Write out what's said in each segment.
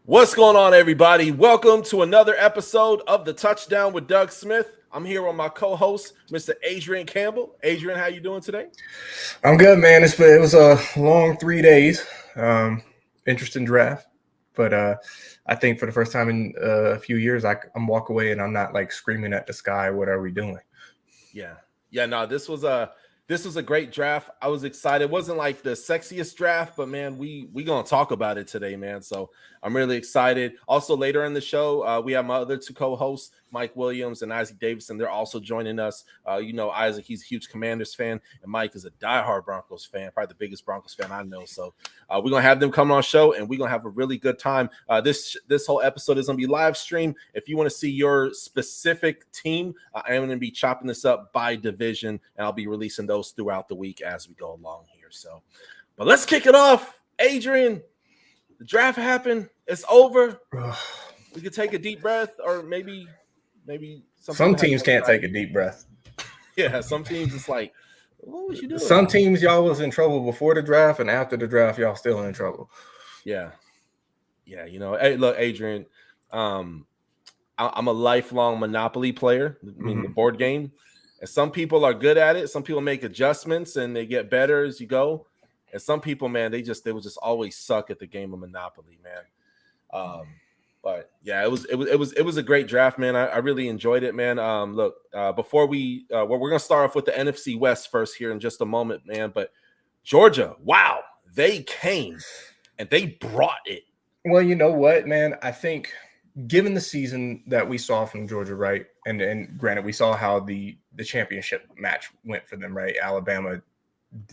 What's going on, everybody? Welcome to another episode of the Touchdown with Doug Smith. I'm here with my co-host, Mr. Adrian Campbell. Adrian, how you doing today? I'm good, man. It was a long 3 days. Interesting draft, but I think for the first time in a few years, I'm walk away and I'm not like screaming at the sky. What are we doing? Yeah. No, this was a great draft. I was excited. It wasn't like the sexiest draft, but man, we gonna talk about it today, man. So I'm really excited. Also, later in the show, we have my other two co-hosts, Mike Williams and Isaac Davidson. They're also joining us. Isaac, he's a huge Commanders fan, and Mike is a diehard Broncos fan, probably the biggest Broncos fan I know. So we're gonna have them come on our show, and we're gonna have a really good time. This whole episode is gonna be live stream. If you want to see your specific team, I am gonna be chopping this up by division, and I'll be releasing those throughout the week as we go along here. So, but let's kick it off, Adrian. The draft happened. It's over. We could take a deep breath, or maybe some teams can't take a deep breath. Yeah, some teams it's like, what was you doing? Some teams y'all was in trouble before the draft, and after the draft, y'all still in trouble. Yeah. Hey, look, Adrian. I'm a lifelong Monopoly player. I mean, the board game. And some people are good at it. Some people make adjustments and they get better as you go. And some people, man, they will just always suck at the game of Monopoly, man. But yeah, it was a great draft, man. I really enjoyed it, man. Before we're gonna start off with the NFC West first here in just a moment, man. But Georgia, wow, they came and they brought it. Well, you know what, man? I think given the season that we saw from Georgia, right? And granted, we saw how the championship match went for them, right? Alabama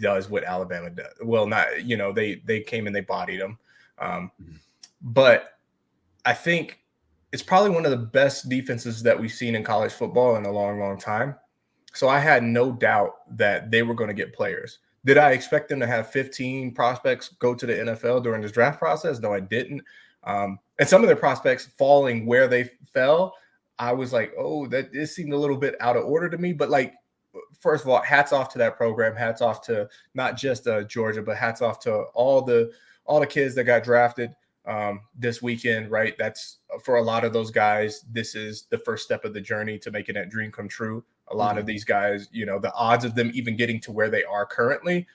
does what Alabama does. Well, they came and they bodied them. But I think it's probably one of the best defenses that we've seen in college football in a long, long time. So I had no doubt that they were going to get players. Did I expect them to have 15 prospects go to the NFL during this draft process? No, I didn't. And some of their prospects falling where they fell, I was like, oh, this seemed a little bit out of order to me. But like, first of all, hats off to that program. Hats off to not just Georgia, but hats off to all the kids that got drafted this weekend, right? That's for a lot of those guys. This is the first step of the journey to making that dream come true. A lot of these guys, the odds of them even getting to where they are currently,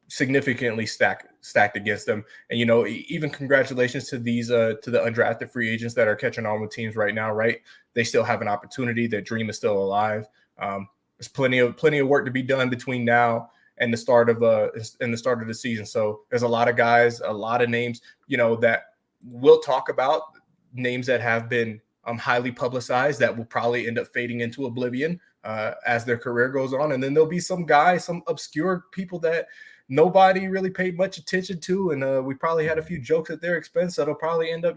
significantly stacked against them. And even congratulations to these to the undrafted free agents that are catching on with teams right now, right? They still have an opportunity. Their dream is still alive. There's plenty of work to be done between now and the start of the season. So there's a lot of guys, a lot of names, that we'll talk about, names that have been highly publicized that will probably end up fading into oblivion as their career goes on. And then there'll be some guys, some obscure people that nobody really paid much attention to. And we probably had a few jokes at their expense that'll probably end up,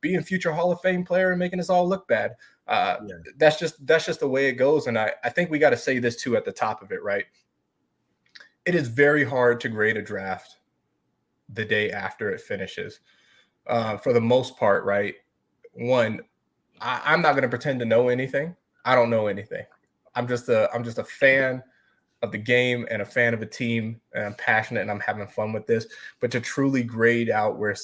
being future Hall of Fame player and making us all look bad. That's just the way it goes. And I think we got to say this too at the top of it, right? It is very hard to grade a draft the day after it finishes. For the most part, right? One, I'm not going to pretend to know anything. I don't know anything. I'm just a fan of the game and a fan of a team, and I'm passionate and I'm having fun with this. But to truly grade out where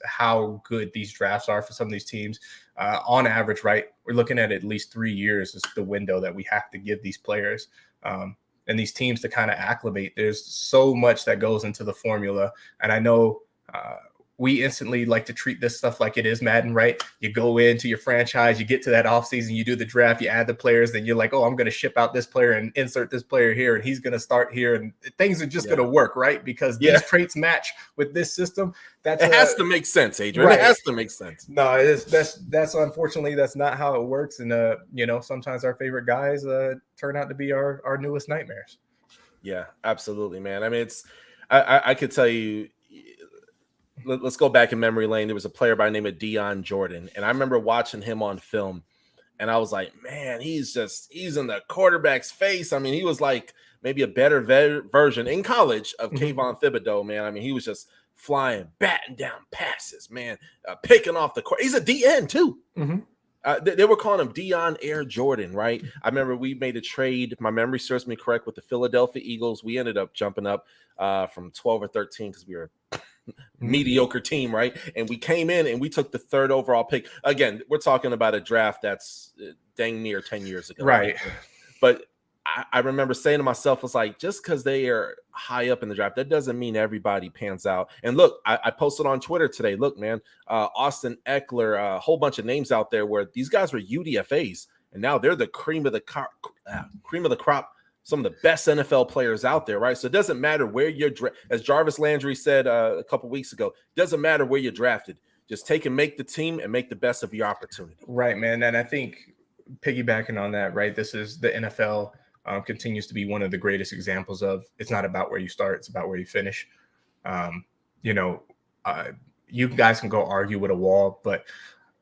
how good these drafts are for some of these teams, on average, right? We're looking at least 3 years is the window that we have to give these players. And these teams to kind of acclimate. There's so much that goes into the formula. And I know we instantly like to treat this stuff like it is Madden, right? You go into your franchise, you get to that offseason, you do the draft, you add the players, then you're like, oh, I'm going to ship out this player and insert this player here, and he's going to start here, and things are just going to work, right? Because these traits match with this system. It has to make sense, Adrian. Right. It has to make sense. No, that's unfortunately that's not how it works. And sometimes our favorite guys turn out to be our newest nightmares. Yeah, absolutely, man. I mean, I could tell you. Let's go back in memory lane. There was a player by the name of Deion Jordan, and I remember watching him on film, and I was like, man, he's in the quarterback's face. I mean, he was like maybe a better version in college of Kayvon Thibodeau, man. I mean, he was just flying, batting down passes, man, picking off the court. He's a DN too. They were calling him Deion Air Jordan, right? I remember we made a trade, if my memory serves me correct, with the Philadelphia Eagles. We ended up jumping up from 12 or 13 because we were mediocre team, right? And we came in and we took the 3rd overall pick. Again, we're talking about a draft that's dang near 10 years ago, right? But I remember saying to myself, was like, just because they are high up in the draft, that doesn't mean everybody pans out. And look, I posted on Twitter today. Look, man, Austin Eckler, a whole bunch of names out there where these guys were UDFAs, and now they're the cream of the crop. Some of the best NFL players out there, right? So it doesn't matter where you're as Jarvis Landry said a couple weeks ago, it doesn't matter where you're drafted. Just take and make the team and make the best of your opportunity. Right, man. And I think piggybacking on that, right, this is the NFL continues to be one of the greatest examples of it's not about where you start, it's about where you finish. You guys can go argue with a wall, but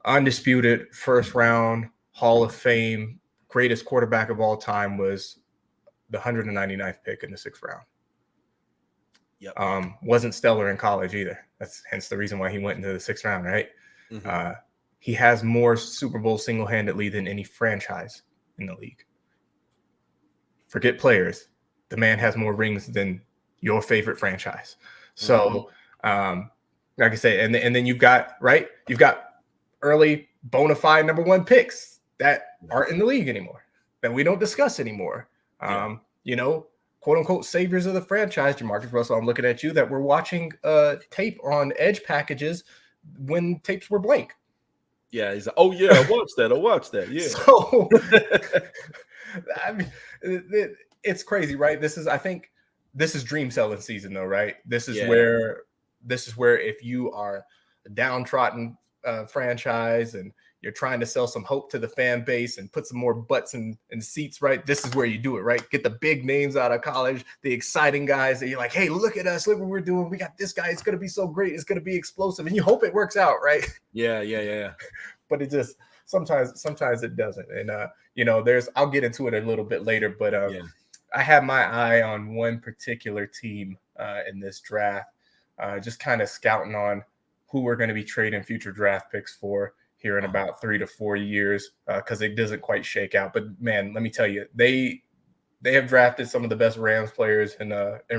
undisputed 1st round Hall of Fame greatest quarterback of all time was the 199th pick in the 6th round. Yep. Wasn't stellar in college either. That's hence the reason why he went into the 6th round, right? Mm-hmm. He has more Super Bowls single-handedly than any franchise in the league. Forget players. The man has more rings than your favorite franchise. So, like I said, and then you've got early bona fide number 1 picks that aren't in the league anymore, that we don't discuss anymore. Quote unquote saviors of the franchise, Jamarcus Russell. I'm looking at you that we're watching tape on edge packages when tapes were blank. Yeah, he's like, oh yeah, I watched that. Yeah. So I mean, it's crazy, right? I think this is dream selling season, though, right? This is where if you are a downtrodden franchise and you're trying to sell some hope to the fan base and put some more butts in seats, right? This is where you do it, right? Get the big names out of college, the exciting guys that you're like, hey, look at us, look what we're doing. We got this guy. It's going to be so great. It's going to be explosive. And you hope it works out, right? Yeah. But it just sometimes it doesn't. And I'll get into it a little bit later, but I have my eye on one particular team in this draft, just kind of scouting on who we're going to be trading future draft picks for here in about 3 to 4 years, because it doesn't quite shake out. But man, let me tell you, they have drafted some of the best Rams players in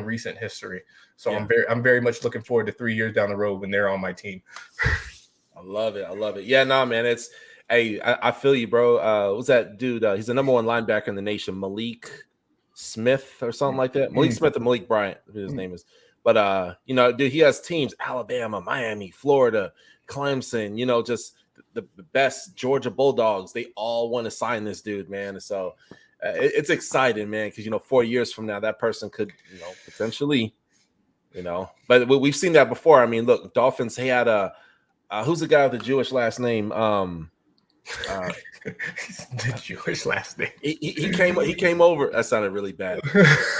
recent history. So I'm very much looking forward to 3 years down the road when they're on my team. I love it. Yeah, no, man, it's I feel you, bro. What's that dude? He's the number 1 linebacker in the nation, Malik Smith or something like that. Malik Smith and Malik Bryant, who his name is. But dude, he has teams: Alabama, Miami, Florida, Clemson. Just the best Georgia Bulldogs. They all want to sign this dude, man. So it's exciting, man, because 4 years from now, that person could, potentially, But we've seen that before. I mean, look, Dolphins. He had who's the guy with the Jewish last name? The Jewish last name. He came over. That sounded really bad.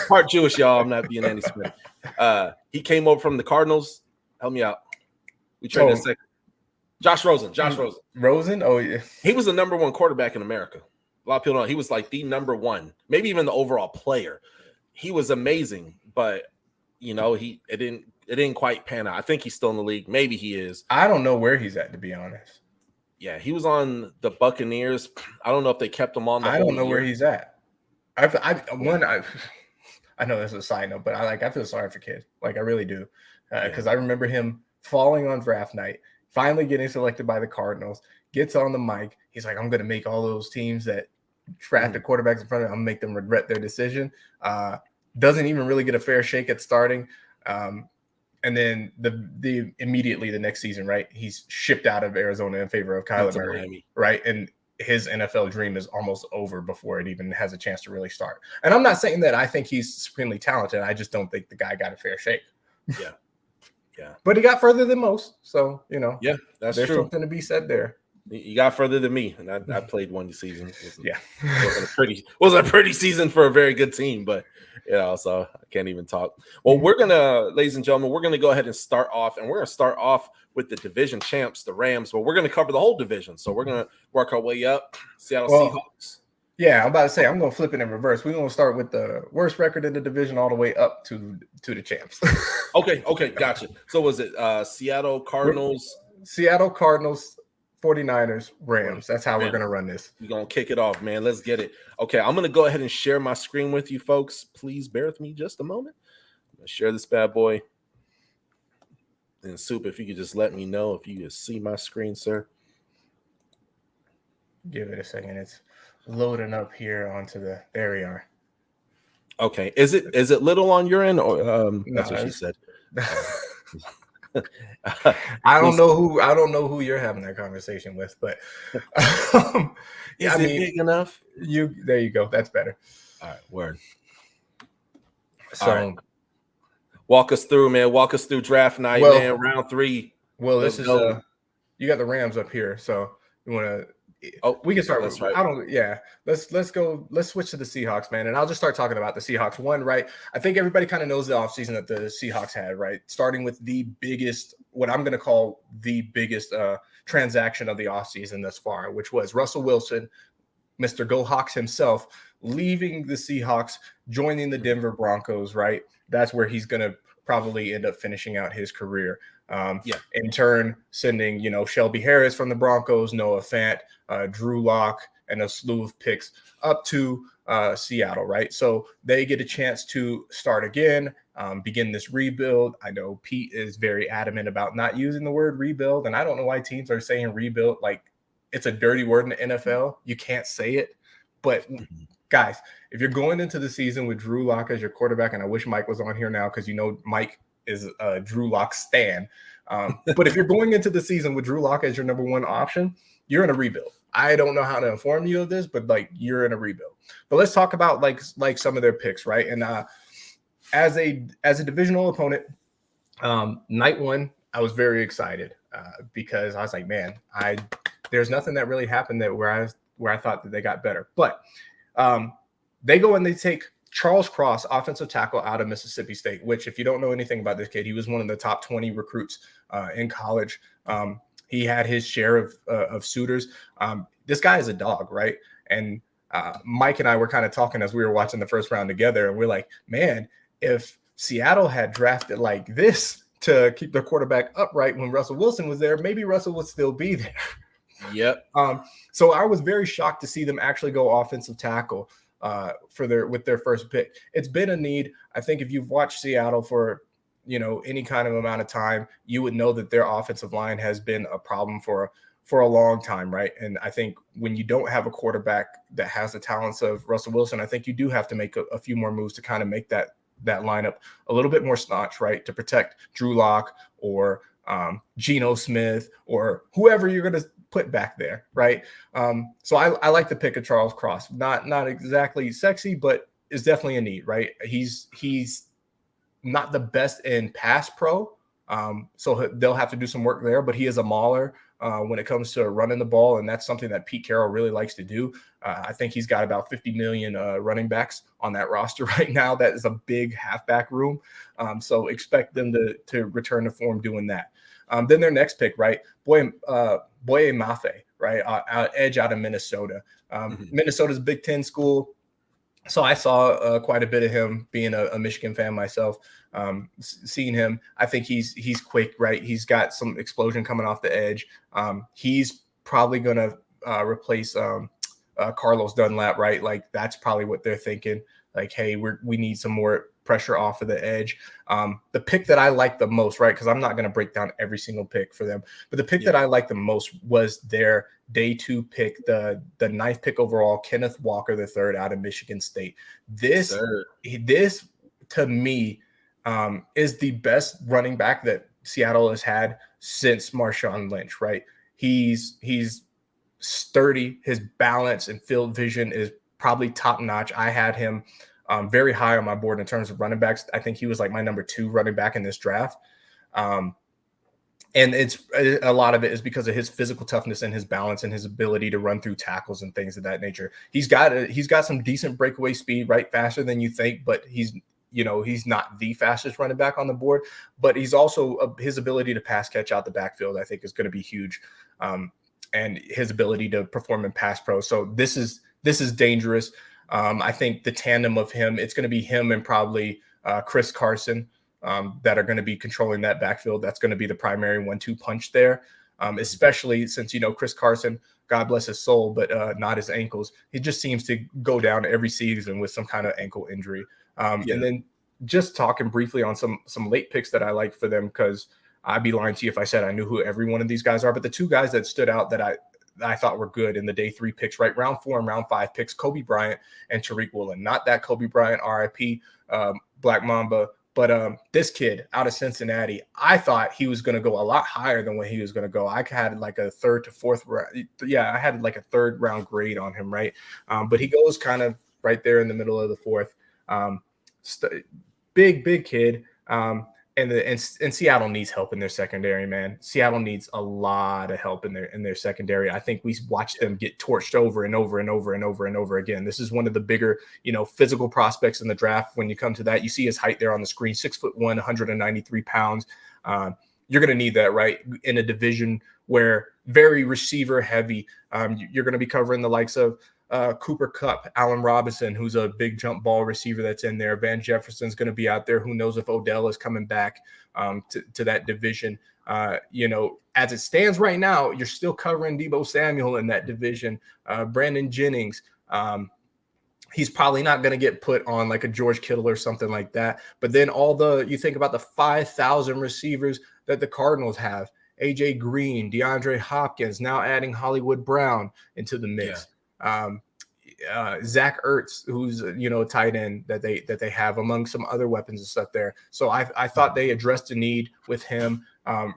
Part Jewish, y'all. I'm not being Andy Smith. He came over from the Cardinals. Help me out. We traded a second. Josh Rosen. Rosen? Oh, yeah. He was the number 1 quarterback in America. A lot of people don't know. He was like the number 1, maybe even the overall player. He was amazing, but it didn't quite pan out. I think he's still in the league. Maybe he is. I don't know where he's at, to be honest. Yeah, he was on the Buccaneers. I don't know if they kept him on the I don't know where he's at. I know this is a side note, but I feel sorry for kids. Like, I really do. Because I remember him falling on draft night, finally getting selected by the Cardinals, gets on the mic. He's like, I'm going to make all those teams that drafted quarterbacks in front of him, I'm going to make them regret their decision. Doesn't even really get a fair shake at starting. And then the immediately the next season, right, he's shipped out of Arizona in favor of Kyler Murray, right? And his NFL dream is almost over before it even has a chance to really start. And I'm not saying that I think he's supremely talented. I just don't think the guy got a fair shake. Yeah. But he got further than most. So, yeah, that's there's true. Something to be said there. You got further than me, and I played 1 season. Wasn't a pretty season for a very good team, but so I can't even talk. Well, we're gonna, ladies and gentlemen, we're gonna go ahead and start off, and we're gonna start off with the division champs, the Rams. But we're gonna cover the whole division, so we're gonna work our way up. Seattle Seahawks. Yeah, I'm about to say I'm gonna flip it in reverse. We're gonna start with the worst record in the division all the way up to the champs. Okay, gotcha. So was it Seattle Cardinals, 49ers, Rams? That's how we're gonna run this. We're gonna kick it off, man. Let's get it. Okay, I'm gonna go ahead and share my screen with you folks. Please bear with me just a moment. I'm gonna share this bad boy. And Soup, if you could just let me know if you can see my screen, sir. Give it a second. It's loading up here onto the. There we are. Okay. Is it little on your end, or that's No, what she said? I don't know who you're having that conversation with, but is it big enough? There you go. That's better. All right, word. So, right. Walk us through, man. Walk us through draft night, man. Round 3. Well, this is you got the Rams up here, so you want to. Oh, we can start with. Right. Let's go. Let's switch to the Seahawks, man, and I'll just start talking about the Seahawks. One, right? I think everybody kind of knows the offseason that the Seahawks had, right? Starting with the biggest, what I'm going to call the biggest transaction of the offseason thus far, which was Russell Wilson, Mr. Go Hawks himself, leaving the Seahawks, joining the Denver Broncos, right? That's where he's going to probably end up finishing out his career. In turn, sending, Shelby Harris from the Broncos, Noah Fant, Drew Lock, and a slew of picks up to Seattle, right? So they get a chance to start again, begin this rebuild. I know Pete is very adamant about not using the word rebuild, and I don't know why teams are saying rebuild. Like, it's a dirty word in the NFL. You can't say it. But guys, if you're going into the season with Drew Lock as your quarterback, and I wish Mike was on here now because Mike is a Drew Lock stan. But if you're going into the season with Drew Lock as your number one option, you're in a rebuild. I don't know how to inform you of this, but you're in a rebuild. But let's talk about like some of their picks, right? And as a divisional opponent, night one, I was very excited because I was like, man, there's nothing that really happened where I thought that they got better. But they go and they take Charles Cross, offensive tackle out of Mississippi State, which, if you don't know anything about this kid, he was one of the top 20 recruits in college. He had his share of suitors. This guy is a dog, right? And Mike and I were kind of talking as we were watching the first round together, and we're like, man, if Seattle had drafted like this to keep their quarterback upright when Russell Wilson was there, maybe Russell would still be there. Yep. So I was very shocked to see them actually go offensive tackle with their first pick. It's been a need. I think if you've watched Seattle for any kind of amount of time, you would know that their offensive line has been a problem for a long time, right? And I think when you don't have a quarterback that has the talents of Russell Wilson, I think you do have to make a few more moves to kind of make that lineup a little bit more staunch, right? To protect Drew Lock or Geno Smith or whoever you're going to put back there, right? So I like the pick of Charles Cross. Not exactly sexy, but it's definitely a need, right? He's not the best in pass pro, so they'll have to do some work there, but he is a mauler when it comes to running the ball, and that's something that Pete Carroll really likes to do. I think he's got about 50 million running backs on that roster right now. That is a big halfback room, so expect them to return to form doing that. Then their next pick, right? Boye Mafe, right? Edge out of Minnesota. Minnesota's Big Ten school. So I saw quite a bit of him, being a Michigan fan myself, seeing him. I think he's quick, right? He's got some explosion coming off the edge. He's probably going to replace Carlos Dunlap, right? Like, that's probably what they're thinking. Like, hey, we need some more pressure off of the edge. The pick that I like the most, right? Because I'm not going to break down every single pick for them, but the pick that I like the most was their day 2 pick, the 9th pick overall, Kenneth Walker III out of Michigan State. This to me is the best running back that Seattle has had since Marshawn Lynch, right? He's sturdy. His balance and field vision is probably top notch. I had him very high on my board in terms of running backs. I think he was like my number 2 running back in this draft. And a lot of it is because of his physical toughness and his balance and his ability to run through tackles and things of that nature. He's got some decent breakaway speed, right? Faster than you think, but he's not the fastest running back on the board, but he's also his ability to pass catch out the backfield, I think, is going to be huge. And his ability to perform in pass pro. So this is dangerous. I think the tandem of him, it's going to be him and probably Chris Carson that are going to be controlling that backfield. That's going to be the primary 1-2 punch there, especially since, Chris Carson, God bless his soul, but not his ankles. He just seems to go down every season with some kind of ankle injury. And then just talking briefly on some late picks that I like for them, because I'd be lying to you if I said I knew who every one of these guys are. But the two guys that stood out that I thought were good in the day 3 picks, right? Round 4 and round 5 picks, Kobe Bryant and Tariq Woolen. Not that Kobe Bryant, RIP, Black Mamba, but this kid out of Cincinnati, I thought he was going to go a lot higher than what he was going to go. I had like a 3rd to 4th round. Yeah, I had like a 3rd round grade on him, right? But he goes kind of right there in the middle of the 4th. Big kid. And Seattle needs help in their secondary, man. Seattle needs a lot of help in their secondary. I think we watched them get torched over and over and over and over and over again. This is one of the bigger, physical prospects in the draft. When you come to that, you see his height there on the screen, 6'1", 193 pounds. You're going to need that, right? In a division where very receiver heavy, you're going to be covering the likes of Cooper Kupp, Allen Robinson, who's a big jump ball receiver that's in there. Van Jefferson's going to be out there. Who knows if Odell is coming back to that division. As it stands right now, you're still covering Deebo Samuel in that division. Brandon Jennings, he's probably not going to get put on like a George Kittle or something like that. But then you think about the 5,000 receivers that the Cardinals have. AJ Green, DeAndre Hopkins, now adding Hollywood Brown into the mix. Zach Ertz, who's a tight end that they have, among some other weapons and stuff there. So I thought they addressed a need with him.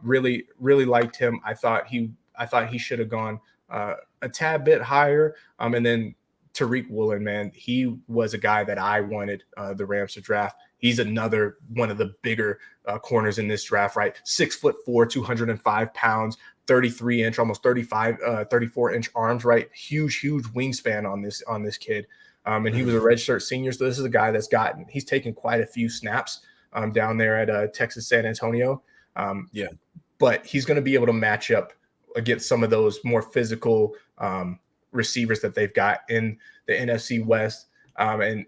Really liked him. I thought he should have gone a tad bit higher. And then Tariq Woolen, man, he was a guy that I wanted the Rams to draft. He's another one of the bigger corners in this draft, right? 6'4", 205 pounds, 33-inch, almost 34-inch arms, right? Huge wingspan on this kid. And he was a redshirt senior. So this is a guy he's taken quite a few snaps down there at Texas San Antonio. But he's going to be able to match up against some of those more physical receivers that they've got in the NFC West. And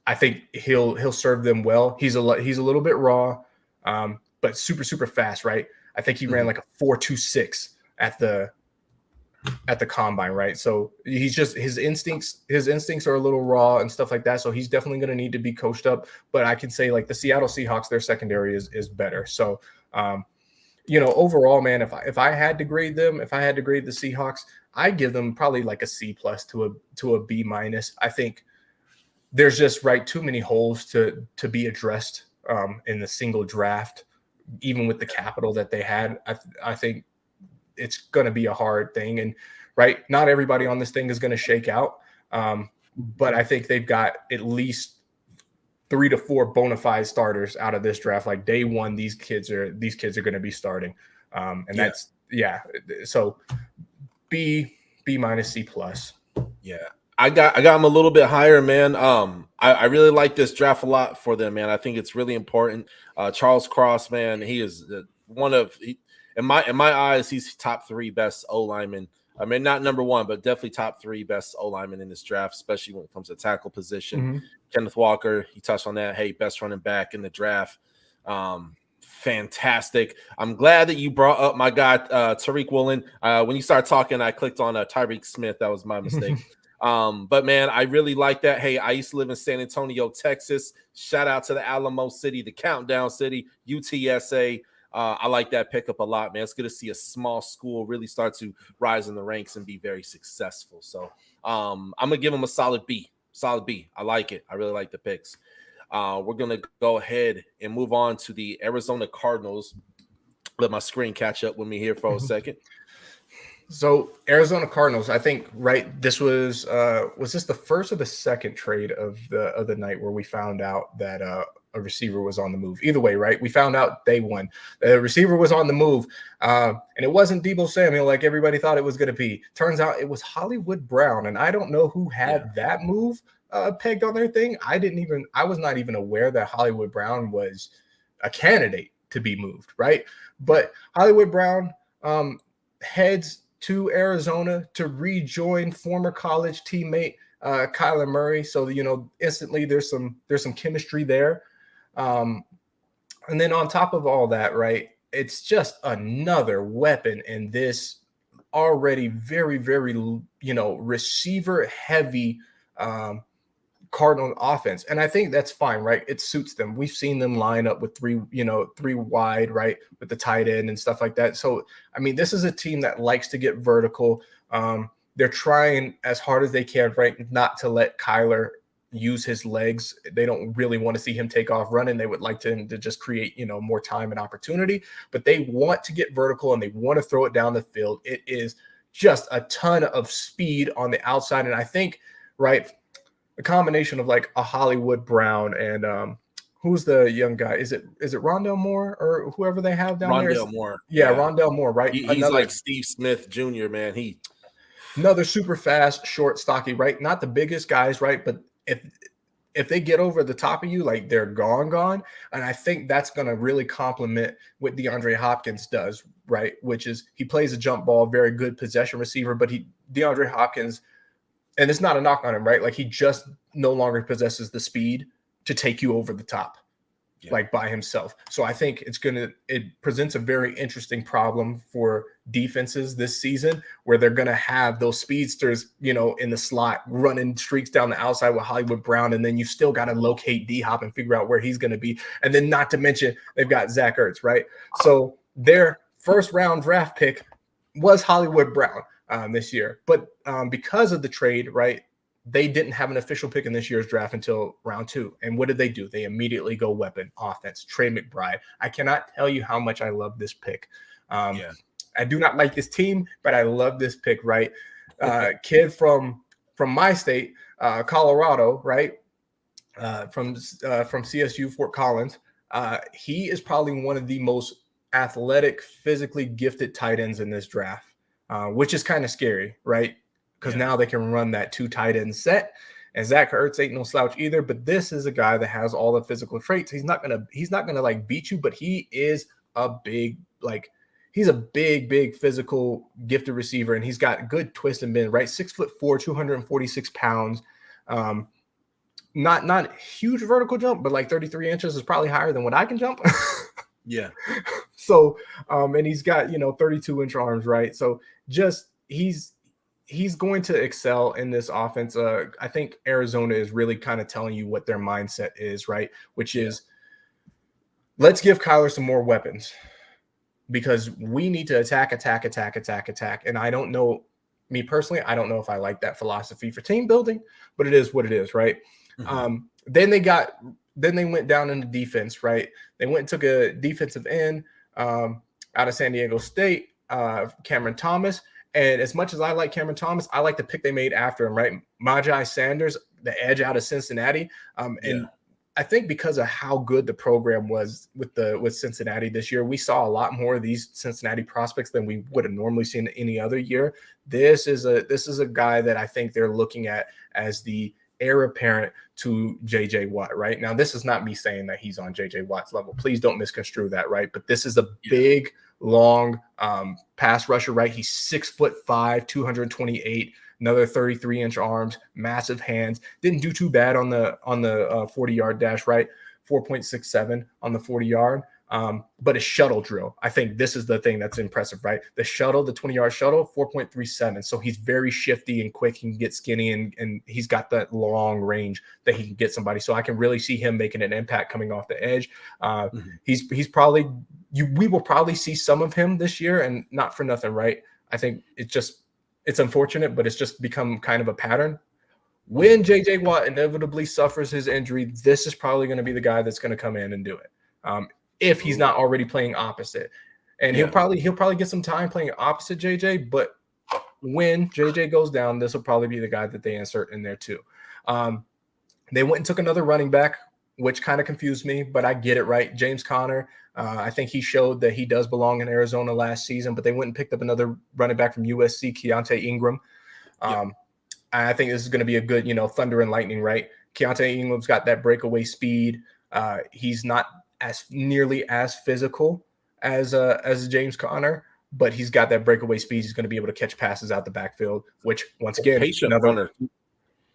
I think he'll serve them well. He's a little bit raw, but super fast, right? I think he ran like a 4.26 at the combine, right? So his instincts are a little raw and stuff like that. So he's definitely going to need to be coached up. But I can say like the Seattle Seahawks, their secondary is better. So overall, man, if I had to grade them, if I had to grade the Seahawks, I give them probably like a C+ to a B-. I think there's just too many holes to be addressed in the single draft. Even with the capital that they had, I think it's going to be a hard thing. And not everybody on this thing is going to shake out. But I think they've got at least 3 to 4 bona fide starters out of this draft. Like day one, these kids are going to be starting. That's so B-, C+. Yeah. I got him a little bit higher, man. I really like this draft a lot for them, man. I think it's really important. Charles Cross, man, he is in my eyes, he's top 3 best O lineman. I mean, not number 1, but definitely top 3 best O lineman in this draft, especially when it comes to tackle position. Mm-hmm. Kenneth Walker, he touched on that. Hey, best running back in the draft. Fantastic. I'm glad that you brought up my guy Tariq Woolen. When you started talking, I clicked on Tyreek Smith. That was my mistake. But man, I really like that. Hey, I used to live in San Antonio, Texas. Shout out to the Alamo City, the Countdown City, UTSA. I like that pickup a lot, man. It's good to see a small school really start to rise in the ranks and be very successful. So I'm gonna give them a solid B. I like it. I really like the picks. We're gonna go ahead and move on to the Arizona Cardinals. Let my screen catch up with me here for a second. So Arizona Cardinals, I think, this was this the first or the second trade of the night where we found out that a receiver was on the move? Either way, right? We found out day one the receiver was on the move, and it wasn't Deebo Samuel like everybody thought it was going to be. Turns out it was Hollywood Brown, and I don't know who had that move pegged on their thing. I was not even aware that Hollywood Brown was a candidate to be moved, right? But Hollywood Brown heads to Arizona to rejoin former college teammate Kyler Murray. So instantly there's some chemistry there. And then on top of all that, right, it's just another weapon in this already very, very receiver heavy Cardinal offense. And I think that's fine, right? It suits them. We've seen them line up with three wide, right? With the tight end and stuff like that. So, I mean, this is a team that likes to get vertical. They're trying as hard as they can, right? Not to let Kyler use his legs. They don't really want to see him take off running. They would like to just create, more time and opportunity, but they want to get vertical and they want to throw it down the field. It is just a ton of speed on the outside. And I think, right, a combination of like a Hollywood Brown and who's the young guy? Is it Rondell Moore or whoever they have down there? Rondell Moore. Yeah, Rondell Moore, right? He's like Steve Smith Jr., man. Another super fast, short, stocky, right? Not the biggest guys, right? But if they get over the top of you, like they're gone. And I think that's going to really complement what DeAndre Hopkins does, right? Which is he plays a jump ball, very good possession receiver, but DeAndre Hopkins, and it's not a knock on him, right? Like he just no longer possesses the speed to take you over the top, like by himself. So I think it presents a very interesting problem for defenses this season where they're going to have those speedsters, in the slot running streaks down the outside with Hollywood Brown. And then you still got to locate D-Hop and figure out where he's going to be. And then not to mention they've got Zach Ertz, right? So their first round draft pick was Hollywood Brown this year. But because of the trade, right, they didn't have an official pick in this year's draft until round 2. And what did they do? They immediately go weapon offense. Trey McBride. I cannot tell you how much I love this pick. I do not like this team, but I love this pick, right? Kid from my state, Colorado, right? From CSU, Fort Collins. He is probably one of the most athletic, physically gifted tight ends in this draft, which is kind of scary, right? Because now they can run that 2 tight end set, and Zach Ertz ain't no slouch either. But this is a guy that has all the physical traits. He's not gonna like beat you, but he is a big physical gifted receiver, and he's got good twist and bend. Right, 6'4", 246 pounds. Not huge vertical jump, but like 33 inches is probably higher than what I can jump. Yeah. So, and he's got 32-inch arms, right? So just he's going to excel in this offense. I think Arizona is really kind of telling you what their mindset is, right? Which is, let's give Kyler some more weapons because we need to attack. And I don't know, me personally, I don't know if I like that philosophy for team building, but it is what it is, right? Mm-hmm. Then they went down into defense, right? They went and took a defensive end out of San Diego State, Cameron Thomas. And as much as I like Cameron Thomas, I like the pick they made after him, right? Majai Sanders, the edge out of Cincinnati. And I think because of how good the program was with Cincinnati this year, we saw a lot more of these Cincinnati prospects than we would have normally seen any other year. This is a guy that I think they're looking at as the heir apparent to JJ Watt, right? Now, this is not me saying that he's on JJ Watt's level. Please don't misconstrue that, right? But this is a big, long pass rusher, right? He's 6'5", 228, another 33-inch arms, massive hands. Didn't do too bad on the 40-yard dash, right? 4.67 on the 40-yard. But a shuttle drill. I think this is the thing that's impressive, right? The 20-yard shuttle, 4.37. So he's very shifty and quick. He can get skinny and he's got that long range that he can get somebody. So I can really see him making an impact coming off the edge. He's probably we will probably see some of him this year, and not for nothing, right? I think it's unfortunate, but it's just become kind of a pattern. When JJ Watt inevitably suffers his injury, this is probably going to be the guy that's going to come in and do it. If he's not already playing opposite. And he'll probably get some time playing opposite JJ, but when JJ goes down, this will probably be the guy that they insert in there too. They went and took another running back, which kind of confused me, but I get it, right? James Conner, I think he showed that he does belong in Arizona last season, but they went and picked up another running back from USC, Keontae Ingram. I think this is going to be a good, thunder and lightning, right? Keontae Ingram's got that breakaway speed. He's not as nearly as physical as James Conner, but he's got that breakaway speed. He's going to be able to catch passes out the backfield, which once again,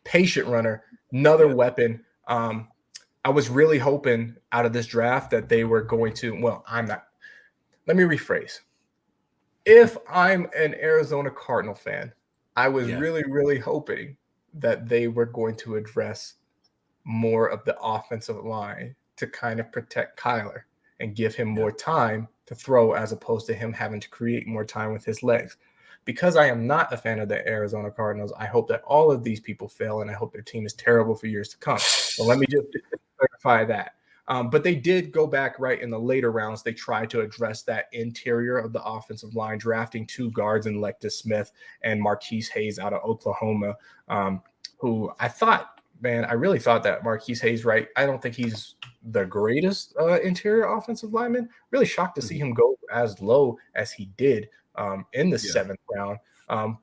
patient runner, another weapon. I was really hoping out of this draft that they were going to, I'm not. Let me rephrase. If I'm an Arizona Cardinal fan, I was really, really hoping that they were going to address more of the offensive line to kind of protect Kyler and give him more time to throw, as opposed to him having to create more time with his legs. Because I am not a fan of the Arizona Cardinals, I hope that all of these people fail, and I hope their team is terrible for years to come. So let me just clarify that. But they did go back right in the later rounds. They tried to address that interior of the offensive line, drafting 2 guards in Lectus Smith and Marquise Hayes out of Oklahoma, who I really thought that Marquise Hayes, right? I don't think he's the greatest interior offensive lineman. Really shocked to see him go as low as he did in the 7th round.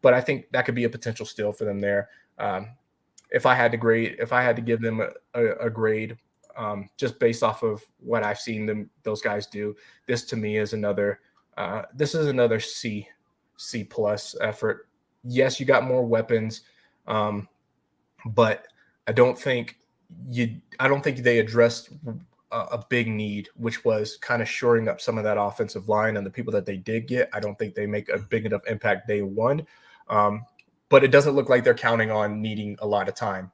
But I think that could be a potential steal for them there. If I had to give them a grade, just based off of what I've seen those guys do, this to me is another C plus effort. Yes, you got more weapons, but I don't think they addressed a big need, which was kind of shoring up some of that offensive line, and the people that they did get, I don't think they make a big enough impact day one. But it doesn't look like they're counting on needing a lot of time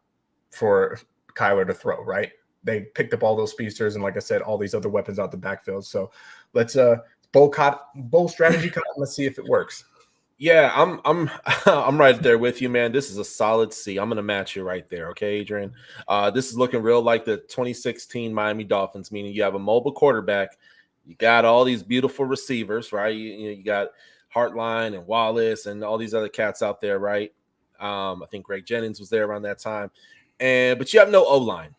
for Kyler to throw, right? They picked up all those speedsters and, like I said, all these other weapons out the backfield. So let's bold strategy. Let's see if it works. Yeah, I'm right there with you, man. This is a solid C. I'm gonna match you right there, okay, Adrian. This is looking real like the 2016 Miami Dolphins, meaning you have a mobile quarterback, you got all these beautiful receivers, right? You got Hartline and Wallace and all these other cats out there, right? I think Greg Jennings was there around that time, but you have no O-line.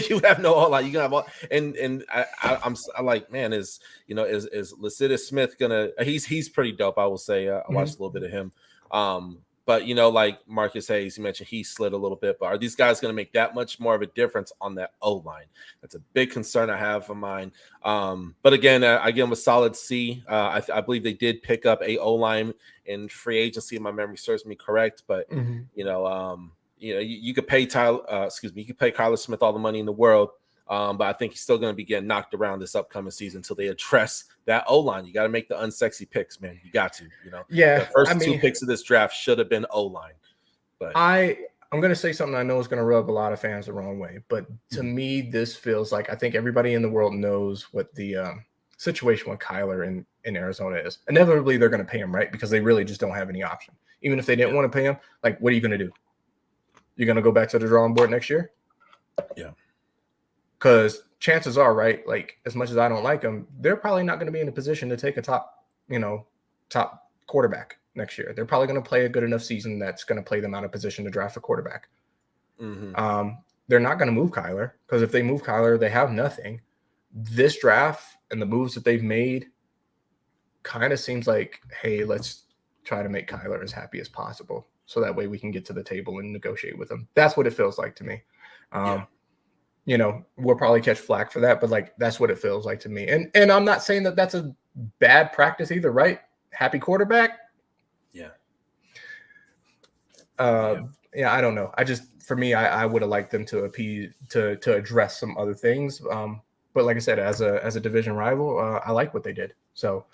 You have no O-line. You can have all, and I'm like, man, is Lycidas Smith gonna? He's pretty dope, I will say. I watched a little bit of him. But like Marcus Hayes, you mentioned he slid a little bit. But are these guys going to make that much more of a difference on that O-line? That's a big concern I have of mine. But again, I give them a solid C. I believe they did pick up a O-line in free agency, if my memory serves me correct. But you could pay Kyler Smith all the money in the world. But I think he's still going to be getting knocked around this upcoming season until they address that O-line. You got to make the unsexy picks, man. You got to, Yeah. The first 2 picks of this draft should have been O-line. But I'm going to say something I know is going to rub a lot of fans the wrong way. But to me, this feels like, I think everybody in the world knows what the situation with Kyler in Arizona is. Inevitably, they're going to pay him, right? Because they really just don't have any option. Even if they didn't want to pay him, like, what are you going to do? You're going to go back to the drawing board next year? Yeah. Because chances are, right, like, as much as I don't like them, they're probably not going to be in a position to take a top quarterback next year. They're probably going to play a good enough season that's going to play them out of position to draft a quarterback. They're not going to move Kyler, because if they move Kyler, they have nothing. This draft and the moves that they've made kind of seems like, hey, let's try to make Kyler as happy as possible, so that way we can get to the table and negotiate with him. That's what it feels like to me. We'll probably catch flack for that, but like, that's what it feels like to me. And I'm not saying that that's a bad practice either, right? Happy quarterback. Yeah. I don't know. For me, I would have liked them to address some other things. But like I said, as a division rival, I like what they did. So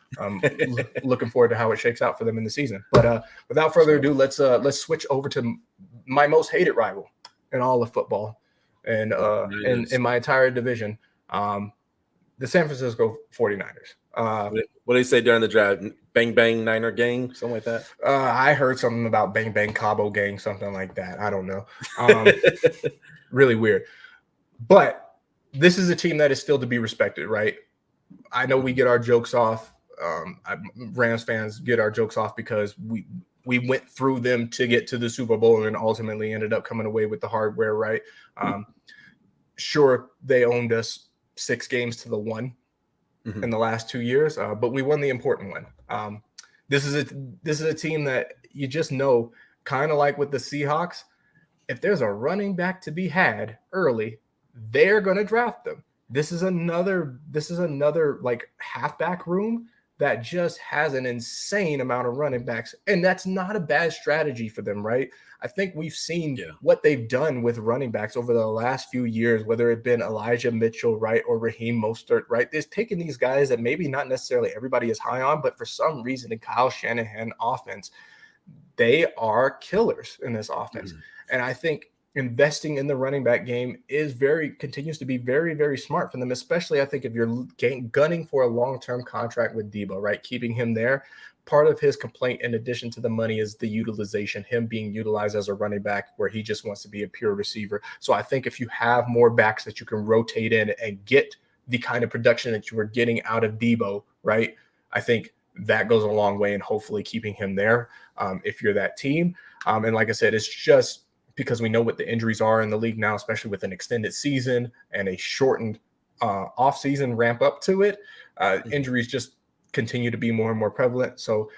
looking forward to how it shakes out for them in the season. But without further ado, let's switch over to my most hated rival in all of football, and in my entire division, the San Francisco 49ers. What do they say during the draft? Bang bang Niner gang, something like that. I heard something about bang bang Cabo gang, something like that. I don't know. Really weird. But this is a team that is still to be respected, right? I know we get our jokes off. Rams fans get our jokes off because we went through them to get to the Super Bowl and ultimately ended up coming away with the hardware, right? Sure, they owned us 6 games to the 1 in the last 2 years, but we won the important one. This is a team that you just know, kind of like with the Seahawks, if there's a running back to be had early, they're going to draft them. This is another like halfback room that just has an insane amount of running backs, and that's not a bad strategy for them, right? I think we've seen what they've done with running backs over the last few years, whether it been Elijah Mitchell, right, or Raheem Mostert, right? They've taken these guys that maybe not necessarily everybody is high on, but for some reason in Kyle Shanahan offense, they are killers in this offense. And I think investing in the running back game continues to be very, very smart for them, especially I think if you're gunning for a long-term contract with Debo, right? Keeping him there. Part of his complaint, in addition to the money, is the utilization, him being utilized as a running back where he just wants to be a pure receiver. So I think if you have more backs that you can rotate in and get the kind of production that you were getting out of Debo, right? I think that goes a long way in hopefully keeping him there if you're that team. And like I said, it's just because we know what the injuries are in the league now, especially with an extended season and a shortened off-season ramp up to it. Injuries just continue to be more and more prevalent. So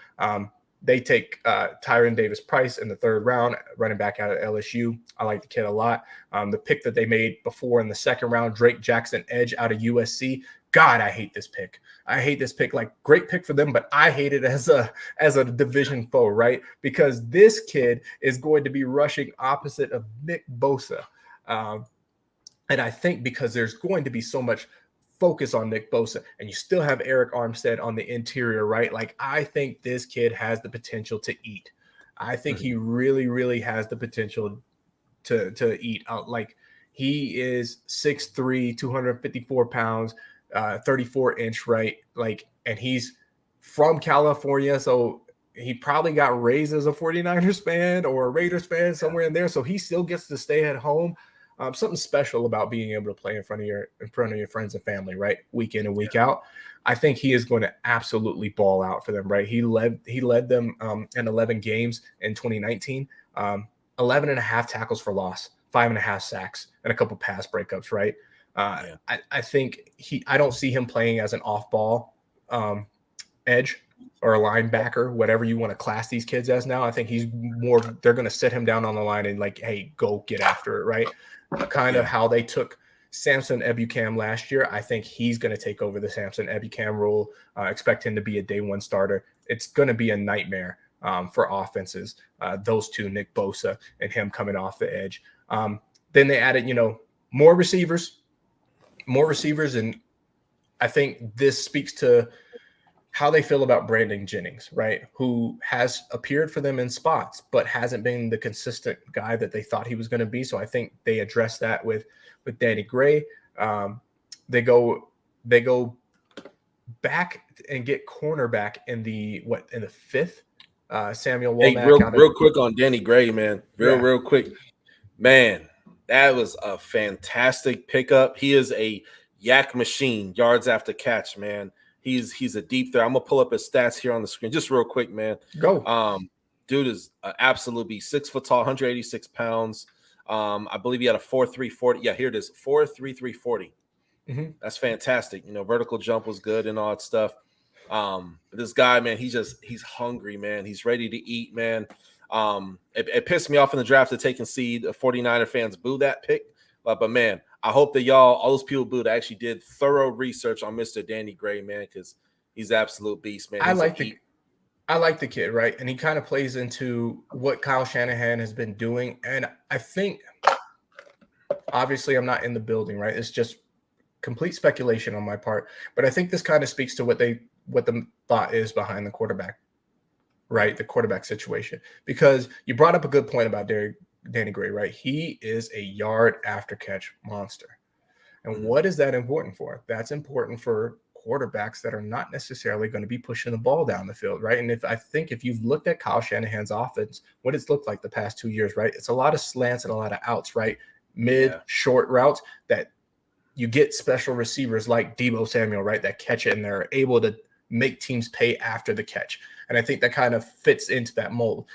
they take Tyron Davis-Price in the 3rd round, running back out of LSU. I like the kid a lot. The pick that they made before in the 2nd round, Drake Jackson Edge out of USC. God, I hate this pick. I hate this pick. Like, great pick for them, but I hate it as a division foe, right? Because this kid is going to be rushing opposite of Nick Bosa. And I think because there's going to be so much focus on Nick Bosa, and you still have Eric Armstead on the interior, right? Like, I think this kid has the potential to eat. I think he really, really has the potential to eat. Like, he is 6'3", 254 pounds, 34-inch, right? Like, and he's from California, so he probably got raised as a 49ers fan or a Raiders fan somewhere in there, so he still gets to stay at home. Something special about being able to play in front of your friends and family, right? Week in and week out. I think he is going to absolutely ball out for them, right? He led them in 11 games in 2019, 11 and a half tackles for loss, 5.5 sacks, and a couple pass breakups, right? I think I don't see him playing as an off-ball edge or a linebacker, whatever you want to class these kids as now. I think he's more, they're going to sit him down on the line and like, hey, go get after it, right? Kind of how they took Samson Ebukam last year. I think he's going to take over the Samson Ebukam role. Expect him to be a day one starter. It's going to be a nightmare for offenses. Those two, Nick Bosa and him coming off the edge. Then they added, more receivers. And I think this speaks to how they feel about Brandon Jennings, right? Who has appeared for them in spots, but hasn't been the consistent guy that they thought he was going to be. So I think they address that with Danny Gray. They go back and get cornerback in the 5th. Samuel Womack. Hey, real quick on Danny Gray, man. Real quick, man. That was a fantastic pickup. He is a yak machine, yards after catch, man. He's a deep threat. I'm gonna pull up his stats here on the screen, just real quick, man. Go. Dude is an absolute beast. 6 foot tall, 186 pounds. I believe he had a 4.3 40. Yeah, here it is, 4.33 40. That's fantastic. Vertical jump was good and all that stuff. This guy, man, he's hungry, man. He's ready to eat, man. It pissed me off in the draft to take and see the 49er fans boo that pick. But man, I hope that all those people booed, actually did thorough research on Mr. Danny Gray, man, because he's absolute beast, man. I like the kid, right? And he kind of plays into what Kyle Shanahan has been doing. And I think, obviously, I'm not in the building, right? It's just complete speculation on my part. But I think this kind of speaks to what the thought is behind the quarterback, right? The quarterback situation. Because you brought up a good point about Danny Gray, right? He is a yard after catch monster. And what is that important for? That's important for quarterbacks that are not necessarily going to be pushing the ball down the field, right? And if you've looked at Kyle Shanahan's offense, what it's looked like the past 2 years, right? It's a lot of slants and a lot of outs, right? Short routes that you get special receivers like Deebo Samuel, right? That catch it and they're able to make teams pay after the catch. And I think that kind of fits into that mold.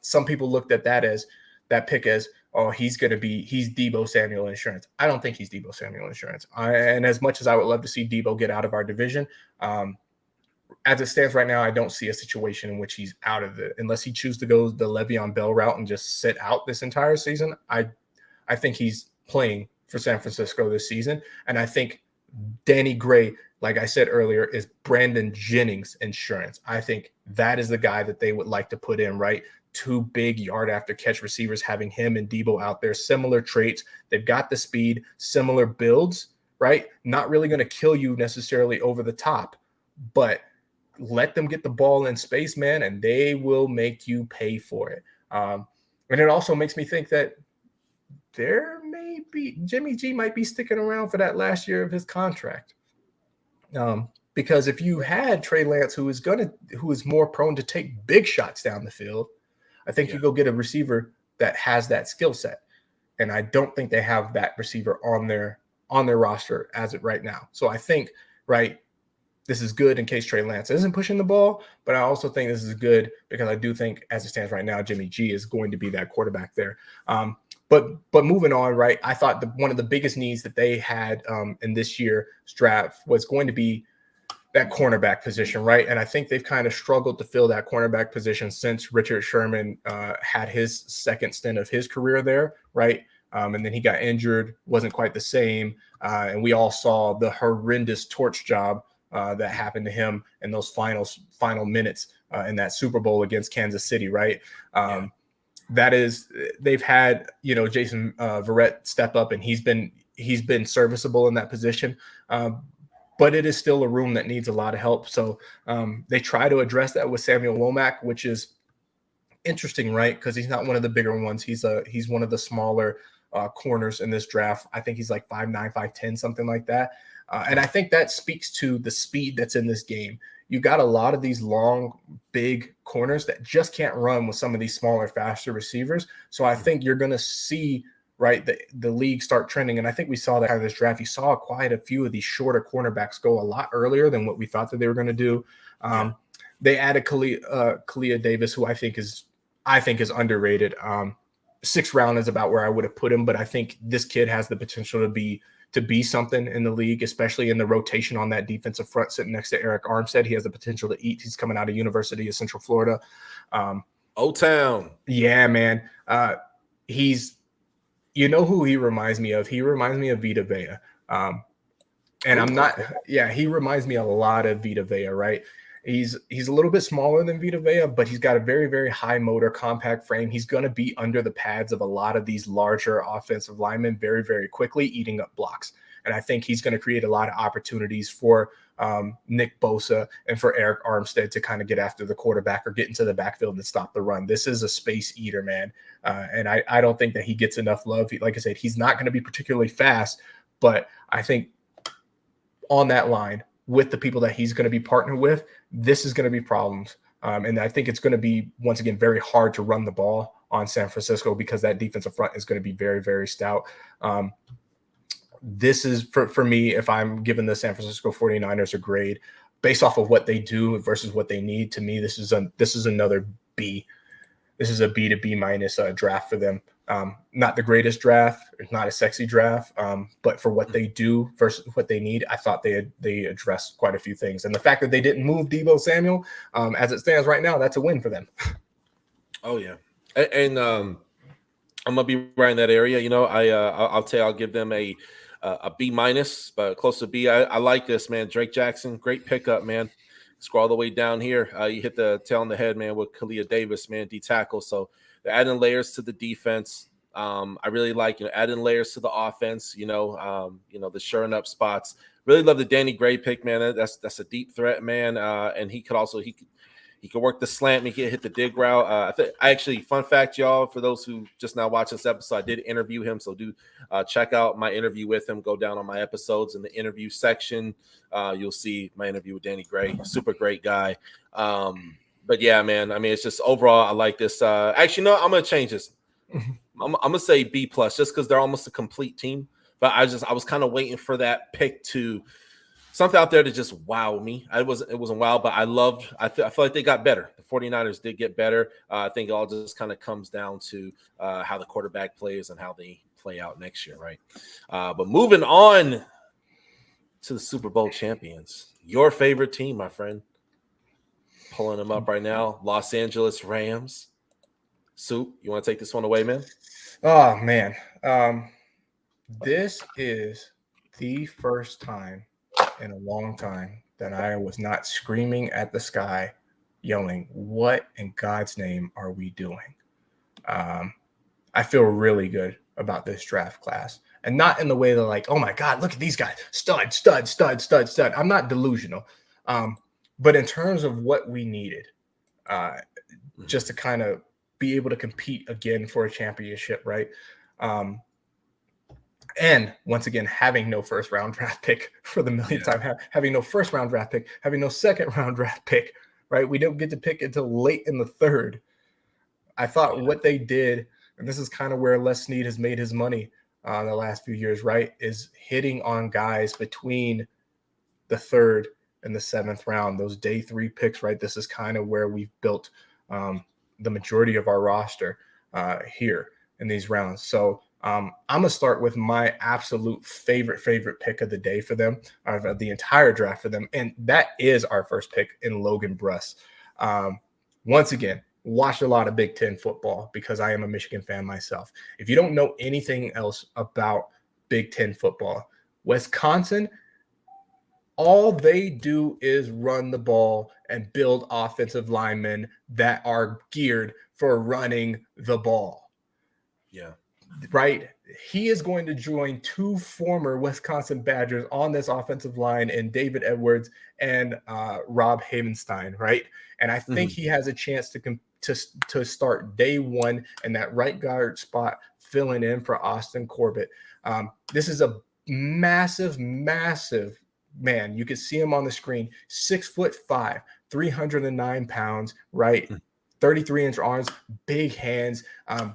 Some people looked at that pick as, oh, he's Deebo Samuel insurance. I don't think he's Deebo Samuel insurance. And as much as I would love to see Deebo get out of our division, as it stands right now, I don't see a situation in which he's out of it unless he chooses to go the Le'Veon Bell route and just sit out this entire season. I think he's playing for San Francisco this season. And I think Danny Gray, like I said earlier, is Brandon Jennings insurance. I think that is the guy that they would like to put in, right? 2 big yard after catch receivers, having him and Deebo out there, similar traits. They've got the speed, similar builds, right? Not really going to kill you necessarily over the top, but let them get the ball in space, man, and they will make you pay for it. And it also makes me think that Jimmy G might be sticking around for that last year of his contract. Because if you had Trey Lance, who is more prone to take big shots down the field, I think you go get a receiver that has that skill set. And I don't think they have that receiver on their roster as of right now. So I think, right, this is good in case Trey Lance isn't pushing the ball, but I also think this is good because I do think, as it stands right now, Jimmy G is going to be that quarterback there. But moving on, right, I thought one of the biggest needs that they had in this year's draft was going to be that cornerback position, right? And I think they've kind of struggled to fill that cornerback position since Richard Sherman had his second stint of his career there, right? And then he got injured, wasn't quite the same. And we all saw the horrendous torch job that happened to him in those final minutes in that Super Bowl against Kansas City, right? That is, they've had, Jason Verrett step up, and he's been serviceable in that position. But it is still a room that needs a lot of help. So they try to address that with Samuel Womack, which is interesting, right? Because he's not one of the bigger ones. He's one of the smaller corners in this draft. I think he's like 5'9", 5'10", something like that. And I think that speaks to the speed that's in this game. You got a lot of these long, big corners that just can't run with some of these smaller, faster receivers. So I think you're going to see, right, the league start trending. And I think we saw that out of this draft. You saw quite a few of these shorter cornerbacks go a lot earlier than what we thought that they were going to do. They added Kalia Davis, who I think is underrated. 6th round is about where I would have put him, but I think this kid has the potential to be something in the league, especially in the rotation on that defensive front sitting next to Eric Armstead. He has the potential to eat. He's coming out of University of Central Florida. O-Town. Yeah, man. You know who he reminds me of? He reminds me of Vita Vea. He reminds me a lot of Vita Vea, right? He's a little bit smaller than Vita Vea, but he's got a very, very high motor, compact frame. He's going to be under the pads of a lot of these larger offensive linemen very, very quickly, eating up blocks. And I think he's going to create a lot of opportunities for Nick Bosa and for Eric Armstead to kind of get after the quarterback or get into the backfield and stop the run. This is a space eater, man. And I don't think that he gets enough love. Like I said, he's not going to be particularly fast, but I think on that line with the people that he's going to be partnered with, this is going to be problems. And I think it's going to be, once again, very hard to run the ball on San Francisco because that defensive front is going to be very, very stout. This is, for me, if I'm giving the San Francisco 49ers a grade based off of what they do versus what they need, to me, this is another B. This is a B to B minus draft for them. Not the greatest draft. It's not a sexy draft. But for what they do versus what they need, I thought they addressed quite a few things. And the fact that they didn't move Deebo Samuel, as it stands right now, that's a win for them. Oh, yeah. And I'm going to be right in that area. I'll give them a B minus, but close to B. I like this, man. Drake Jackson, great pickup, man. Scroll all the way down here. You hit the tail on the head, man, with Kalia Davis, man, D tackle. So they're adding layers to the defense. I really like, adding layers to the offense, the shoring up spots. Really love the Danny Gray pick, man. That's a deep threat, man. And he could work the slant. He could hit the dig route. I actually, fun fact, y'all, for those who just now watch this episode, I did interview him. So do check out my interview with him. Go down on my episodes in the interview section. You'll see my interview with Danny Gray. Super great guy. But yeah, man, I mean, it's just overall, I like this. Actually, no, I'm going to change this. I'm going to say B plus just because they're almost a complete team. But I was kind of waiting for that pick to something out there to just wow me. It wasn't wow, but I feel like they got better. The 49ers did get better. I think it all just kind of comes down to how the quarterback plays and how they play out next year, right? But moving on to the Super Bowl champions, your favorite team, my friend. Pulling them up right now, Los Angeles Rams. Soup, you want to take this one away, man? Oh, man. This is the first time in a long time that I was not screaming at the sky, yelling, "What in God's name are we doing?" I feel really good about this draft class, and not in the way that like, "Oh my God, look at these guys, stud, stud, stud, stud, stud." I'm not delusional, but in terms of what we needed, just to kind of be able to compete again for a championship, right? And once again, having no first round draft pick for the millionth time, having no first round draft pick, having no second round draft pick, right? We don't get to pick until late in the third. I thought what they did, and this is kind of where Les Snead has made his money the last few years, right, is hitting on guys between the third and the seventh round, those day 3 picks, right? This is kind of where we've built the majority of our roster here in these rounds. So I'm going to start with my absolute favorite pick of the day for them, of the entire draft for them. And that is our first pick in Logan Bruss. Once again, watched a lot of Big Ten football because I am a Michigan fan myself. If you don't know anything else about Big Ten football, Wisconsin, all they do is run the ball and build offensive linemen that are geared for running the ball. Yeah. Right? He is going to join 2 former Wisconsin Badgers on this offensive line in David Edwards and Rob Havenstein, right? And I think he has a chance to start day 1 in that right guard spot, filling in for Austin Corbett. This is a massive man. You can see him on the screen, 6'5", 309 pounds, right? 33-inch arms, big hands.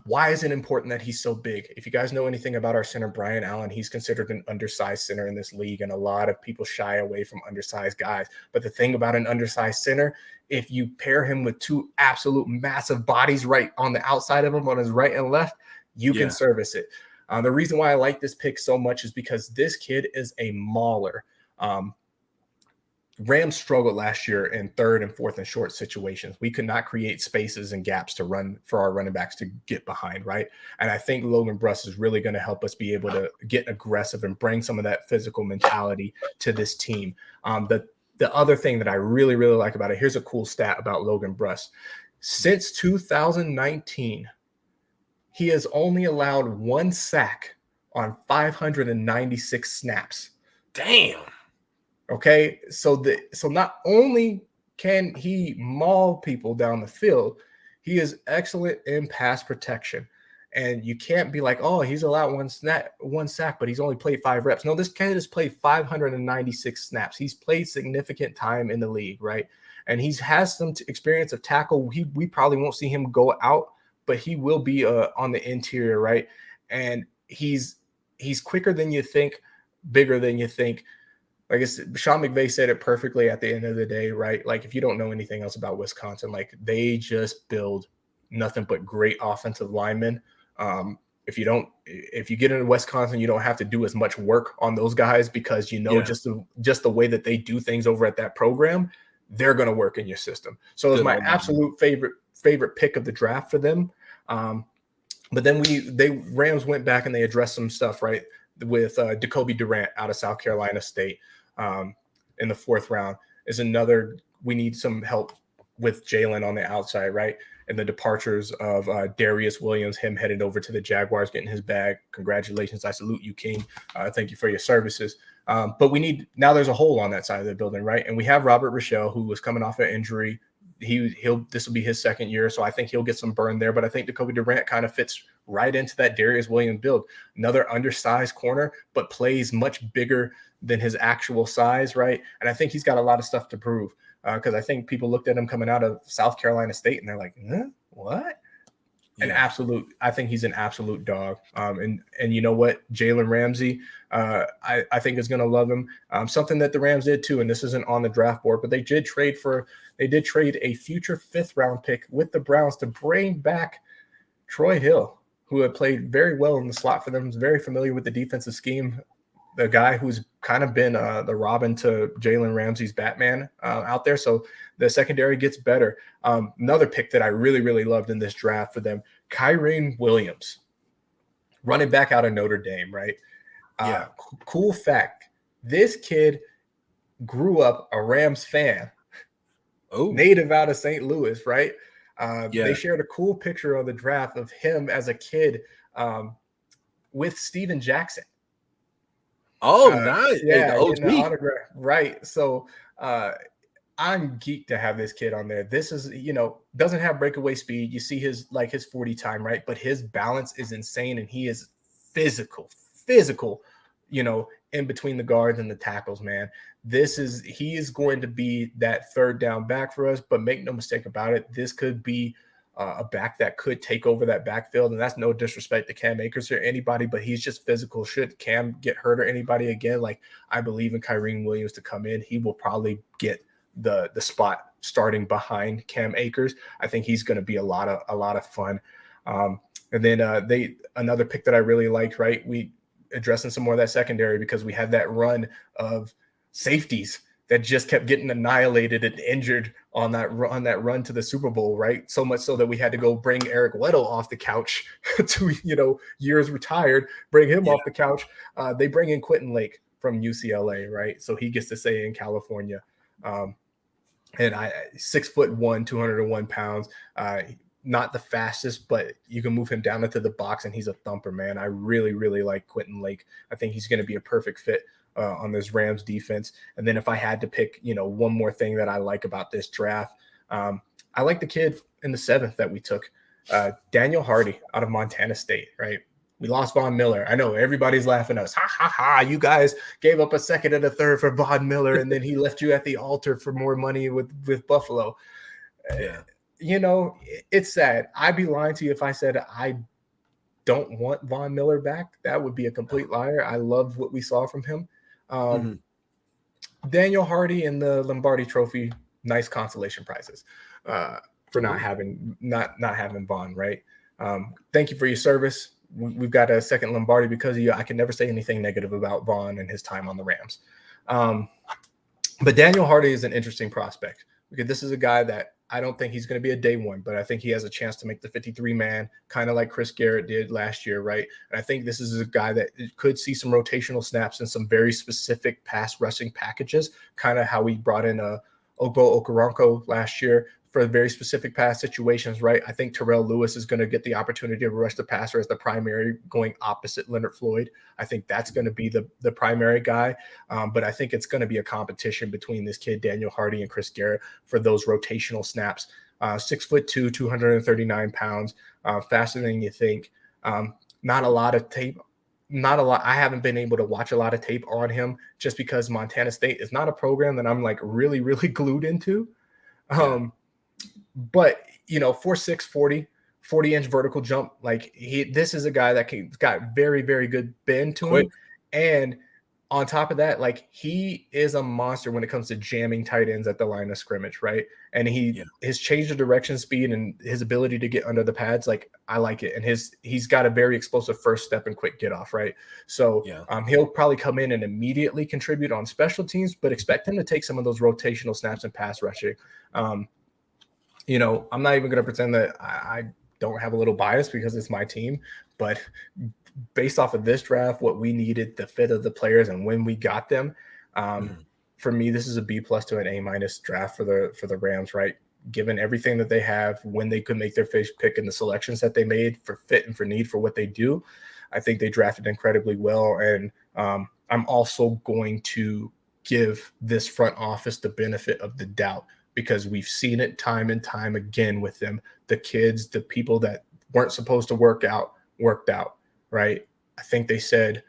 Why is it important that he's so big? If you guys know anything about our center, Brian Allen, he's considered an undersized center in this league, and a lot of people shy away from undersized guys. But the thing about an undersized center, if you pair him with 2 absolute massive bodies right on the outside of him, on his right and left, you can service it. The reason why I like this pick so much is because this kid is a mauler. Rams struggled last year in 3rd and 4th and short situations. We could not create spaces and gaps to run for our running backs to get behind, right? And I think Logan Bruss is really going to help us be able to get aggressive and bring some of that physical mentality to this team. The other thing that I really like about it, here's a cool stat about Logan Bruss. Since 2019, he has only allowed 1 sack on 596 snaps. Damn. Okay, so not only can he maul people down the field, he is excellent in pass protection. And you can't be like, oh, he's allowed 1 sack, but he's only played 5 reps. No, this kid has played 596 snaps. He's played significant time in the league, right? And he has some experience of tackle. We probably won't see him go out, but he will be on the interior, right? And he's quicker than you think, bigger than you think. I guess Sean McVay said it perfectly at the end of the day, right? Like, if you don't know anything else about Wisconsin, like, they just build nothing but great offensive linemen. If you get into Wisconsin, you don't have to do as much work on those guys because just the way that they do things over at that program, they're going to work in your system. So it was my absolute favorite pick of the draft for them. But then Rams went back and they addressed some stuff, right, with Jacoby Durant out of South Carolina State. In the 4th round is another. We need some help with Jalen on the outside, right? And the departures of Darius Williams, him headed over to the Jaguars, getting his bag. Congratulations. I salute you, King. Thank you for your services. But now there's a hole on that side of the building, right? And we have Robert Rochelle, who was coming off an injury. This will be his 2nd year, so I think he'll get some burn there. But I think Jacoby Durant kind of fits right into that Darius Williams build. Another undersized corner, but plays much bigger than his actual size, right? And I think he's got a lot of stuff to prove because I think people looked at him coming out of South Carolina State and they're like, what? Yeah. I think he's an absolute dog. And you know what? Jalen Ramsey, I think is going to love him. Something that the Rams did too, and this isn't on the draft board, but they did trade a future 5th round pick with the Browns to bring back Troy Hill, who had played very well in the slot for them, is very familiar with the defensive scheme. The guy who's kind of been the Robin to Jalen Ramsey's Batman out there. So the secondary gets better. Another pick that I really loved in this draft for them, Kyrie Williams, running back out of Notre Dame, right? Cool fact. This kid grew up a Rams fan, native out of St. Louis, right? They shared a cool picture on the draft of him as a kid with Steven Jackson. Oh, nice. Yeah, getting an autograph. Right. So I'm geeked to have this kid on there. This is, doesn't have breakaway speed. You see his 40 time, right? But his balance is insane and he is physical physical, in between the guards and the tackles, man. He is going to be that third down back for us, but make no mistake about it, this could be a back that could take over that backfield. And that's no disrespect to Cam Akers or anybody, but he's just physical. Should Cam get hurt or anybody again, like I believe in Kyrie Williams to come in, he will probably get the spot starting behind Cam Akers. I think he's going to be a lot of fun. And then another pick that I really liked, right? We addressing some more of that secondary because we had that run of safeties that just kept getting annihilated and injured on that run to the Super Bowl, right? So much so that we had to go bring Eric Weddle off the couch to, years retired, bring him off the couch. They bring in Quentin Lake from UCLA, right? So he gets to stay in California. And 6'1", 201 pounds, not the fastest, but you can move him down into the box and he's a thumper, man. I really, really like Quentin Lake. I think he's going to be a perfect fit on this Rams defense. And then if I had to pick, one more thing that I like about this draft, I like the kid in the 7th that we took, Daniel Hardy out of Montana State, right? We lost Von Miller. I know everybody's laughing at us. Ha, ha, ha. You guys gave up a 2nd and a 3rd for Von Miller, and then he left you at the altar for more money with Buffalo. Yeah. It's sad. I'd be lying to you if I said I don't want Von Miller back. That would be a complete liar. I love what we saw from him. Daniel Hardy and the Lombardi Trophy, nice consolation prizes for not having Von, right? Thank you for your service. We've got a 2nd Lombardi because of you. I can never say anything negative about Von and his time on the Rams. But Daniel Hardy is an interesting prospect because this is a guy that I don't think he's going to be a day one, but I think he has a chance to make the 53-man, kind of like Chris Garrett did last year, right? And I think this is a guy that could see some rotational snaps and some very specific pass rushing packages, kind of how we brought in Ogbo Okoronkwo last year for very specific pass situations, right? I think Terrell Lewis is going to get the opportunity to rush the passer as the primary, going opposite Leonard Floyd. I think that's going to be the primary guy. But I think it's going to be a competition between this kid, Daniel Hardy, and Chris Garrett for those rotational snaps. 6'2", 239 pounds, faster than you think. Not a lot of tape. I haven't been able to watch a lot of tape on him just because Montana State is not a program that I'm like really, really glued into. But 4'6", 40-inch vertical jump. Like this is a guy that got very, very good bend to him. And on top of that, like he is a monster when it comes to jamming tight ends at the line of scrimmage, right? And his change of direction speed and his ability to get under the pads, like I like it. And he's got a very explosive first step and quick get off, right? So he'll probably come in and immediately contribute on special teams, but expect him to take some of those rotational snaps and pass rushing. I'm not even going to pretend that I don't have a little bias because it's my team, but based off of this draft, what we needed, the fit of the players and when we got them, for me, this is a B+ to an A- draft for the Rams, right? Given everything that they have, when they could make their first pick and the selections that they made for fit and for need for what they do, I think they drafted incredibly well. And I'm also going to give this front office the benefit of the doubt, because we've seen it time and time again with them. The kids, the people that weren't supposed to work out, worked out, right? I think they said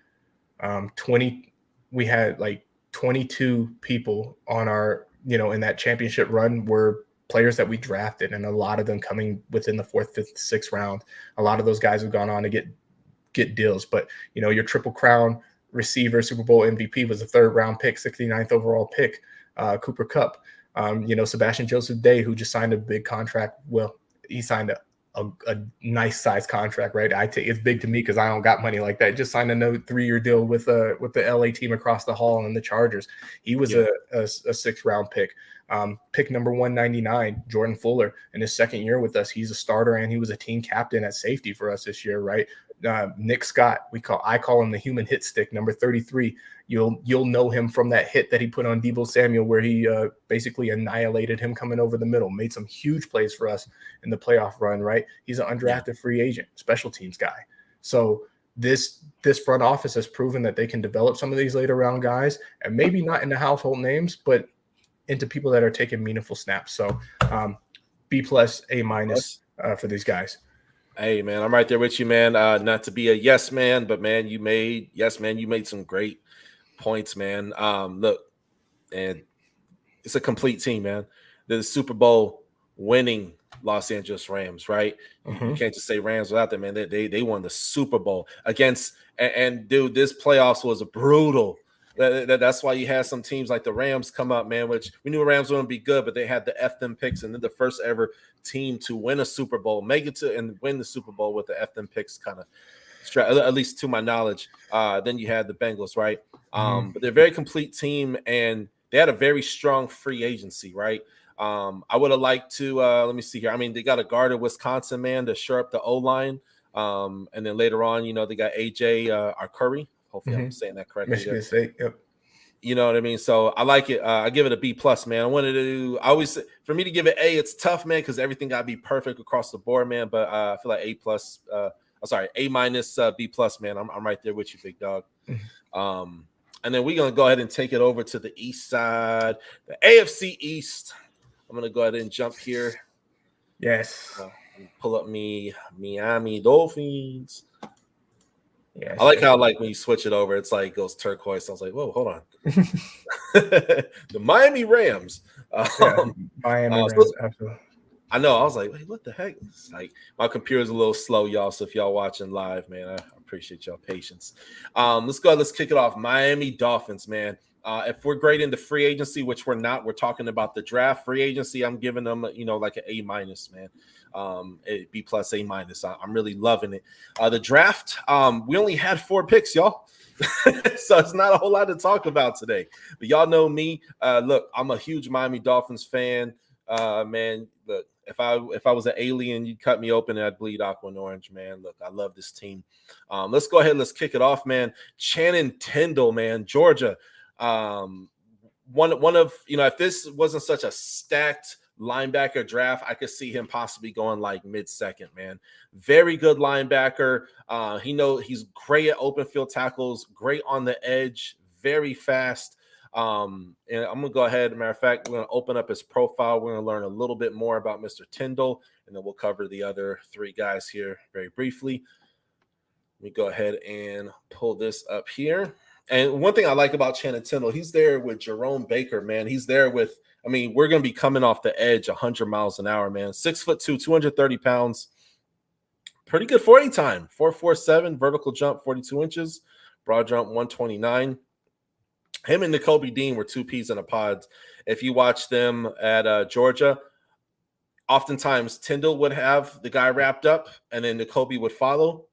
we had like 22 people on our, in that championship run were players that we drafted, and a lot of them coming within the 4th, 5th, 6th round. A lot of those guys have gone on to get deals. But, your Triple Crown receiver, Super Bowl MVP was a 3rd round pick, 69th overall pick, Cooper Kupp. Sebastian Joseph Day, who just signed a big contract. Well, he signed a nice size contract, right? It's big to me because I don't got money like that. Just signed a 3-year deal with the LA team across the hall and the Chargers. He was a 6th round pick. Pick number 199, Jordan Fuller, in his 2nd year with us. He's a starter and he was a team captain at safety for us this year, right? Nick Scott, I call him the human hit stick, number 33. You'll know him from that hit that he put on Deebo Samuel, where he basically annihilated him coming over the middle, made some huge plays for us in the playoff run, right? He's an undrafted free agent, special teams guy. So this front office has proven that they can develop some of these later round guys, and maybe not into household names, but into people that are taking meaningful snaps. So B+, A- for these guys. Hey, man, I'm right there with you, man. Not to be a yes man, but man, you made some great points, man. Look, and it's a complete team, man. The Super Bowl winning Los Angeles Rams, right? You can't just say Rams without them, man. They won the Super Bowl against and dude, this playoffs was brutal. That's why you had some teams like the Rams come up, man, which we knew the Rams wouldn't be good, but they had the F them picks, and then the first ever team to win a Super Bowl, make it to and win the Super Bowl with the F them picks kind of at least to my knowledge. Then you had the Bengals, right? But they're a very complete team, and they had a very strong free agency, right? I would have liked to let me see here. I mean, they got a guard at Wisconsin, man, to shore up the O-line. And then later on, they got AJ Curry. Hopefully I'm saying that correctly. Michigan State, yep. You know what I mean? So I like it. I give it a B+, man. For me to give it A, it's tough, man, because everything got to be perfect across the board, man. But I feel like A+, A-, B+, man. I'm right there with you, big dog. And then we're going to go ahead and take it over to the east side, the AFC East. I'm going to go ahead and jump here. Yes. Pull up me Miami Dolphins. Yes. I like how when you switch it over, it's like it goes turquoise. I was like, whoa, hold on. The Miami Rams. Miami Rams, absolutely. I know. I was like, wait, what the heck? It's like my computer's a little slow, y'all. So if y'all watching live, man, I appreciate y'all patience. Let's go ahead. Let's kick it off. Miami Dolphins, man. If we're grading the free agency, which we're not, we're talking about the draft free agency. I'm giving them, like an A-, man. A B+, A-. I'm really loving it. The draft, we only had 4 picks, y'all. So it's not a whole lot to talk about today. But y'all know me. Look, I'm a huge Miami Dolphins fan. Man, look, if I was an alien, you'd cut me open and I'd bleed aqua and orange, man. Look, I love this team. Let's go ahead. Let's kick it off, man. Channing Tindall, man, Georgia. One of, if this wasn't such a stacked linebacker draft, I could see him possibly going like mid-second, man. Very good linebacker. He's great at open field tackles, great on the edge, very fast. And I'm gonna go ahead. Matter of fact, we're gonna open up his profile. We're gonna learn a little bit more about Mr. Tindall, and then we'll cover the other 3 guys here very briefly. Let me go ahead and pull this up here. And one thing I like about Channing Tindall, he's there with Jerome Baker, man. He's there with, we're going to be coming off the edge 100 miles an hour, man. 6'2", 230 pounds. Pretty good 40 time. 4.47, vertical jump 42 inches, broad jump 129. Him and Nakobe Dean were 2 peas in a pod. If you watch them at Georgia, oftentimes Tindall would have the guy wrapped up and then Nakobe would follow,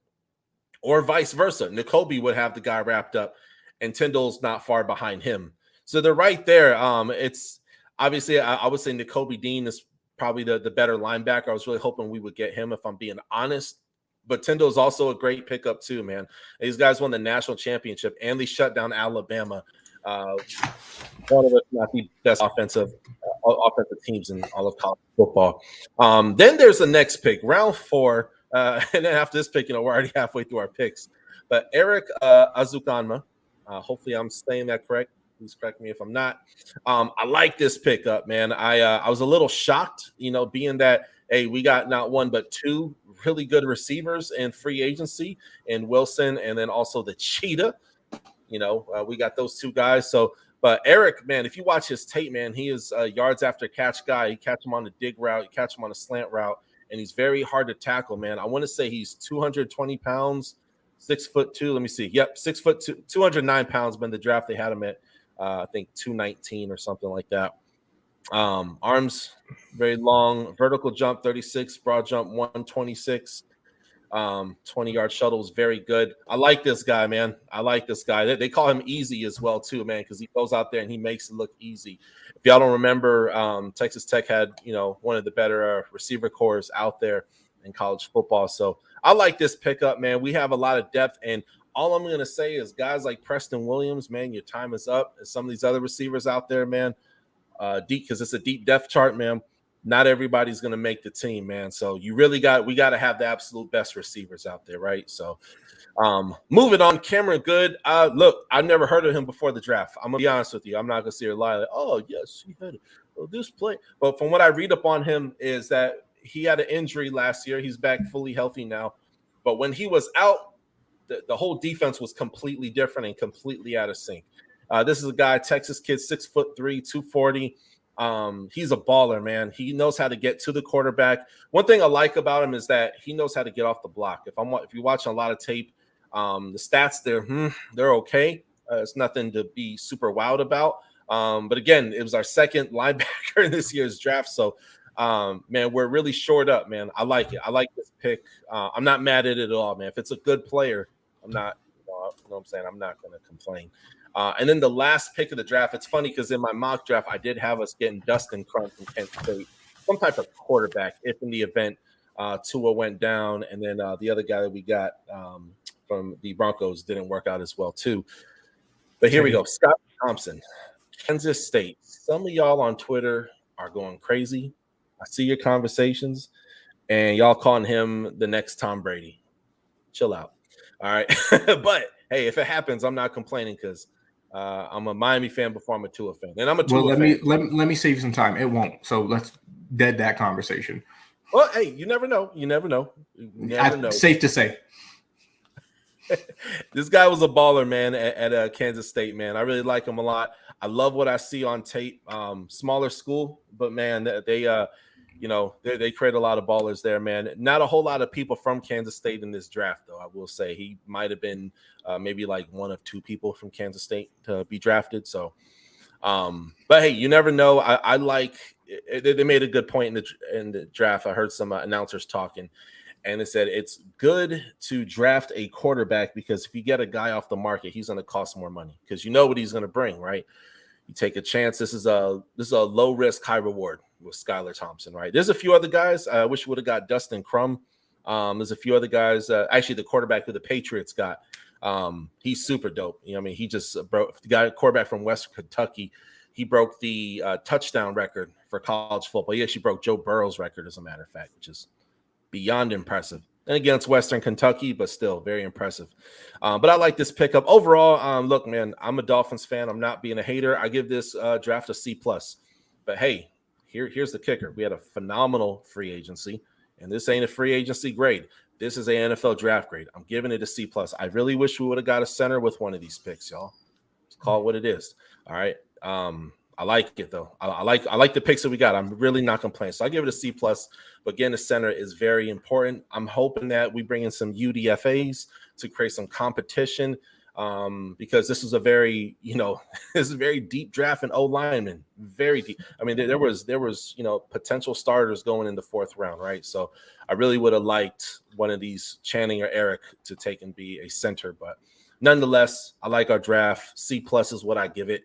or vice versa. Nakobe would have the guy wrapped up and Tindall's not far behind him. So they're right there. It's obviously, I would say Nakobe Dean is probably the better linebacker. I was really hoping we would get him, if I'm being honest. But Tindall's also a great pickup too, man. These guys won the national championship and they shut down Alabama. One of, if not the best offensive teams in all of college football. Then there's the next pick, round 4. And then after this pick, we're already halfway through our picks. But Eric Azukanma, hopefully I'm saying that correct. Please correct me if I'm not. I like this pickup, man. I was a little shocked, being that, hey, we got not 1 but 2 really good receivers in free agency, and Wilson, and then also the Cheetah. We got those 2 guys. So, but Eric, man, if you watch his tape, man, he is a yards after catch guy. You catch him on the dig route, you catch him on a slant route, and he's very hard to tackle, man. I want to say he's 220 pounds, 6'2". Let me see. Yep, 6'2", 209 pounds. But in the draft, they had him at I think 219 or something like that. Arms very long, vertical jump 36, broad jump 126. 20-yard shuttle was very good. I like this guy, man. I like this guy. They call him Easy as well too, man, because he goes out there and he makes it look easy. If y'all don't remember, Texas Tech had one of the better receiver corps out there in college football. So I like this pickup, man. We have a lot of depth, and all I'm gonna say is guys like Preston Williams, man, your time is up. And some of these other receivers out there, man, deep, because it's a deep depth chart, man. Not everybody's going to make the team, man. So we got to have the absolute best receivers out there, right? So moving on, Cameron Good. Look, I've never heard of him before the draft. I'm going to be honest with you. I'm not going to sit here and lie like, oh, yes, he had this play. But from what I read up on him is that he had an injury last year. He's back fully healthy now. But when he was out, the whole defense was completely different and completely out of sync. This is a guy, Texas kid, 6'3", 240. He's a baller, man. He knows how to get to the quarterback. One thing I like about him is that he knows how to get off the block. If you're watching a lot of tape, the stats they're okay. It's nothing to be super wowed about. But again, it was our second linebacker in this year's draft. So, man, we're really shored up, man. I like it. I like this pick. I'm not mad at it at all, man. If it's a good player, I'm not, you know what I'm saying? I'm not going to complain. And then the last pick of the draft, it's funny because in my mock draft, I did have us getting Dustin Crum from Kent State, some type of quarterback, if in the event Tua went down. And then the other guy that we got from the Broncos didn't work out as well, too. But here we go. Scott Thompson, Kansas State. Some of y'all on Twitter are going crazy. I see your conversations, and y'all calling him the next Tom Brady. Chill out. All right. But, hey, if it happens, I'm not complaining because I'm a Miami fan before I'm a Tua fan. And I'm a Tua fan. Let me save you some time. It won't. So let's dead that conversation. Well, hey, you never know. You never know. Safe to say. This guy was a baller, man, at Kansas State, man. I really like him a lot. I love what I see on tape. Smaller school, but, man, they create a lot of ballers there, man. Not a whole lot of people from Kansas State in this draft, though, I will say. He might have been maybe like one of two people from Kansas State to be drafted. So, but, hey, you never know. I like – they made a good point in the draft. I heard some announcers talking. And it said it's good to draft a quarterback because if you get a guy off the market, he's going to cost more money because you know what he's going to bring, right? You take a chance. This is a low risk, high reward with Skylar Thompson, right? There's a few other guys. I wish we would have got Dustin Crum. There's a few other guys. Actually, the quarterback who the Patriots got, he's super dope. You know, I mean, he just broke the guy, quarterback from Western Kentucky. He broke the touchdown record for college football. He actually broke Joe Burrow's record, as a matter of fact, which is beyond impressive. And again, it's Western Kentucky, but still very impressive. But I like this pickup. Overall, look, man, I'm a Dolphins fan. I'm not being a hater. I give this draft a C+. But, hey, here's the kicker. We had a phenomenal free agency, and this ain't a free agency grade. This is a NFL draft grade. I'm giving it a C+. I really wish we would have got a center with one of these picks, y'all. Let's call it what it is. All right. I like it, though. I like the picks that we got. I'm really not complaining. So I give it a C+. But again, the center is very important. I'm hoping that we bring in some UDFAs to create some competition because this is a very, this is a very deep draft in O-linemen. Very deep. I mean, there was potential starters going in the fourth round, right? So I really would have liked one of these, Channing or Eric, to take and be a center, but nonetheless, I like our draft. C+ is what I give it.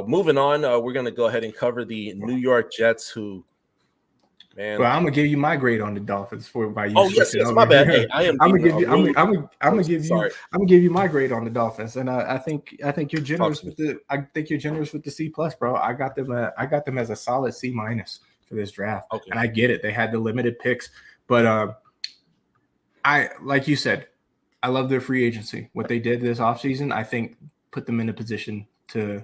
Moving on, we're going to go ahead and cover the New York Jets, who, man. Well, I'm gonna give you my grade on the Dolphins by you. Oh yes, my bad. Hey, I'm gonna give you my grade on the Dolphins, and I think you're generous with the C+, bro. I got them as a solid C- for this draft, okay. And I get it. They had the limited picks, but I like you said. I love their free agency. What they did this offseason, I think, put them in a position to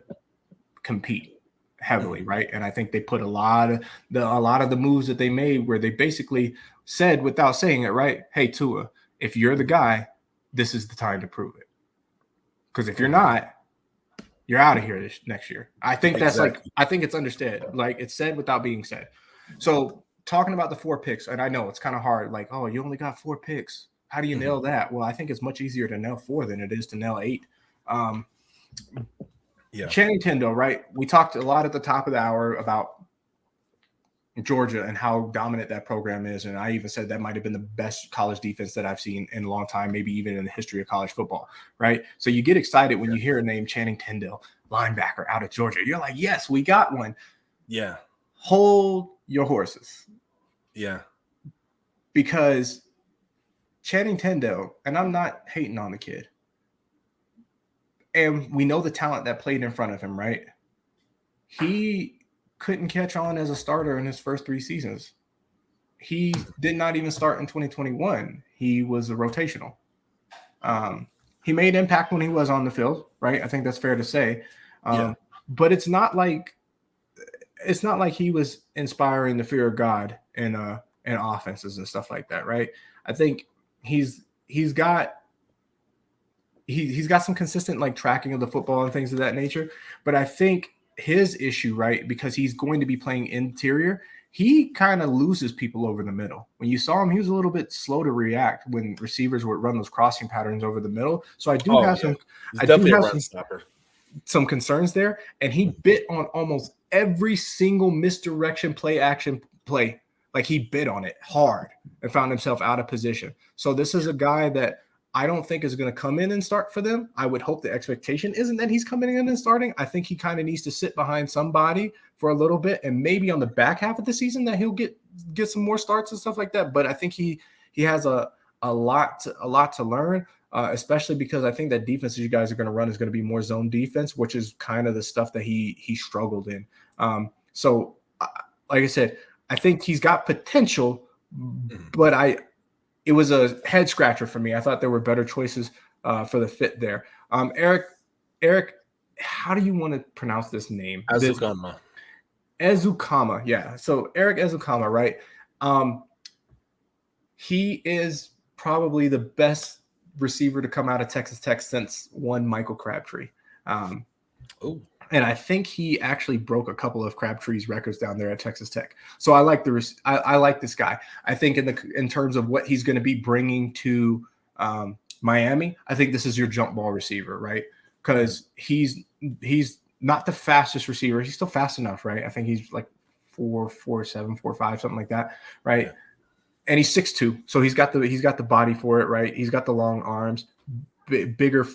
compete heavily, right? And I think they put a lot of the moves that they made where they basically said, without saying it, right? Hey, Tua, if you're the guy, this is the time to prove it. Because if you're not, you're out of here this next year. I think that's I think it's understood. Like, it's said without being said. So talking about the 4 picks, and I know it's kind of hard. Like, oh, you only got 4 picks. How do you nail that? Well, I think it's much easier to nail 4 than it is to nail 8. Channing Tindall, right? We talked a lot at the top of the hour about Georgia and how dominant that program is. And I even said that might have been the best college defense that I've seen in a long time, maybe even in the history of college football, right? So you get excited when you hear a name, Channing Tindall, linebacker out of Georgia. You're like, yes, we got one. Yeah. Hold your horses. Yeah. Because Channing Tindall, and I'm not hating on the kid, and we know the talent that played in front of him, right? He couldn't catch on as a starter in his first 3 seasons. He did not even start in 2021. He was a rotational. He made impact when he was on the field, right? I think that's fair to say. But it's not like he was inspiring the fear of God in and offenses and stuff like that, right? I think he's got some consistent like tracking of the football and things of that nature. But I think his issue, right, because he's going to be playing interior, he kind of loses people over the middle. When you saw him, he was a little bit slow to react when receivers would run those crossing patterns over the middle. So I do have some concerns there. And he bit on almost every single misdirection action play. Like he bit on it hard and found himself out of position. So this is a guy that I don't think is going to come in and start for them. I would hope the expectation isn't that he's coming in and starting. I think he kind of needs to sit behind somebody for a little bit, and maybe on the back half of the season that he'll get some more starts and stuff like that. But I think he has a lot to learn, especially because I think that defense that you guys are going to run is going to be more zone defense, which is kind of the stuff that he struggled in. So like I said, I think he's got potential, but it was a head scratcher for me. I thought there were better choices for the fit there. Eric, how do you want to pronounce this name? Ezukama. Yeah. So Eric Ezukama, right? He is probably the best receiver to come out of Texas Tech since one Michael Crabtree. And I think he actually broke a couple of Crabtree's records down there at Texas Tech. So I like I like this guy. I think in terms of what he's going to be bringing to Miami, I think this is your jump ball receiver, right? Because he's not the fastest receiver. He's still fast enough, right? I think he's like 4.47, 4.5, something like that, right? Yeah. And he's 6'2", so he's got the body for it, right? He's got the long arms, bigger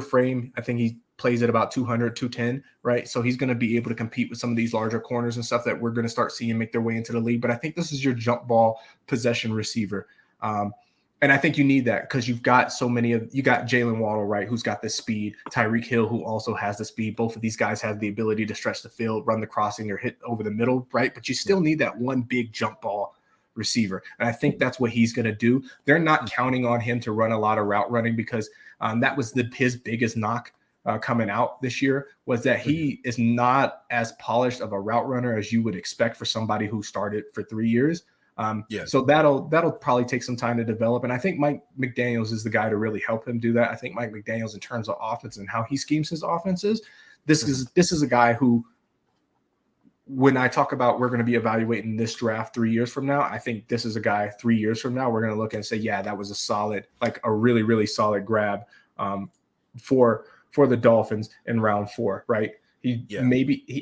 frame. I think he plays at about 200, 210, right? So he's going to be able to compete with some of these larger corners and stuff that we're going to start seeing make their way into the league. But I think this is your jump ball possession receiver. And I think you need that because you got Jalen Waddle, right, who's got the speed, Tyreek Hill, who also has the speed. Both of these guys have the ability to stretch the field, run the crossing, or hit over the middle, right? But you still need that one big jump ball receiver. And I think that's what he's going to do. They're not counting on him to run a lot of route running because that was his biggest knock coming out this year, was that he is not as polished of a route runner as you would expect for somebody who started for 3 years. So that'll probably take some time to develop. And I think Mike McDaniels is the guy to really help him do that. I think Mike McDaniels, in terms of offense and how he schemes his offenses, this is a guy who, when I talk about we're going to be evaluating this draft 3 years from now, I think this is a guy 3 years from now we're going to look and say, yeah, that was a really, really solid grab for the Dolphins in round 4, right? I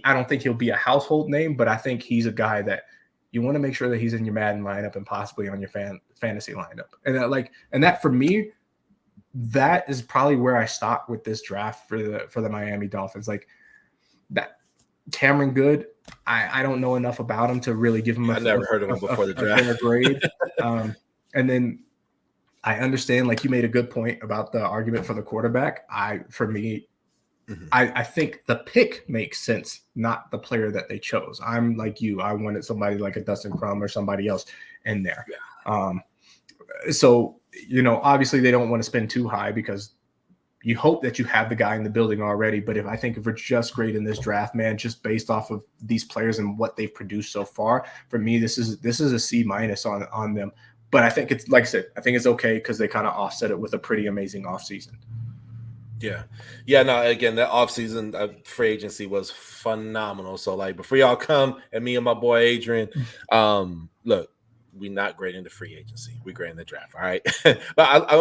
don't think he'll be a household name, but I think he's a guy that you want to make sure that he's in your Madden lineup and possibly on your fantasy lineup. And that for me, that is probably where I stop with this draft for the Miami Dolphins. Like that Cameron Good, I don't know enough about him to really give him I never heard of him before the draft. Fair grade. And then I understand, like you made a good point about the argument for the quarterback. I think the pick makes sense, not the player that they chose. I'm like you. I wanted somebody like a Dustin Crum or somebody else in there. Yeah. So, obviously they don't want to spend too high because you hope that you have the guy in the building already. But if we're just grading this draft, man, just based off of these players and what they've produced so far, for me, this is a C- on them. But I think it's, like I said, I think it's okay because they kind of offset it with a pretty amazing offseason. Yeah. No, again, that offseason free agency was phenomenal. So, like, before y'all come and me and my boy Adrian, look, we're not grading the free agency. We're grading the draft, all right? But I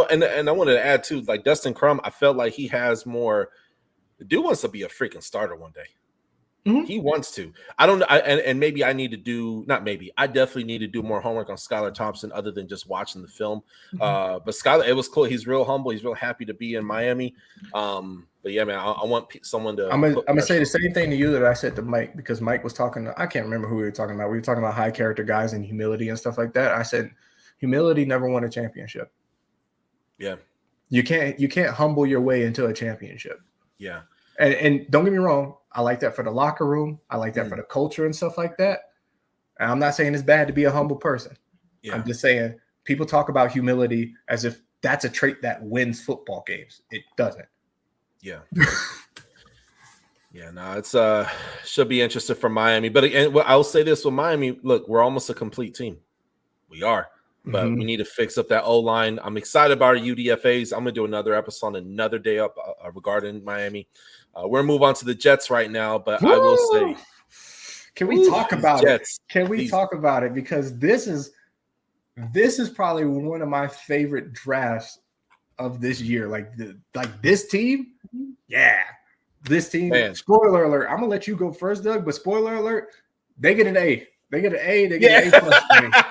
wanted to add, too, like, Dustin Crum, I felt like he has more – the dude wants to be a freaking starter one day. Mm-hmm. He wants to. I don't know. And maybe I need to do, not maybe, I definitely need to do more homework on Skylar Thompson other than just watching the film. Mm-hmm. But Skylar, it was cool. He's real humble. He's real happy to be in Miami. But yeah, man, I want someone to. I'm gonna say the same thing to you that I said to Mike, because Mike was talking. I can't remember who we were talking about. We were talking about high character guys and humility and stuff like that. I said humility never won a championship. Yeah, you can't humble your way into a championship. Yeah, and don't get me wrong. I like that for the locker room. I like that for the culture and stuff like that. And I'm not saying it's bad to be a humble person. Yeah. I'm just saying people talk about humility as if that's a trait that wins football games. It doesn't. Yeah. Yeah, no, it's should be interesting for Miami. But again, I'll say this with Miami, look, we're almost a complete team. We are. But we need to fix up that O-line. I'm excited about our UDFAs. I'm going to do another episode another day up regarding Miami. We're going to move on to the Jets right now, but I will say, can we talk about Jets, it? Can we talk about it? Because this is probably one of my favorite drafts of this year. Like this team, this team. Man. Spoiler alert! I'm gonna let you go first, Doug. But spoiler alert, they get an A. They get an A. They get an A+.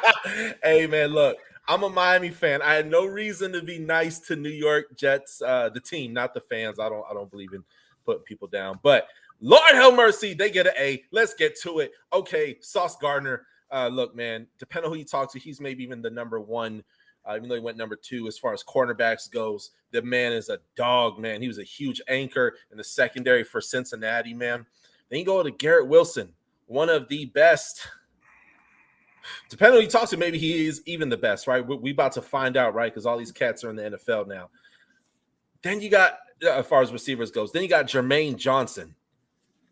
Hey man, look, I'm a Miami fan. I had no reason to be nice to New York Jets, the team, not the fans. I don't believe in putting people down, but Lord have mercy, they get an A. Let's get to it. Okay, Sauce Gardner. Look, man, depending on who you talk to, he's maybe even the number one, even though he went number 2 as far as cornerbacks goes. The man is a dog, man. He was a huge anchor in the secondary for Cincinnati, man. Then you go to Garrett Wilson, one of the best. Depending on who you talk to, maybe he is even the best, right? We about to find out, right? Because all these cats are in the NFL now. Then you got, as far as receivers goes, then you got Jermaine Johnson.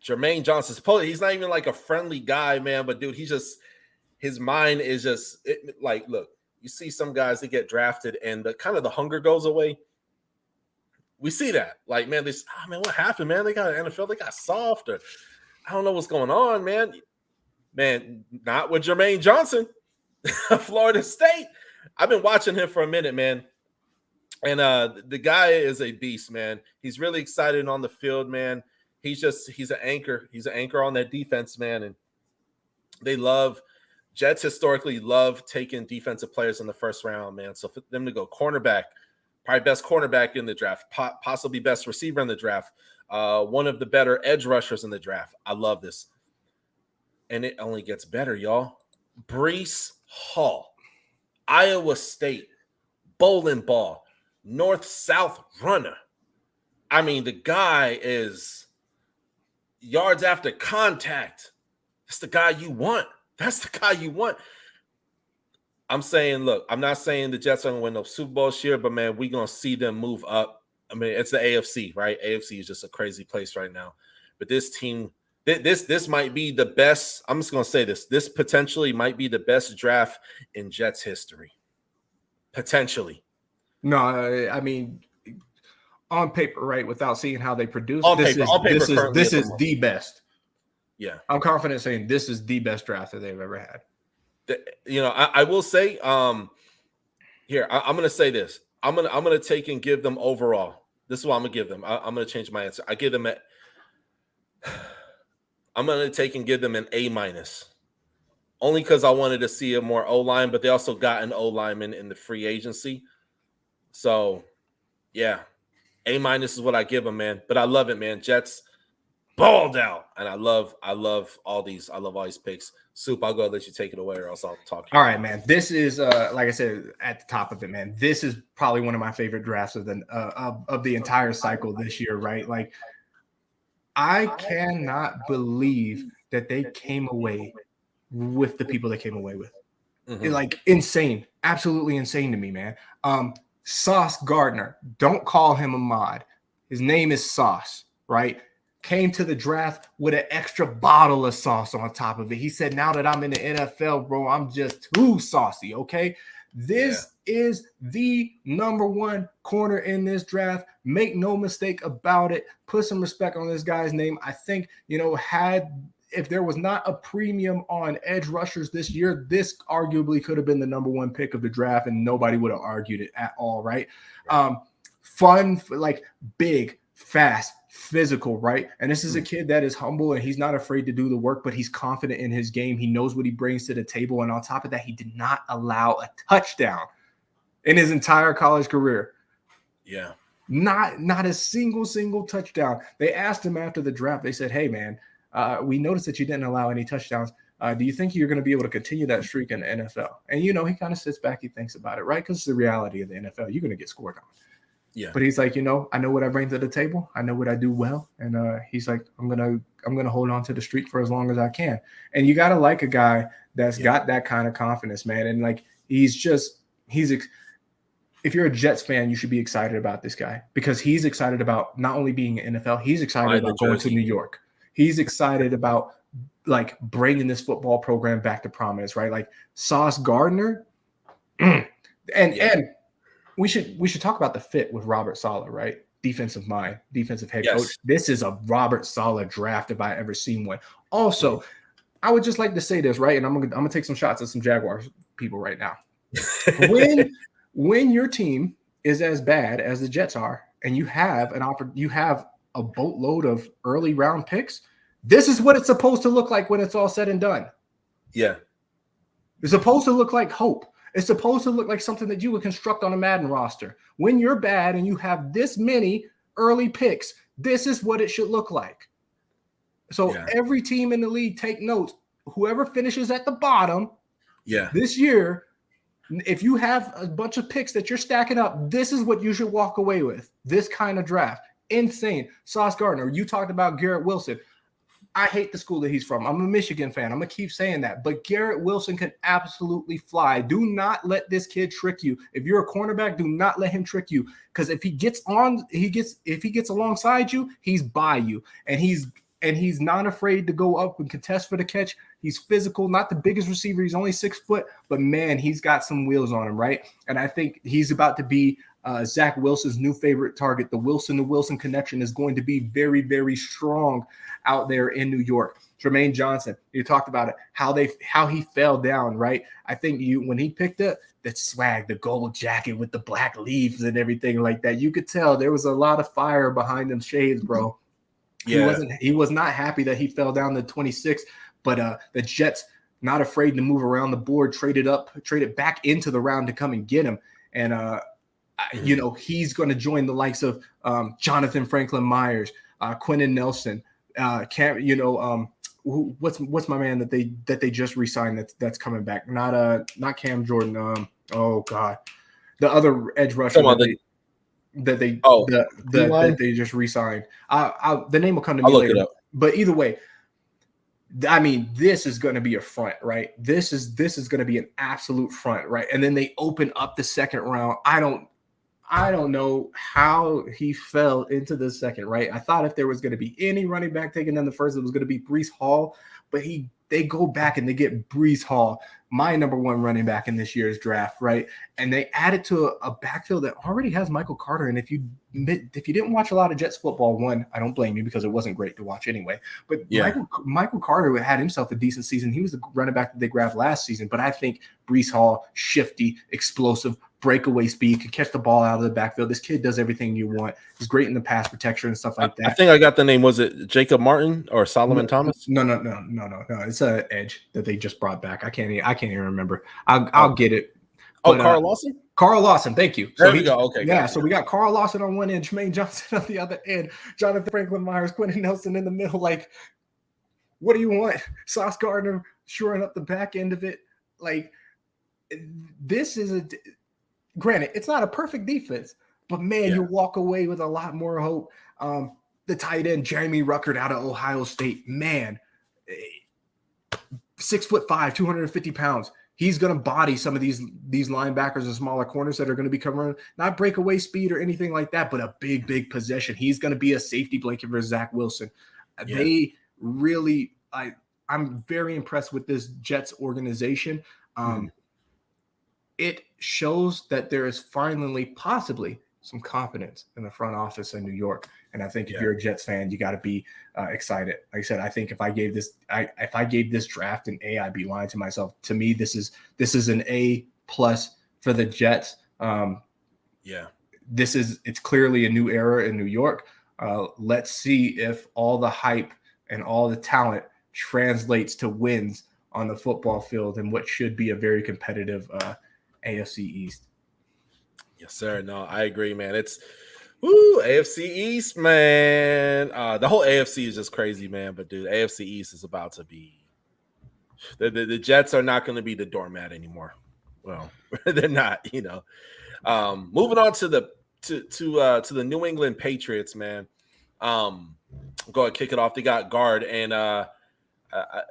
Jermaine Johnson, he's not even like a friendly guy, man. But dude, his mind is just like, look, you see some guys that get drafted and the kind of the hunger goes away. We see that, like, man, man, what happened, man? They got an NFL, they got soft, or I don't know what's going on, man. Man, not with Jermaine Johnson, Florida State. I've been watching him for a minute, man. And the guy is a beast, man. He's really excited on the field, man. He's an anchor. He's an anchor on that defense, man. And Jets historically love taking defensive players in the first round, man. So for them to go cornerback, probably best cornerback in the draft, possibly best receiver in the draft, one of the better edge rushers in the draft. I love this. And it only gets better, y'all. Breece Hall, Iowa State, bowling ball, north-south runner. I mean, the guy is yards after contact. That's the guy you want. I'm saying, look, I'm not saying the Jets are going to win no Super Bowl this year, but, man, we're going to see them move up. I mean, it's the AFC, right? AFC is just a crazy place right now. But this team, this might be the best. I'm just going to say this. This potentially might be the best draft in Jets history. Potentially. No, I mean, on paper, right, without seeing how they produce, this is the best. Yeah. I'm confident saying this is the best draft that they've ever had. I will say, here, I'm going to say this. I'm going to take and give them overall. This is what I'm going to give them. I'm going to change my answer. I'm going to take and give them an A-, only because I wanted to see a more O-line, but they also got an O-lineman in the free agency. So, yeah, A- is what I give them, man. But I love it, man. Jets balled out, and I love all these. I love all these picks. Soup, I'll go let you take it away, or else I'll talk. All right, man. This is like I said at the top of it, man. This is probably one of my favorite drafts of the entire cycle this year, right? Like, I cannot believe that they came away with the people they came away with. Mm-hmm. Like, insane, absolutely insane to me, man. Sauce Gardner, don't call him Ahmad. His name is Sauce, right? Came to the draft with an extra bottle of sauce on top of it. He said, now that I'm in the NFL, bro, I'm just too saucy, okay? This is the number one corner in this draft. Make no mistake about it. Put some respect on this guy's name. I think, if there was not a premium on edge rushers this year, this arguably could have been the number one pick of the draft, and nobody would have argued it at all, right? Fun, like big, fast, physical, right? And this is a kid that is humble and he's not afraid to do the work, but he's confident in his game. He knows what he brings to the table. And on top of that, he did not allow a touchdown in his entire college career. Yeah. Not a single touchdown. They asked him after the draft, they said, hey, man, we noticed that you didn't allow any touchdowns. Do you think you're going to be able to continue that streak in the NFL? And, he kind of sits back, he thinks about it, right? Because it's the reality of the NFL. You're going to get scored on. Yeah. But he's like, I know what I bring to the table. I know what I do well. And he's like, I'm gonna hold on to the streak for as long as I can. And you gotta like a guy that's got that kind of confidence, man. And like if you're a Jets fan, you should be excited about this guy because he's excited about not only being in NFL, he's excited about going to New York. He's excited about like bringing this football program back to prominence, right? Like Sauce Gardner, And we should talk about the fit with Robert Saleh, right? Defensive mind, defensive head coach. This is a Robert Saleh draft if I ever seen one. Also, I would just like to say this, right? And I'm gonna take some shots at some Jaguars people right now. When your team is as bad as the Jets are, and you have a boatload of early round picks, this is what it's supposed to look like when it's all said and done. Yeah. It's supposed to look like hope. It's supposed to look like something that you would construct on a Madden roster. When you're bad and you have this many early picks, this is what it should look like. So every team in the league, take notes. Whoever finishes at the bottom this year, if you have a bunch of picks that you're stacking up, this is what you should walk away with. This kind of draft. Insane. Sauce Gardner, you talked about Garrett Wilson. I hate the school that he's from. I'm a Michigan fan. I'm going to keep saying that. But Garrett Wilson can absolutely fly. Do not let this kid trick you. If you're a cornerback, do not let him trick you. Because if he gets alongside you, he's by you. And he's not afraid to go up and contest for the catch. He's physical, not the biggest receiver. He's only 6 foot, but man, he's got some wheels on him, right? And I think he's about to be Zach Wilson's new favorite target. The Wilson connection is going to be very, very strong out there in New York. Jermaine Johnson, you talked about it, how he fell down, right? I think when he picked up that swag, the gold jacket with the black leaves and everything like that, you could tell there was a lot of fire behind them shades, bro. Yeah. He was not happy that he fell down to 26, but the Jets, not afraid to move around the board, traded back into the round to come and get him. And he's going to join the likes of Jonathan Franklin Myers, Quentin Nelson, what's my man that they just re-signed that's coming back? Not Cam Jordan. Oh God, the other edge rusher that they just re-signed. The name will come to me later. But either way, I mean, this is going to be a front, right? This is going to be an absolute front, right? And then they open up the second round. I don't know how he fell into the second, right? I thought if there was going to be any running back taken in the first, it was going to be Breece Hall, but they go back and they get Breece Hall, my number one running back in this year's draft, right? And they added to a backfield that already has Michael Carter. And if you didn't watch a lot of Jets football, one, I don't blame you because it wasn't great to watch anyway. But Michael Carter had himself a decent season. He was the running back that they grabbed last season. But I think Breece Hall, shifty, explosive, breakaway speed, can catch the ball out of the backfield. This kid does everything you want. He's great in the pass protection and stuff like that. I think I got the name. Was it Jacob Martin or Solomon Thomas? No. It's an edge that they just brought back. I can't even remember. I'll get it. But, Carl Lawson? Carl Lawson, thank you. There we go. Okay. Yeah, so we got Carl Lawson on one end, Jermaine Johnson on the other end, Jonathan Franklin Myers, Quentin Nelson in the middle. Like, what do you want? Sauce Gardner shoring up the back end of it. Like, this is granted, it's not a perfect defense, but man, you walk away with a lot more hope. The tight end, Jeremy Ruckert out of Ohio State, man, 6'5", 250 pounds. He's going to body some of these linebackers and smaller corners that are going to be covering, not breakaway speed or anything like that, but a big possession. He's going to be a safety blanket for Zach Wilson. Yeah. They really, I'm very impressed with this Jets organization. It shows that there is finally possibly some confidence in the front office in New York. And I think if you're a Jets fan, you got to be excited. Like I said, I think if I gave this draft an A, I'd be lying to myself. To me, this is an A+ for the Jets. It's clearly a new era in New York. Let's see if all the hype and all the talent translates to wins on the football field in what should be a very competitive AFC East. Yes, sir. No, I agree, man. It's AFC East, man. The whole AFC is just crazy, man. But dude, AFC East is about to be the Jets are not going to be the doormat anymore. Well, they're not, Moving on to the New England Patriots, man. Go ahead, kick it off. They got guard, and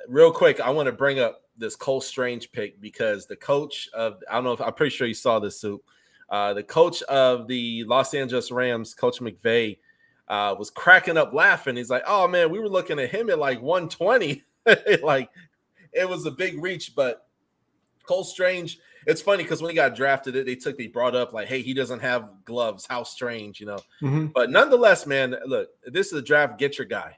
real quick, I want to bring up this Cole Strange pick because the coach of I'm pretty sure you saw this, Soup. The coach of the Los Angeles Rams, Coach McVay, was cracking up laughing. He's like, "Oh man, we were looking at him at like 120." Like it was a big reach, but Cole Strange It's funny because when he got drafted, they brought up like, hey, he doesn't have gloves. How strange, But nonetheless, man, look, this is a draft. Get your guy,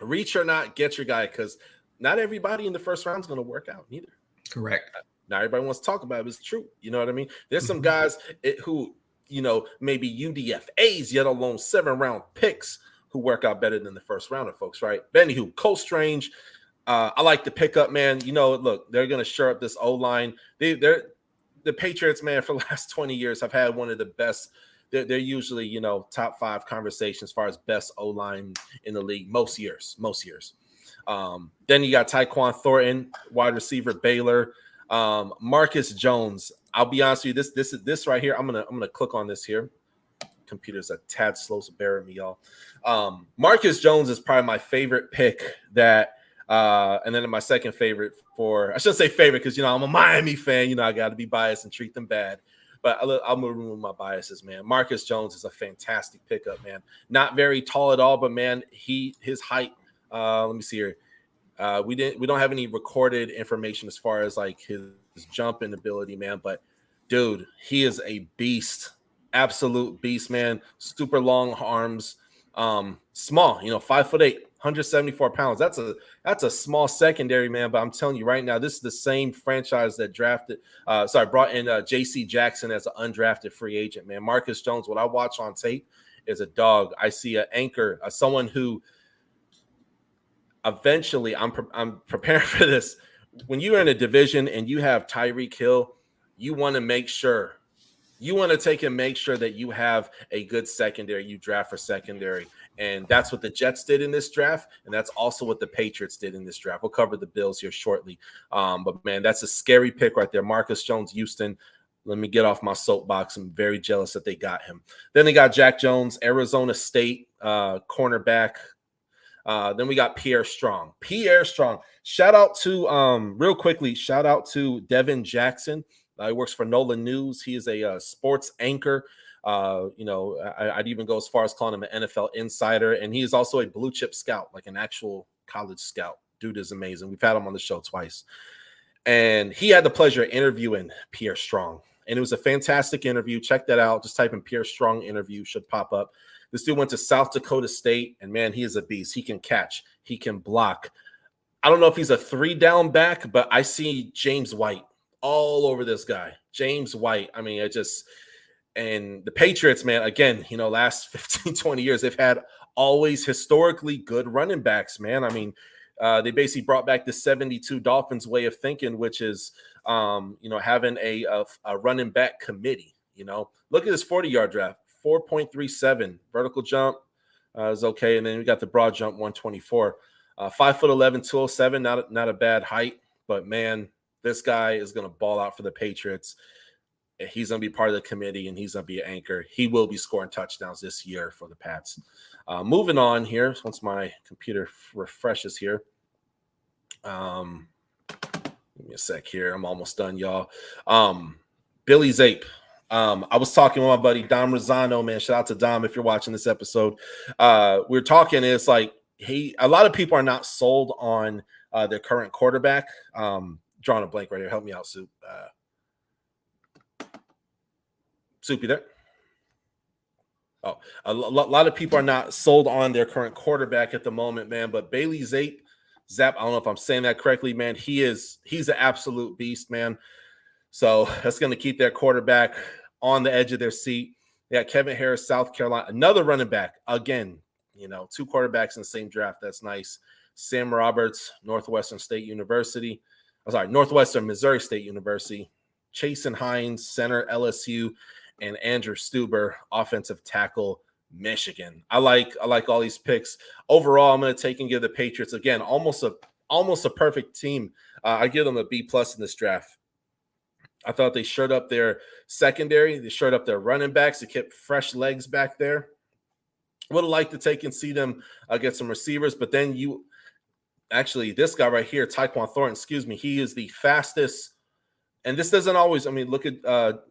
reach or not, get your guy, because not everybody in the first round is going to work out neither. Correct. Not everybody wants to talk about it, but it's true. You know what I mean? There's some guys who, maybe UDFAs, yet alone 7-round picks who work out better than the first rounder folks, right? But anywho, Cole Strange, I like the pickup, man. Look, they're going to shore up this O-line. The Patriots, man, for the last 20 years have had one of the best. They're usually, top 5 conversations as far as best O-line in the league most years. Then you got Taekwon Thornton, wide receiver, Baylor. Marcus Jones. I'll be honest with you. This right here. I'm gonna click on this here. Computer's a tad slow, so bear with me, y'all. Marcus Jones is probably my favorite pick. And then my second favorite I shouldn't say favorite because I'm a Miami fan. I got to be biased and treat them bad. But I'm gonna remove my biases, man. Marcus Jones is a fantastic pickup, man. Not very tall at all, but man, his height. Let me see here. We don't have any recorded information as far as like his jumping ability, man. But dude, he is a beast, absolute beast, man. Super long arms, small, 5'8", 174 pounds. That's a small secondary, man. But I'm telling you right now, this is the same franchise that brought in J.C. Jackson as an undrafted free agent, man. Marcus Jones, what I watch on tape is a dog. I see an anchor, someone who eventually I'm preparing for this. When you're in a division and you have Tyreek Hill, you want to make sure that you have a good secondary. You draft for secondary. And that's what the Jets did in this draft. And that's also what the Patriots did in this draft. We'll cover the Bills here shortly. But, man, that's a scary pick right there. Marcus Jones, Houston. Let me get off my soapbox. I'm very jealous that they got him. Then they got Jack Jones, Arizona State, cornerback. Then we got Pierre Strong. Shout out to Devin Jackson. He works for Nolan News. He is a sports anchor. I'd even go as far as calling him an NFL insider. And he is also a blue chip scout, like an actual college scout. Dude is amazing. We've had him on the show twice. And he had the pleasure of interviewing Pierre Strong. And it was a fantastic interview. Check that out. Just type in Pierre Strong interview. Should pop up. This dude went to South Dakota State. And, man, he is a beast. He can catch. He can block. I don't know if he's a 3-down back, but I see James White all over this guy. James White. I mean, and the Patriots, man, again, last 15, 20 years, they've had always historically good running backs, man. I mean, they basically brought back the 72 Dolphins way of thinking, which is, having a running back committee, Look at this 40-yard draft, 4.37. Vertical jump is okay. And then we got the broad jump, 124. 5'11", 207, not a bad height. But, man, this guy is going to ball out for the Patriots. He's going to be part of the committee, and he's going to be an anchor. He will be scoring touchdowns this year for the Pats. Moving on here, once my computer refreshes here. Give me a sec here. I'm almost done, y'all. Billy Zape. I was talking with my buddy Dom Rosano, man. Shout out to Dom if you're watching this episode. We're talking, and it's like a lot of people are not sold on their current quarterback. Drawing a blank right here. Help me out, Soup. Soup, you there? Oh, a lot of people are not sold on their current quarterback at the moment, man. But Bailey Zappe, I don't know if I'm saying that correctly, man. He's an absolute beast, man. So that's going to keep their quarterback on the edge of their seat. They got Kevin Harris, South Carolina, another running back. Again, 2 quarterbacks in the same draft. That's nice. Sam Roberts, Northwestern Missouri State University. Chasen Hines, center, LSU, and Andrew Stuber, offensive tackle, Michigan. I like all these picks. Overall, I'm going to take and give the Patriots, again, almost a perfect team. I give them a B+ in this draft. I thought they shored up their secondary. They shored up their running backs. They kept fresh legs back there. Would have liked to take and see them get some receivers, but then this guy right here, Taekwon Thornton, he is the fastest. And this doesn't always, look at,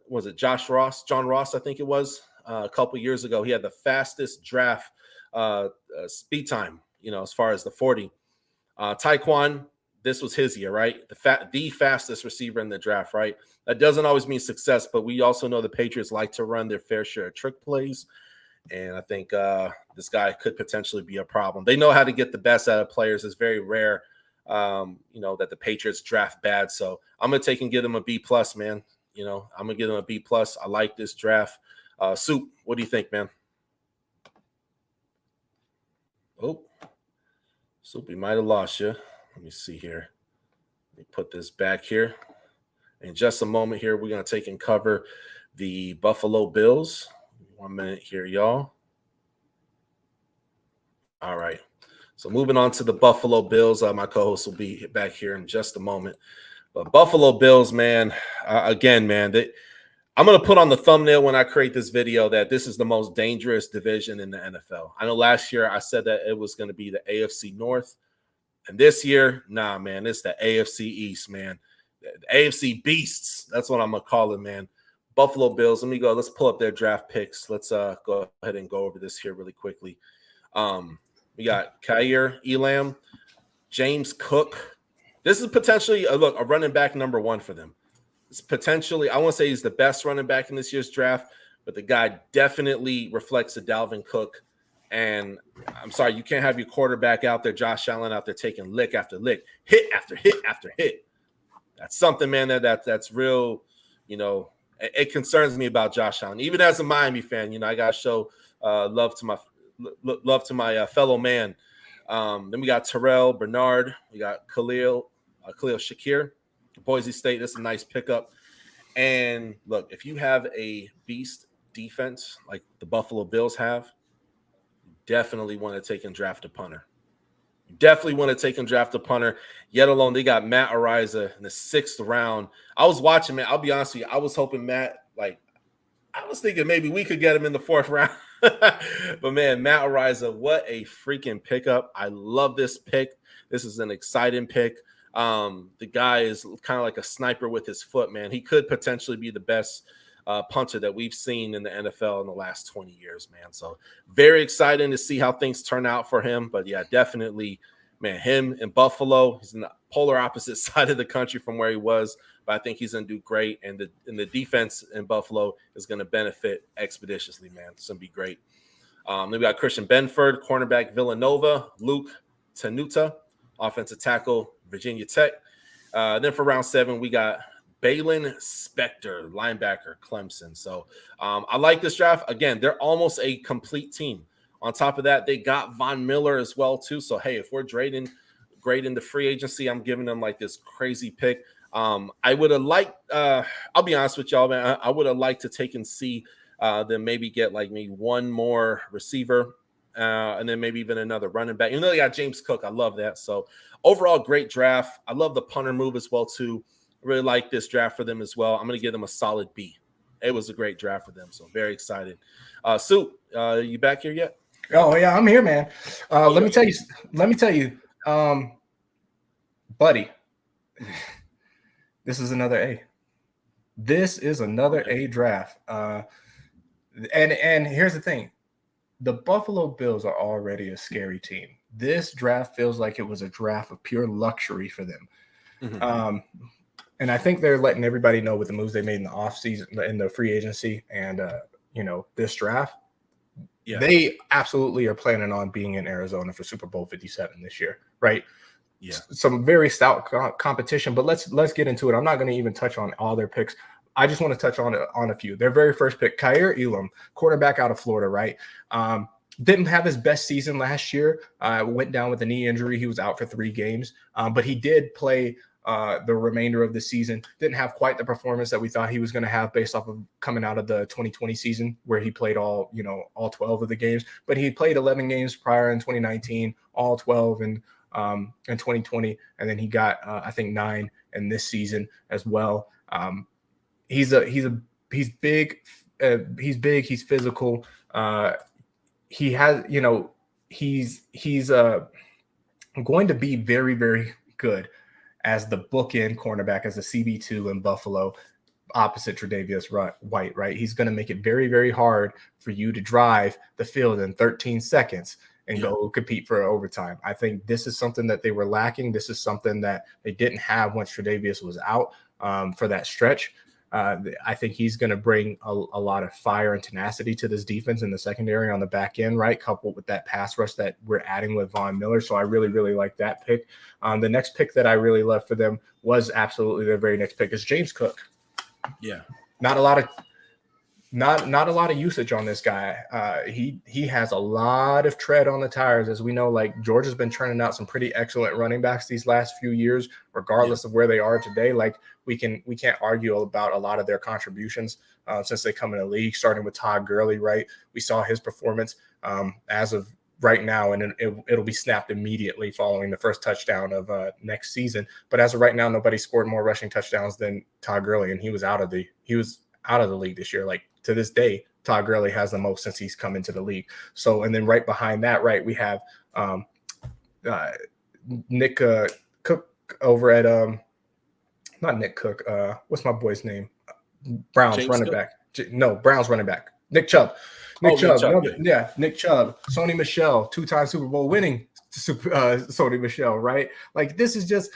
was it John Ross, I think it was, a couple years ago. He had the fastest draft speed time, as far as the 40. Taekwon, this was his year, right? The fastest receiver in the draft, right? That doesn't always mean success, but we also know the Patriots like to run their fair share of trick plays. And I think this guy could potentially be a problem. They know how to get the best out of players. It's very rare, that the Patriots draft bad. So I'm going to take and give them a B+, man. I'm going to give them a B+. I like this draft. Soup, what do you think, man? Oh, Soup, we might have lost you. Let me see here. Let me put this back here. In just a moment here, we're going to take and cover the Buffalo Bills. 1 minute here, y'all. All right. So moving on to the Buffalo Bills. My co-host will be back here in just a moment. But Buffalo Bills, man, again, man, I'm going to put on the thumbnail when I create this video that this is the most dangerous division in the NFL. I know last year I said that it was going to be the AFC North. And this year, nah, man, it's the AFC East, man. The AFC Beasts. That's what I'm going to call it, man. Buffalo Bills. Let me go. Let's pull up their draft picks. Let's go ahead and go over this here really quickly. We got Kyrie Williams, James Cook. This is potentially a running back number 1 for them. It's potentially, I won't say he's the best running back in this year's draft, but the guy definitely reflects the Dalvin Cook. And I'm sorry, you can't have your quarterback out there, Josh Allen, out there taking lick after lick, hit after hit after hit. That's something, man, that's real, it concerns me about Josh Allen. Even as a Miami fan, I got to show love to my fellow man. Then we got Terrell Bernard. We got Khalil Shakir, Boise State. That's a nice pickup. And look, if you have a beast defense like the Buffalo Bills have, definitely want to take and draft a punter. Definitely want to take and draft a punter. Yet alone, they got Matt Araiza in the 6th round. I was watching, man. I'll be honest with you. I was hoping I was thinking maybe we could get him in the 4th round. But, man, Matt Araiza, what a freaking pickup. I love this pick. This is an exciting pick. The guy is kind of like a sniper with his foot, man. He could potentially be the best punter that we've seen in the NFL in the last 20 years, man. So very exciting to see how things turn out for him. But yeah, definitely, man, him in Buffalo, he's in the polar opposite side of the country from where he was, but I think he's going to do great. And the defense in Buffalo is going to benefit expeditiously, man. It's going to be great. Then we got Christian Benford, cornerback Villanova, Luke Tenuta, offensive tackle, Virginia Tech. Then for round 7, we got Baylen Spector, linebacker, Clemson. So I like this draft. Again, they're almost a complete team. On top of that, they got Von Miller as well, too. So, hey, if we're grading the free agency, I'm giving them like this crazy pick. I would have liked, I'll be honest with y'all, man, I would have liked to take and see them maybe get like maybe one more receiver and then maybe even another running back. Even though they got James Cook, I love that. So overall, great draft. I love the punter move as well, too. Really like this draft for them as well. I'm going to give them a solid B. It was a great draft for them, so very excited. Soup, you back here yet? Oh yeah, I'm here, man. Let me tell you, buddy. This is another A. This is another A draft. And here's the thing: the Buffalo Bills are already a scary team. This draft feels like it was a draft of pure luxury for them. Mm-hmm. And I think they're letting everybody know with the moves they made in the offseason, in the free agency, and this draft. Yeah. They absolutely are planning on being in Arizona for Super Bowl 57 this year, right? Yeah, some very stout competition, but let's get into it. I'm not going to even touch on all their picks. I just want to touch on a few. Their very first pick, Kyrie Williams, quarterback out of Florida, right? Didn't have his best season last year. Went down with a knee injury. He was out for 3 games, but he did play the remainder of the season. Didn't have quite the performance that we thought he was going to have based off of coming out of the 2020 season where he played all 12 of the games, but he played 11 games prior in 2019, all 12 in 2020. And then he got, I think 9 in this season as well. He's big. He's physical. He has, he's going to be very, very good as the bookend cornerback, as the CB2 in Buffalo, opposite Tre'Davious White, right? He's going to make it very, very hard for you to drive the field in 13 seconds and go compete for overtime. I think this is something that they were lacking. This is something that they didn't have once Tre'Davious was out for that stretch. I think he's going to bring a lot of fire and tenacity to this defense in the secondary on the back end, right? Coupled with that pass rush that we're adding with Von Miller. So I really, really like that pick. The next pick that I really love for them was absolutely their very next pick is James Cook. Yeah. Not a lot of usage on this guy. He has a lot of tread on the tires, as we know. Like Georgia's been turning out some pretty excellent running backs these last few years, regardless of where they are today. Like we can't argue about a lot of their contributions since they come in the league. Starting with Todd Gurley, right? We saw his performance as of right now, and it'll be snapped immediately following the first touchdown of next season. But as of right now, nobody scored more rushing touchdowns than Todd Gurley, and he was out of the league this year. Like to this day, Todd Gurley has the most since he's come into the league. So, and then right behind that, right, we have Nick Cook over at not Nick Cook. What's my boy's name? Browns James running Cook? back. No, Browns running back. Nick Chubb. Nick Chubb. Nick Chubb. Sony Michel, 2-time Super Bowl winning Sony Michel, right? Like this is just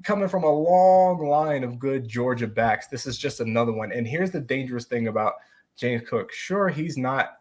coming from a long line of good Georgia backs. This is just another one. And here's the dangerous thing about James Cook. Sure, he's not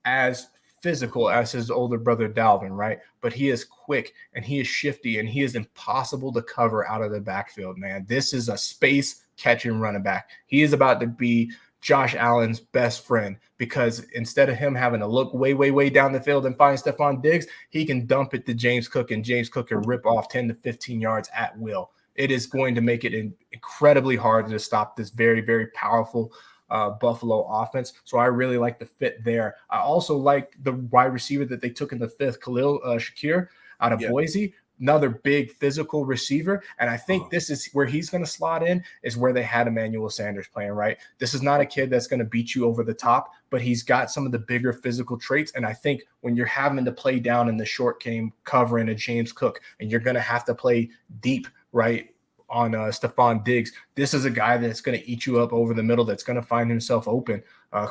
as physical as his older brother Dalvin, right? But he is quick and he is shifty and he is impossible to cover out of the backfield, man. This is a space catching running back. He is about to be Josh Allen's best friend because instead of him having to look way, way, way down the field and find Stephon Diggs, he can dump it to James Cook and James Cook can rip off 10 to 15 yards at will. It is going to make it incredibly hard to stop this very, very powerful Buffalo offense. So I really like the fit there. I also like the wide receiver that they took in the 5th, Khalil Shakir out of Boise. Another big physical receiver. And I think this is where he's going to slot in is where they had Emmanuel Sanders playing, right? This is not a kid that's going to beat you over the top, but he's got some of the bigger physical traits. And I think when you're having to play down in the short game covering a James Cook and you're going to have to play deep, right, on Stephon Diggs, this is a guy that's going to eat you up over the middle, that's going to find himself open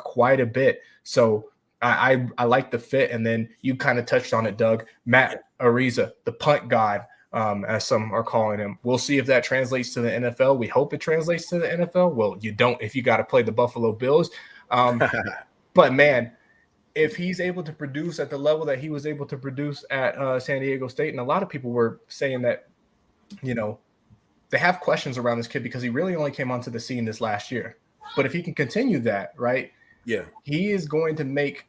quite a bit. So I like the fit. And then you kind of touched on it, Doug. Matt Ariza, the punt god, as some are calling him. We'll see if that translates to the NFL. We hope it translates to the NFL. Well, you don't if you got to play the Buffalo Bills. But, man, if he's able to produce at the level that he was able to produce at San Diego State, and a lot of people were saying that, you know, they have questions around this kid because he really only came onto the scene this last year. But if he can continue that, right, he is going to make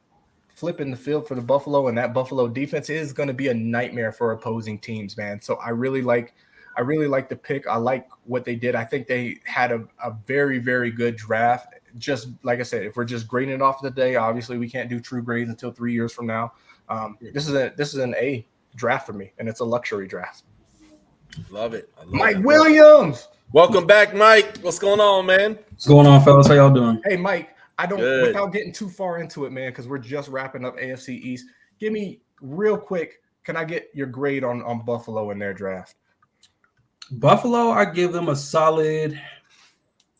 flipping the field for the Buffalo, and that Buffalo defense is going to be a nightmare for opposing teams, man. So I really like the pick. I like what they did. I think they had a very, very good draft. Just like I said, if we're just grading it off the day, obviously we can't do true grades until 3 years from now. This is an A draft for me, and it's a luxury draft. Love it. Mike Williams. Welcome back, Mike. What's going on, man? What's going on, fellas? How y'all doing? Hey, Mike, without getting too far into it, man, because we're just wrapping up AFC East. Give me real quick, can I get your grade on Buffalo in their draft? Buffalo, I give them a solid,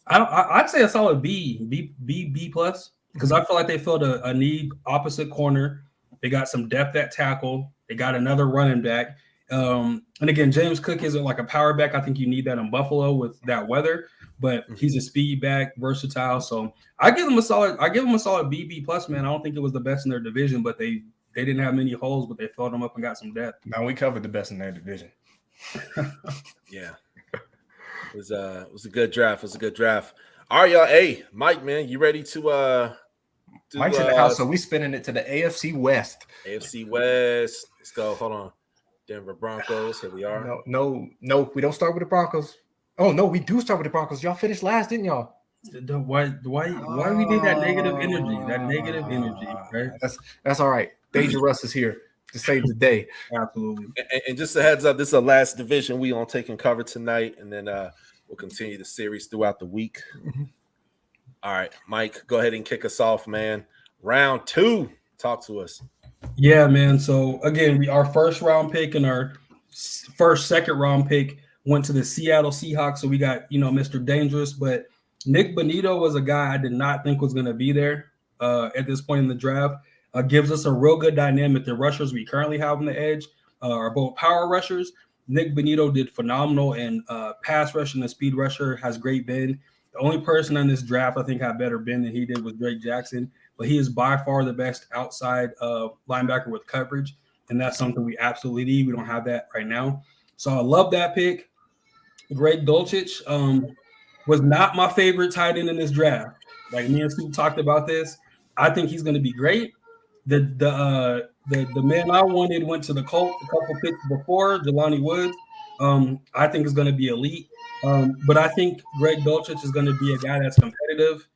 I'd say a solid B plus, because I feel like they filled a need opposite corner. They got some depth at tackle. They got another running back. And again, James Cook isn't like a power back. I think you need that in Buffalo with that weather, but he's a speed back, versatile. So I give him a solid B plus, man. I don't think it was the best in their division, but they didn't have many holes, but they filled them up and got some depth. Now we covered the best in their division. Yeah. It was a good draft. It was a good draft. All right, y'all. Hey, Mike, man, you ready to Mike's in the house, so we spinning it to the AFC West. AFC West. Let's go. Hold on. Denver Broncos. Here we are. No, we don't start with the Broncos. Oh no, we do start with the Broncos. Y'all finished last, didn't y'all? Why we need that negative energy? That negative energy, right? That's all right. Danger Russ is here to save the day. Absolutely. And just a heads up, this is the last division we gonna take and cover tonight, and then we'll continue the series throughout the week. All right, Mike, go ahead and kick us off, man. Round 2. Talk to us. Yeah, man. So again, our first round pick and our second round pick went to the Seattle Seahawks. So we got, Mr. Dangerous, but Nick Bonito was a guy I did not think was going to be there at this point in the draft. gives us a real good dynamic. The rushers we currently have on the edge are both power rushers. Nick Benito did phenomenal, and pass rush and the speed rusher has great bend. The only person on this draft I think had better bend than he did was Drake Jackson, but he is by far the best outside linebacker with coverage, and that's something we absolutely need. We don't have that right now. So I love that pick. Greg Dulcich was not my favorite tight end in this draft. Like me and Sue talked about this. I think he's going to be great. The man I wanted went to the Colts a couple picks before, Jelani Woods. I think is going to be elite. But I think Greg Dulcich is going to be a guy that's competitive.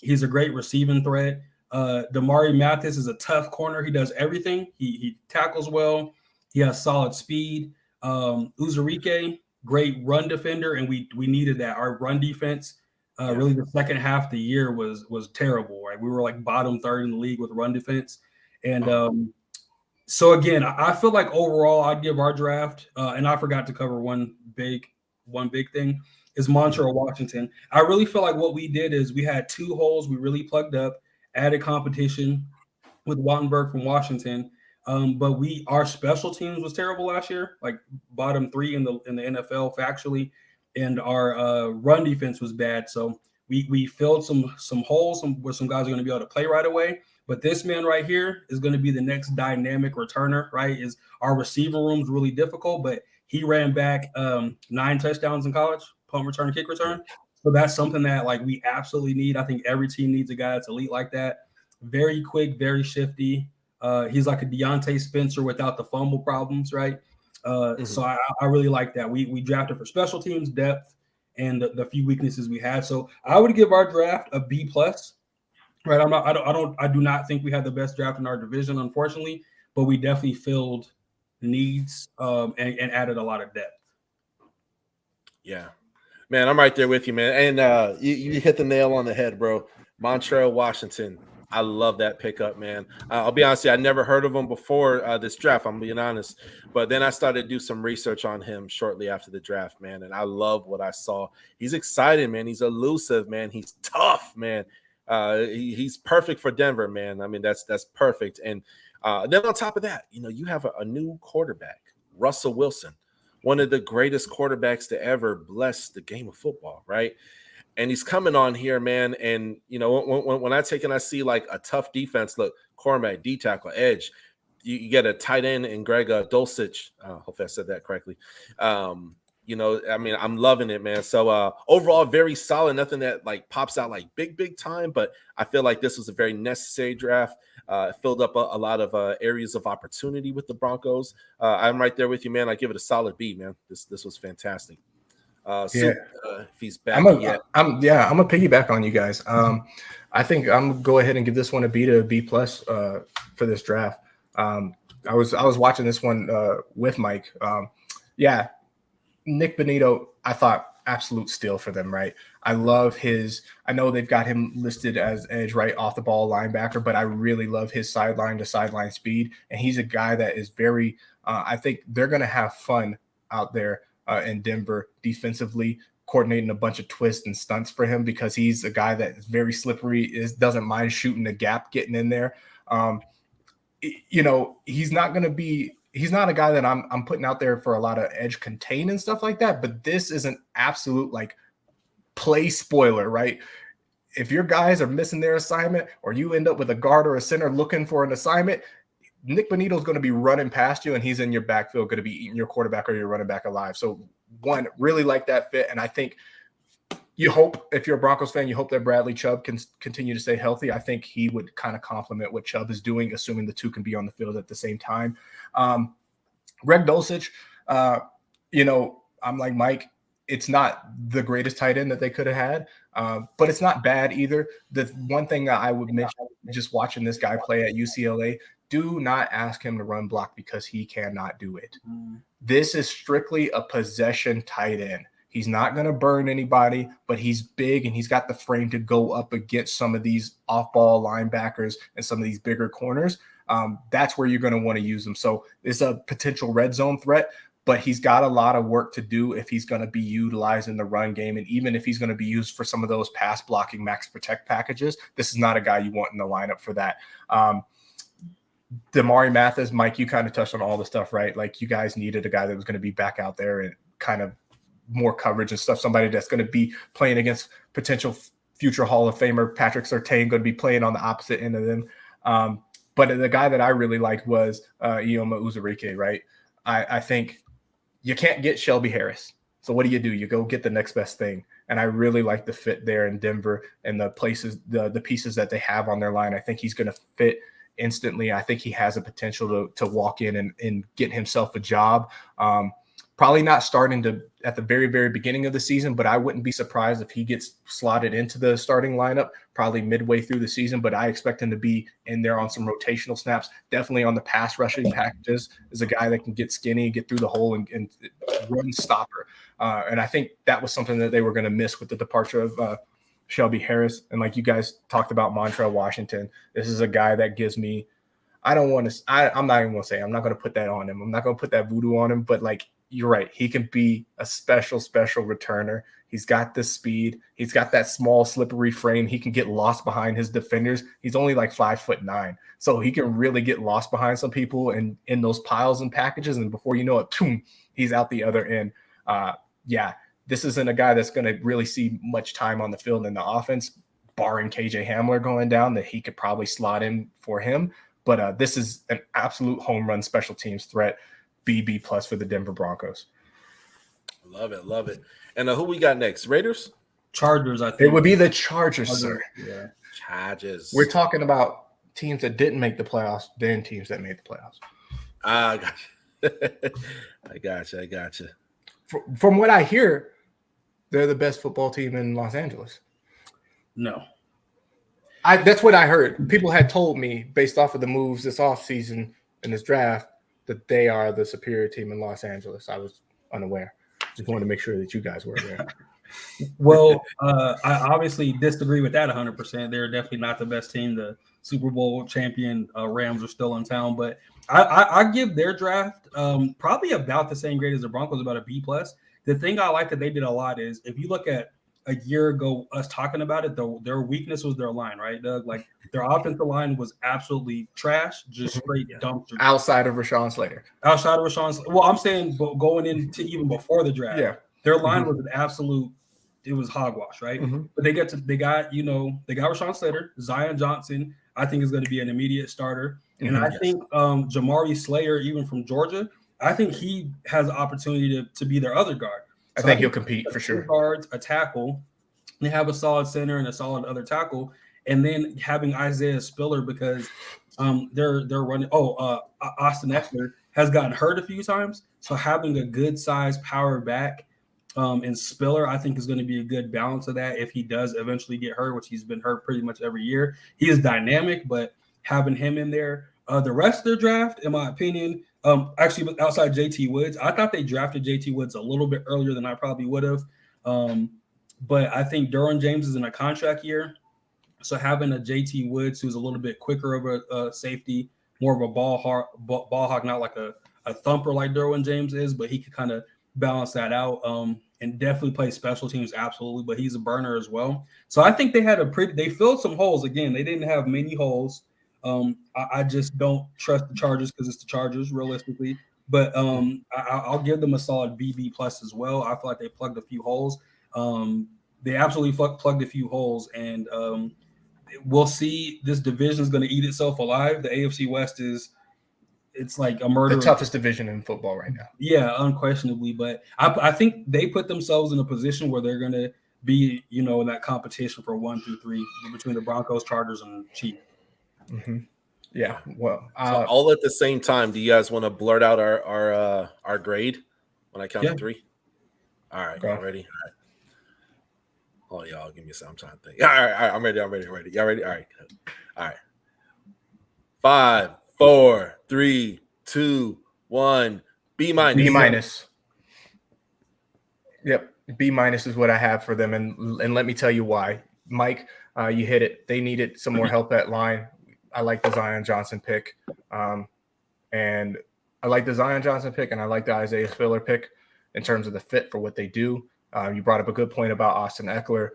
He's a great receiving threat. Damari Mathis is a tough corner. He does everything. He tackles well. He has solid speed. Uzurike, great run defender, and we needed that. Our run defense, really the second half of the year was terrible. Right, we were like bottom third in the league with run defense, and so again, I feel like overall I'd give our draft, and I forgot to cover one big thing is Montreal Washington. I really feel like what we did is we had two holes we really plugged up, added competition with Wattenberg from Washington. But our special teams was terrible last year, like bottom 3 in the NFL factually, and our run defense was bad. So we filled some holes where some guys are going to be able to play right away. But this man right here is going to be the next dynamic returner, right? Is our receiver room's really difficult, but he ran back 9 touchdowns in college, punt return, kick return. So that's something that like we absolutely need. I think every team needs a guy that's elite like that. Very quick, very shifty. He's like a Deontay Spencer without the fumble problems, right? So I really like that. We drafted for special teams, depth, and the few weaknesses we had. So I would give our draft a B+. Right? I do not think we had the best draft in our division, unfortunately, but we definitely filled needs and added a lot of depth. Yeah, man, I'm right there with you, man. And you hit the nail on the head, bro. Montreal Washington. I love that pickup, man. I'll be honest with you, I never heard of him before this draft, I'm being honest. But then I started to do some research on him shortly after the draft, man. And I love what I saw. He's excited, man. He's elusive, man. He's tough, man. He's perfect for Denver, man. I mean, that's perfect. And then on top of that, you have a new quarterback, Russell Wilson, one of the greatest quarterbacks to ever bless the game of football, right? And he's coming on here, man. And, when I take and I see like a tough defense, look, cornerback, D tackle, edge, you get a tight end in Greg Dulcich. Hopefully I said that correctly. I mean, I'm loving it, man. So overall, very solid. Nothing that like pops out like big time, but I feel like this was a very necessary draft. It filled up a lot of areas of opportunity with the Broncos. I'm right there with you, man. I give it a solid B, man. This was fantastic. If he's back, I'm gonna piggyback on you guys. I think I'm gonna go ahead and give this one a B to B+ for this draft. I was watching this one with Mike. Nick Benito, I thought absolute steal for them, right? I love I know they've got him listed as edge, right, off the ball linebacker, but I really love his sideline to sideline speed. And he's a guy that is very, I think they're going to have fun out there in Denver defensively, coordinating a bunch of twists and stunts for him because he's a guy that is very slippery, doesn't mind shooting the gap, getting in there. He's not a guy that I'm putting out there for a lot of edge contain and stuff like that, but this is an absolute like play spoiler, right? If your guys are missing their assignment or you end up with a guard or a center looking for an assignment, Nick Benito is going to be running past you and he's in your backfield, going to be eating your quarterback or your running back alive. So one, really like that fit. And I think you hope, if you're a Broncos fan, you hope that Bradley Chubb can continue to stay healthy. I think he would kind of complement what Chubb is doing, assuming the two can be on the field at the same time. Greg Dulcich, I'm like Mike, it's not the greatest tight end that they could have had, but it's not bad either. The one thing that I would mention, just watching this guy play at UCLA, do not ask him to run block because he cannot do it. This is strictly a possession tight end. He's not going to burn anybody, but he's big and he's got the frame to go up against some of these off-ball linebackers and some of these bigger corners. That's where you're going to want to use him. So it's a potential red zone threat, but he's got a lot of work to do if he's going to be utilized in the run game. And even if he's going to be used for some of those pass blocking max protect packages, this is not a guy you want in the lineup for that. Damari Mathis, Mike, you kind of touched on all the stuff, right? Like you guys needed a guy that was going to be back out there and kind of more coverage and stuff. Somebody that's going to be playing against potential future Hall of Famer Patrick Surtain, going to be playing on the opposite end of them. But the guy that I really liked was Ioma Uzurike, right? I think you can't get Shelby Harris. So what do? You go get the next best thing. And I really like the fit there in Denver and the places, the pieces that they have on their line. I think he's going to fit instantly. I think he has a potential to walk in and get himself a job. Probably not starting at the very, very beginning of the season, but I wouldn't be surprised if he gets slotted into the starting lineup probably midway through the season. But I expect him to be in there on some rotational snaps, definitely on the pass rushing packages, is a guy that can get skinny, get through the hole and run stopper. And I think that was something that they were going to miss with the departure of Shelby Harris. And like you guys talked about Montreal Washington, this is a guy that gives me, I'm not even going to say, I'm not going to put that on him. I'm not going to put that voodoo on him, but like, you're right. He can be a special returner. He's got the speed. He's got that small, slippery frame. He can get lost behind his defenders. He's only like 5'9", so he can really get lost behind some people and in those piles and packages. And before you know it, boom, he's out the other end. This isn't a guy that's going to really see much time on the field in the offense, barring KJ Hamler going down, that he could probably slot in for him. But this is an absolute home run special teams threat. B+ for the Denver Broncos. Love it. And who we got next? Raiders? Chargers, I think. It would be the Chargers, sir. Yeah. Chargers. We're talking about teams that didn't make the playoffs, then teams that made the playoffs. I got you. From what I hear, they're the best football team in Los Angeles. No. That's what I heard. People had told me based off of the moves this offseason in this draft that they are the superior team in Los Angeles. I was unaware. Just wanted to make sure that you guys were aware. Well, I obviously disagree with that 100%. They're definitely not the best team. The Super Bowl champion Rams are still in town, but I give their draft probably about the same grade as the Broncos, about a B+. The thing I like that they did a lot is if you look at a year ago, us talking about it, their weakness was their line, right, Doug? Like their offensive line was absolutely trash, just straight dumpster. Outside of Rashawn Slater. Well, I'm saying going into even before the draft, their line was an absolute. It was hogwash, right? But they got Rashawn Slater, Zion Johnson. I think is going to be an immediate starter, and I think Jamari Slayer, even from Georgia, I think he has the opportunity to be their other guard. I think he'll compete for sure. Guards, a tackle. They have a solid center and a solid other tackle, and then having Isaiah Spiller because they're running. Austin Eckler has gotten hurt a few times, so having a good size power back and Spiller, I think, is going to be a good balance of that. If he does eventually get hurt, which he's been hurt pretty much every year, he is dynamic. But having him in there, the rest of their draft, in my opinion. Actually, outside JT Woods, I thought they drafted JT Woods a little bit earlier than I probably would have. But I think Derwin James is in a contract year. So having a JT Woods who's a little bit quicker of a safety, more of a ball hawk, not like a thumper like Derwin James is, but he could kind of balance that out and definitely play special teams, absolutely. But he's a burner as well. So I think they filled some holes. Again, they didn't have many holes. I just don't trust the Chargers because it's the Chargers, realistically. But I'll give them a solid B+ as well. I feel like they plugged a few holes. They absolutely plugged a few holes, and we'll see. This division is going to eat itself alive. The AFC West it's like a murder. The toughest division in football right now. Yeah, unquestionably. But I think they put themselves in a position where they're going to be, in that competition for 1 through 3 between the Broncos, Chargers, and Chiefs. Yeah, well, so all at the same time. Do you guys want to blurt out our grade when I count to 3? All right, y'all ready? All right. Oh, y'all, give me a second. I'm trying to think. All right, I'm ready. Y'all ready? All right. 5, 4, 3, 2, 1. B-. B-. Yep, B- is what I have for them, and let me tell you why. Mike, you hit it. They needed some more help at line. I like the Zion Johnson pick. And I like the Zion Johnson pick, and I like the Isaiah Spiller pick in terms of the fit for what they do. You brought up a good point about Austin Eckler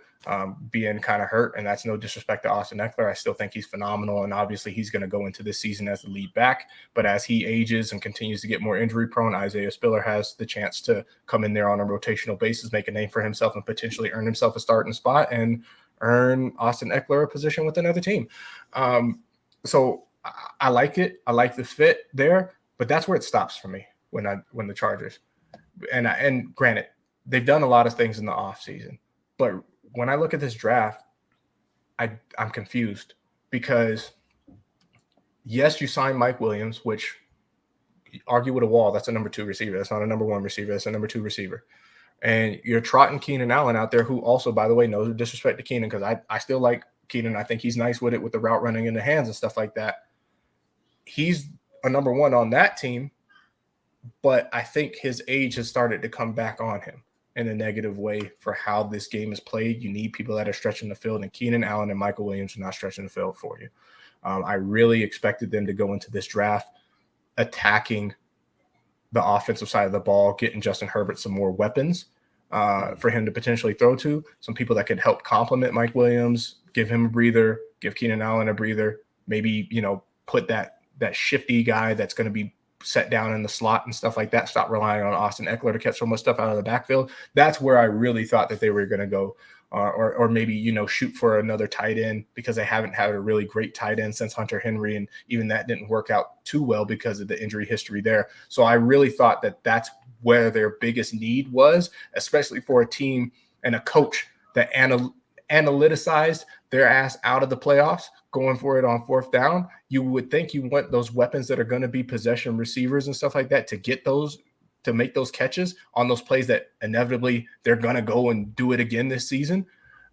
being kind of hurt, and that's no disrespect to Austin Eckler. I still think he's phenomenal, and obviously he's going to go into this season as the lead back. But as he ages and continues to get more injury prone, Isaiah Spiller has the chance to come in there on a rotational basis, make a name for himself, and potentially earn himself a starting spot and earn Austin Eckler a position with another team. So I like it. I like the fit there, but that's where it stops for me when the Chargers. And granted, they've done a lot of things in the offseason, but when I look at this draft, I'm confused because yes, you signed Mike Williams, which argue with a wall. That's a number 2 receiver. That's not a number 1 receiver. That's a number 2 receiver. And you're trotting Keenan Allen out there, who also, by the way, knows the disrespect to Keenan, because I still like Keenan. I think he's nice with it, with the route running in the hands and stuff like that. He's a number 1 on that team, but I think his age has started to come back on him in a negative way for how this game is played. You need people that are stretching the field, and Keenan Allen and Michael Williams are not stretching the field for you. I really expected them to go into this draft attacking the offensive side of the ball, getting Justin Herbert some more weapons for him to potentially throw to, some people that could help complement Mike Williams, give him a breather, give Keenan Allen a breather, maybe, put that shifty guy that's going to be set down in the slot and stuff like that. Stop relying on Austin Eckler to catch so much stuff out of the backfield. That's where I really thought that they were going to go, or maybe, shoot for another tight end, because they haven't had a really great tight end since Hunter Henry. And even that didn't work out too well because of the injury history there. So I really thought that that's where their biggest need was, especially for a team and a coach that analyticized their ass out of the playoffs, going for it on 4th down. You would think you want those weapons that are going to be possession receivers and stuff like that to get those, to make those catches on those plays that inevitably they're going to go and do it again this season.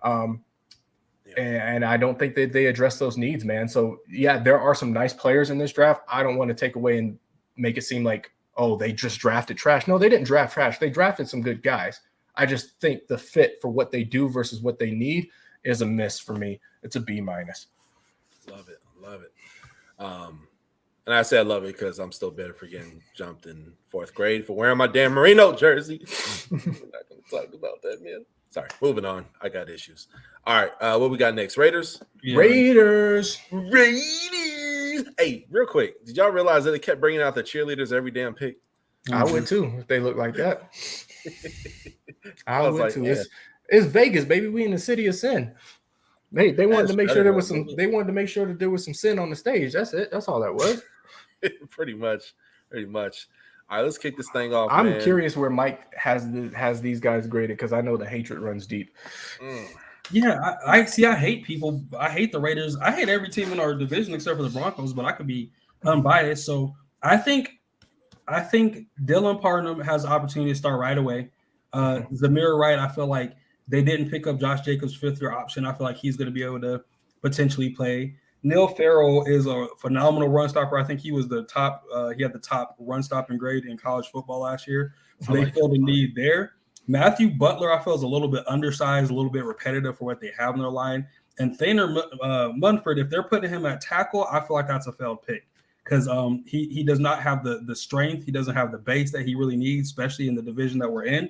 And I don't think that they address those needs, man. So yeah, there are some nice players in this draft. I don't want to take away and make it seem like, oh, they just drafted trash. No, they didn't draft trash. They drafted some good guys. I just think the fit for what they do versus what they need is a miss for me. It's a B-. Love it. And I say I love it because I'm still better for getting jumped in 4th grade for wearing my damn Merino jersey. We're not going to talk about that, man. Sorry, moving on. I got issues. All right, what we got next? Raiders? Yeah. Raiders. Hey, real quick, did y'all realize that they kept bringing out the cheerleaders every damn pick? I would too if they look like that. I would like, too. yeah. It's Vegas, baby. We in the city of sin. They wanted to make sure there was some. They wanted to make sure that there was some sin on the stage. That's it. That's all that was. Pretty much. All right, let's kick this thing off. I'm curious where Mike has these guys graded, because I know the hatred runs deep. Yeah, I see. I hate people. I hate the Raiders. I hate every team in our division except for the Broncos, but I could be unbiased. So I think Dylan Parham has the opportunity to start right away. Zamir Wright, I feel like they didn't pick up Josh Jacobs' 5th-year option. I feel like he's going to be able to potentially play. Neil Farrell is a phenomenal run stopper. I think he was the top. He had the top run stopping grade in college football last year. So they filled a need there. Matthew Butler, I feel, is a little bit undersized, a little bit repetitive for what they have in their line. And Thainer Munford, if they're putting him at tackle, I feel like that's a failed pick, because he does not have the strength. He doesn't have the base that he really needs, especially in the division that we're in.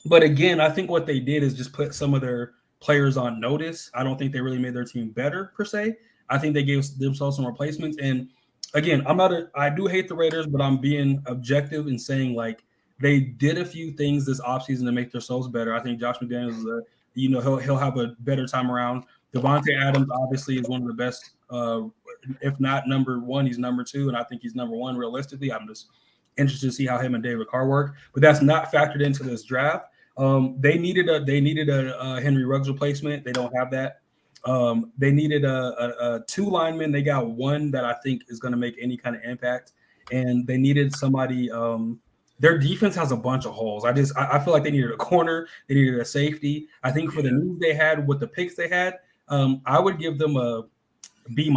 But again, I think what they did is just put some of their players on notice. I don't think they really made their team better per se. I think they gave themselves some replacements. And again, I do hate the Raiders, but I'm being objective in saying, like, they did a few things this offseason to make themselves better. I think Josh McDaniels is he'll have a better time around. Devontae Adams obviously is one of the best, if not number 1, he's number 2, and I think he's number 1 realistically. I'm just interested to see how him and David Carr work, but that's not factored into this draft. They needed a Henry Ruggs replacement. They don't have that. They needed a 2 linemen. They got 1 that I think is going to make any kind of impact, and they needed somebody. Their defense has a bunch of holes. I feel like they needed a corner. They needed a safety. I think for the needs they had with the picks they had, I would give them a B-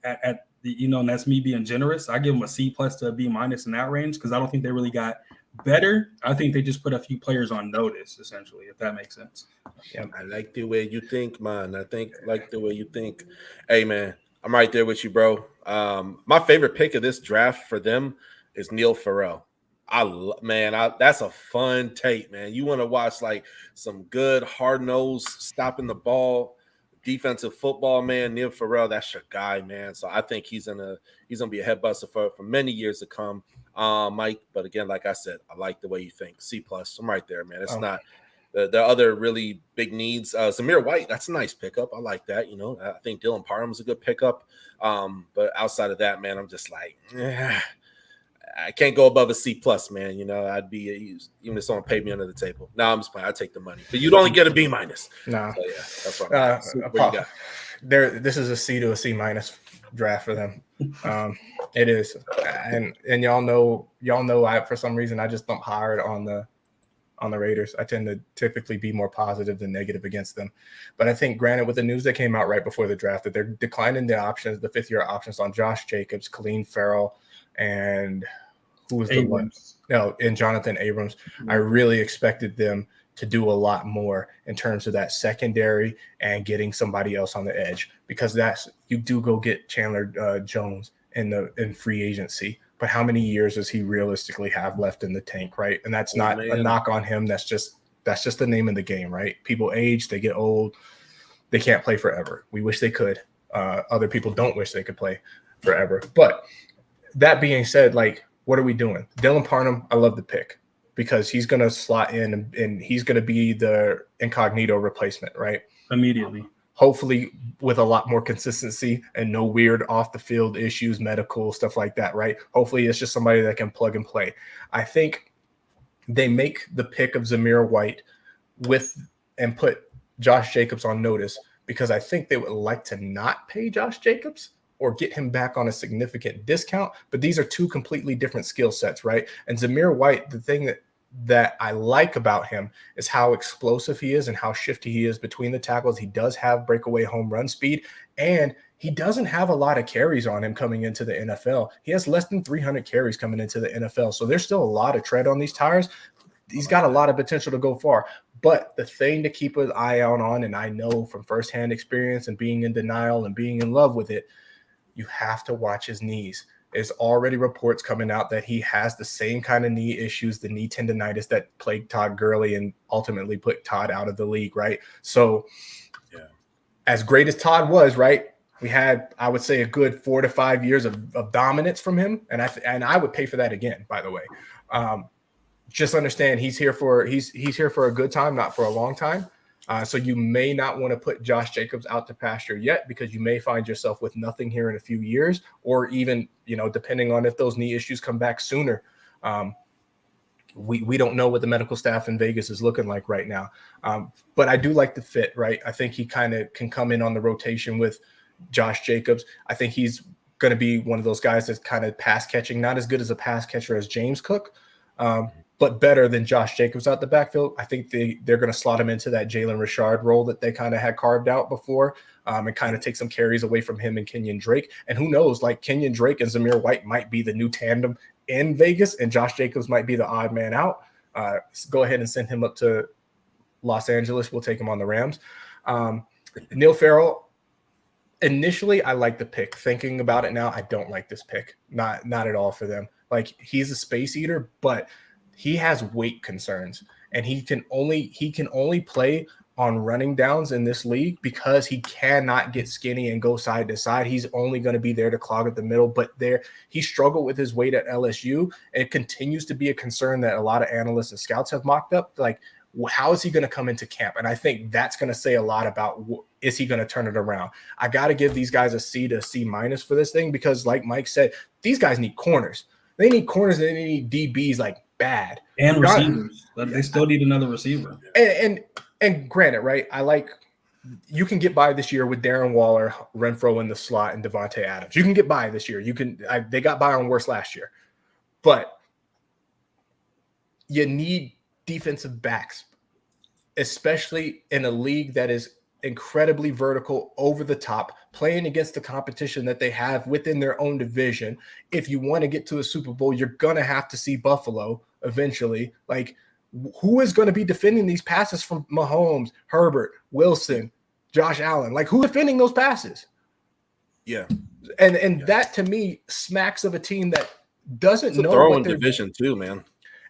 at the, and that's me being generous. I give them a C+ to a B- in that range, because I don't think they really got better. I think they just put a few players on notice, essentially, if that makes sense. Yeah, I like the way you think, man. Like the way you think. Hey, man, I'm right there with you, bro. My favorite pick of this draft for them is Neil Farrell. That's a fun tape, man. You want to watch like some good hard-nosed stopping the ball defensive football, man. Neil Farrell, that's your guy, man. So I think he's gonna be a head buster for many years to come, Mike. But again, like I said, I like the way you think. C+. I'm right there, man. It's not the other really big needs. Zamir White, that's a nice pickup. I like that. You know, I think Dylan Parham's a good pickup. But outside of that, man, I'm just like, I can't go above a C+, man. You know, I'd be even if someone paid me under the table. No, I'm just playing. I take the money, but you'd only get a B-. No, so, yeah, that's what I'm what you got? This is a C to a C- draft for them. It is, and y'all know I, for some reason, I just dump hard on the Raiders. I tend to typically be more positive than negative against them. But I think, granted, with the news that came out right before the draft, that they're declining the options, the fifth-year options on Josh Jacobs, Khalil Farrell, and who was the one? No, and Jonathan Abrams. I really expected them to do a lot more in terms of that secondary and getting somebody else on the edge, because you do go get Chandler Jones in free agency. But how many years does he realistically have left in the tank, right? And that's not a knock on him. That's just the name of the game, right? People age, they get old, they can't play forever. We wish they could. Other people don't wish they could play forever. But that being said, like, what are we doing? Dylan Parham, I love the pick because he's going to slot in and he's going to be the incognito replacement, right? Immediately. Hopefully with a lot more consistency and no weird off the field issues, medical stuff like that, right? Hopefully it's just somebody that can plug and play. I think they make the pick of Zamir White and put Josh Jacobs on notice because I think they would like to not pay Josh Jacobs or get him back on a significant discount. But these are two completely different skill sets, right? And Zamir White, the thing that I like about him is how explosive he is and how shifty he is between the tackles. He does have breakaway home run speed, and he doesn't have a lot of carries on him coming into the NFL. He has less than 300 carries coming into the NFL. So there's still a lot of tread on these tires. He's got a lot of potential to go far. But the thing to keep an eye out on, and I know from firsthand experience and being in denial and being in love with it, you have to watch his knees. There's already reports coming out that he has the same kind of knee issues, the knee tendonitis that plagued Todd Gurley and ultimately put Todd out of the league, right? So as great as Todd was, right, we had, I would say, a good 4 to 5 years of dominance from him. And I would pay for that again, by the way. Just understand he's here for a good time, not for a long time. So you may not want to put Josh Jacobs out to pasture yet because you may find yourself with nothing here in a few years, or even, depending on if those knee issues come back sooner. We don't know what the medical staff in Vegas is looking like right now. But I do like the fit, right? I think he kind of can come in on the rotation with Josh Jacobs. I think he's going to be one of those guys that's kind of pass catching, not as good as a pass catcher as James Cook, but better than Josh Jacobs out the backfield. I think they're going to slot him into that Jalen Richard role that they kind of had carved out before, and kind of take some carries away from him and Kenyon Drake. And who knows, like Kenyon Drake and Zamir White might be the new tandem in Vegas, and Josh Jacobs might be the odd man out. Go ahead and send him up to Los Angeles. We'll take him on the Rams. Neil Farrell, initially I like the pick. Thinking about it now, I don't like this pick. Not at all for them. Like, he's a space eater, but he has weight concerns, and he can only play on running downs in this league because he cannot get skinny and go side to side. He's only going to be there to clog at the middle, but he struggled with his weight at LSU, and it continues to be a concern that a lot of analysts and scouts have mocked up. Like, how is he going to come into camp? And I think that's going to say a lot about, is he going to turn it around? I got to give these guys a C to C- for this thing, because like Mike said, these guys need corners. They need corners, and they need DBs like bad. And receivers. But they still need another receiver. And granted, right, you can get by this year with Darren Waller, Renfro in the slot, and Devontae Adams. You can get by this year. They got by on worse last year. But you need defensive backs, especially in a league that is incredibly vertical, over the top, playing against the competition that they have within their own division. If you want to get to a Super Bowl, you're going to have to see Buffalo eventually. Like, who is going to be defending these passes from Mahomes, Herbert, Wilson, Josh Allen? Like, who's defending those passes? Yeah. And that to me smacks of a team that doesn't It's a know throwing what they're division too, man.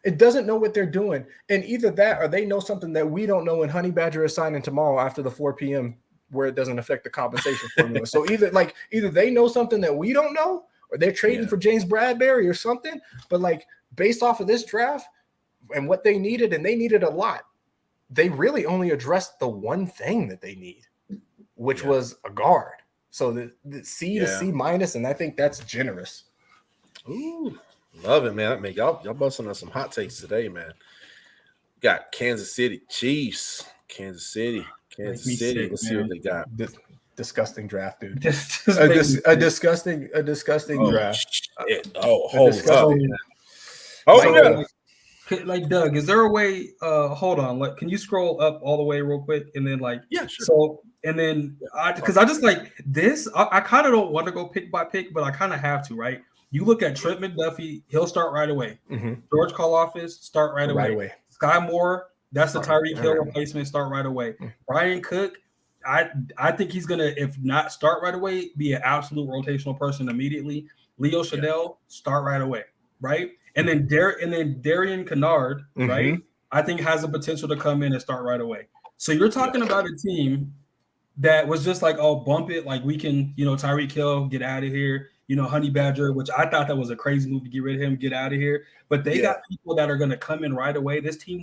It doesn't know what they're doing. And either that or they know something that we don't know, and Honey Badger is signing tomorrow after the 4 p.m. where it doesn't affect the compensation formula. So either they know something that we don't know, or they're trading for James Bradbury or something. But like based off of this draft and what they needed, and they needed a lot, they really only addressed the one thing that they need, which was a guard. So the C to C minus, and I think that's generous. Ooh, love it, man. I mean, y'all busting on some hot takes today, man. Got Kansas City Chiefs, Kansas City. Let's see what they got. Disgusting draft, dude. a disgusting draft. Shit. Hold up. Like Doug, is there a way? Hold on. Like, can you scroll up all the way real quick, and then like, yeah, sure. So, and then because I just like this, I kind of don't want to go pick by pick, but I kind of have to, right? You look at Trent McDuffie, he'll start right away. Mm-hmm. George Karlaftis, start right away. Sky Moore, that's the Tyreek Hill replacement, start right away. Mm-hmm. Brian Cook, I think he's gonna, if not start right away, be an absolute rotational person immediately. Leo Chanel, start right away, right? And then Darian Kennard, right? I think has the potential to come in and start right away. So you're talking about a team that was just like, oh, bump it, like we can, Tyreek Hill, get out of here. Honey Badger, which I thought that was a crazy move to get rid of him, get out of here. But they got people that are going to come in right away. This team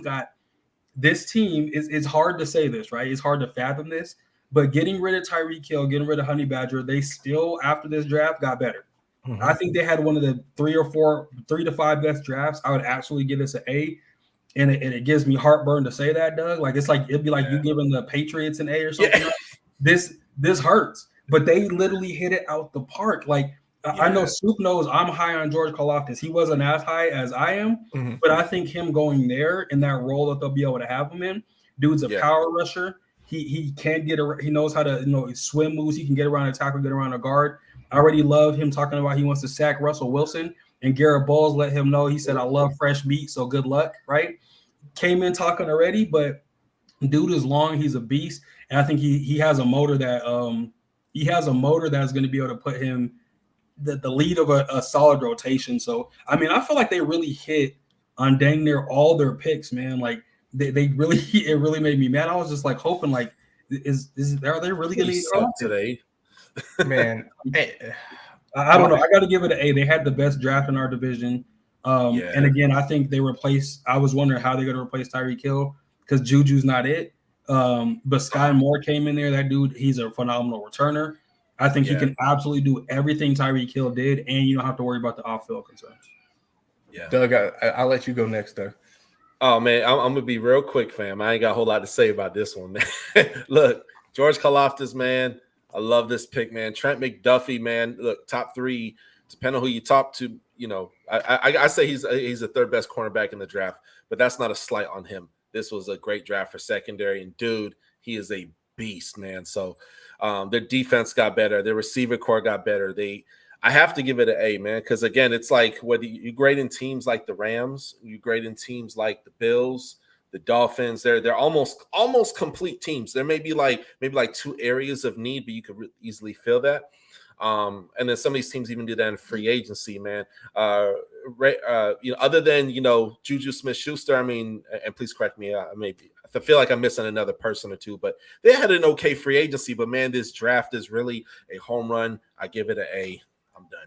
is hard to say this, right? It's hard to fathom this. But getting rid of Tyreek Hill, getting rid of Honey Badger, they still, after this draft, got better. Mm-hmm. I think they had one of the 3 to 5 best drafts. I would absolutely give this an A. And it gives me heartburn to say that, Doug. Like it'd be like you giving the Patriots an A or something. Yeah. This hurts. But they literally hit it out the park. Like I know Soup knows I'm high on George Karlaftis. He wasn't as high as I am, but I think him going there in that role that they'll be able to have him in. Dude's a power rusher. He can't get around. He knows how to swim moves. He can get around a tackle, get around a guard. I already love him talking about he wants to sack Russell Wilson, and Garrett Bowles let him know. He said, "I love fresh meat, so good luck." Right? Came in talking already, but dude is long. He's a beast, and I think he has a motor that that's going to be able to put him the lead of a solid rotation. So, I mean, I feel like they really hit on dang near all their picks, man. Like they really, it really made me mad. I was just like hoping, like, are they really going to eat today? Man, I don't know. I got to give it an A. They had the best draft in our division. And again, I think I was wondering how they're going to replace Tyreek Hill because Juju's not it. But Sky Moore came in there. That dude, he's a phenomenal returner. I think he can absolutely do everything Tyreek Hill did, and you don't have to worry about the off-field concerns. Yeah, Doug, I'll let you go next, Doug. Oh man, I'm gonna be real quick, fam. I ain't got a whole lot to say about this one, man. Look, George Karlaftis, man, I love this pick, man. Trent McDuffie, man. Look, top 3, depending on who you talk to. I say he's the 3rd best cornerback in the draft, but that's not a slight on him. This was a great draft for secondary, and dude, he is a beast, man. So their defense got better, their receiver core got better. I have to give it an A, man, because again, it's like whether you grade in teams like the Rams, you grade in teams like the Bills, the Dolphins, they're almost complete teams. There may be like 2 areas of need, but you could easily fill that. And then some of these teams even do that in free agency, man. Other than Juju Smith-Schuster, I mean, and please correct me, maybe I feel like I'm missing another person or two, but they had an okay free agency. But man, this draft is really a home run. I give it an A. I'm done.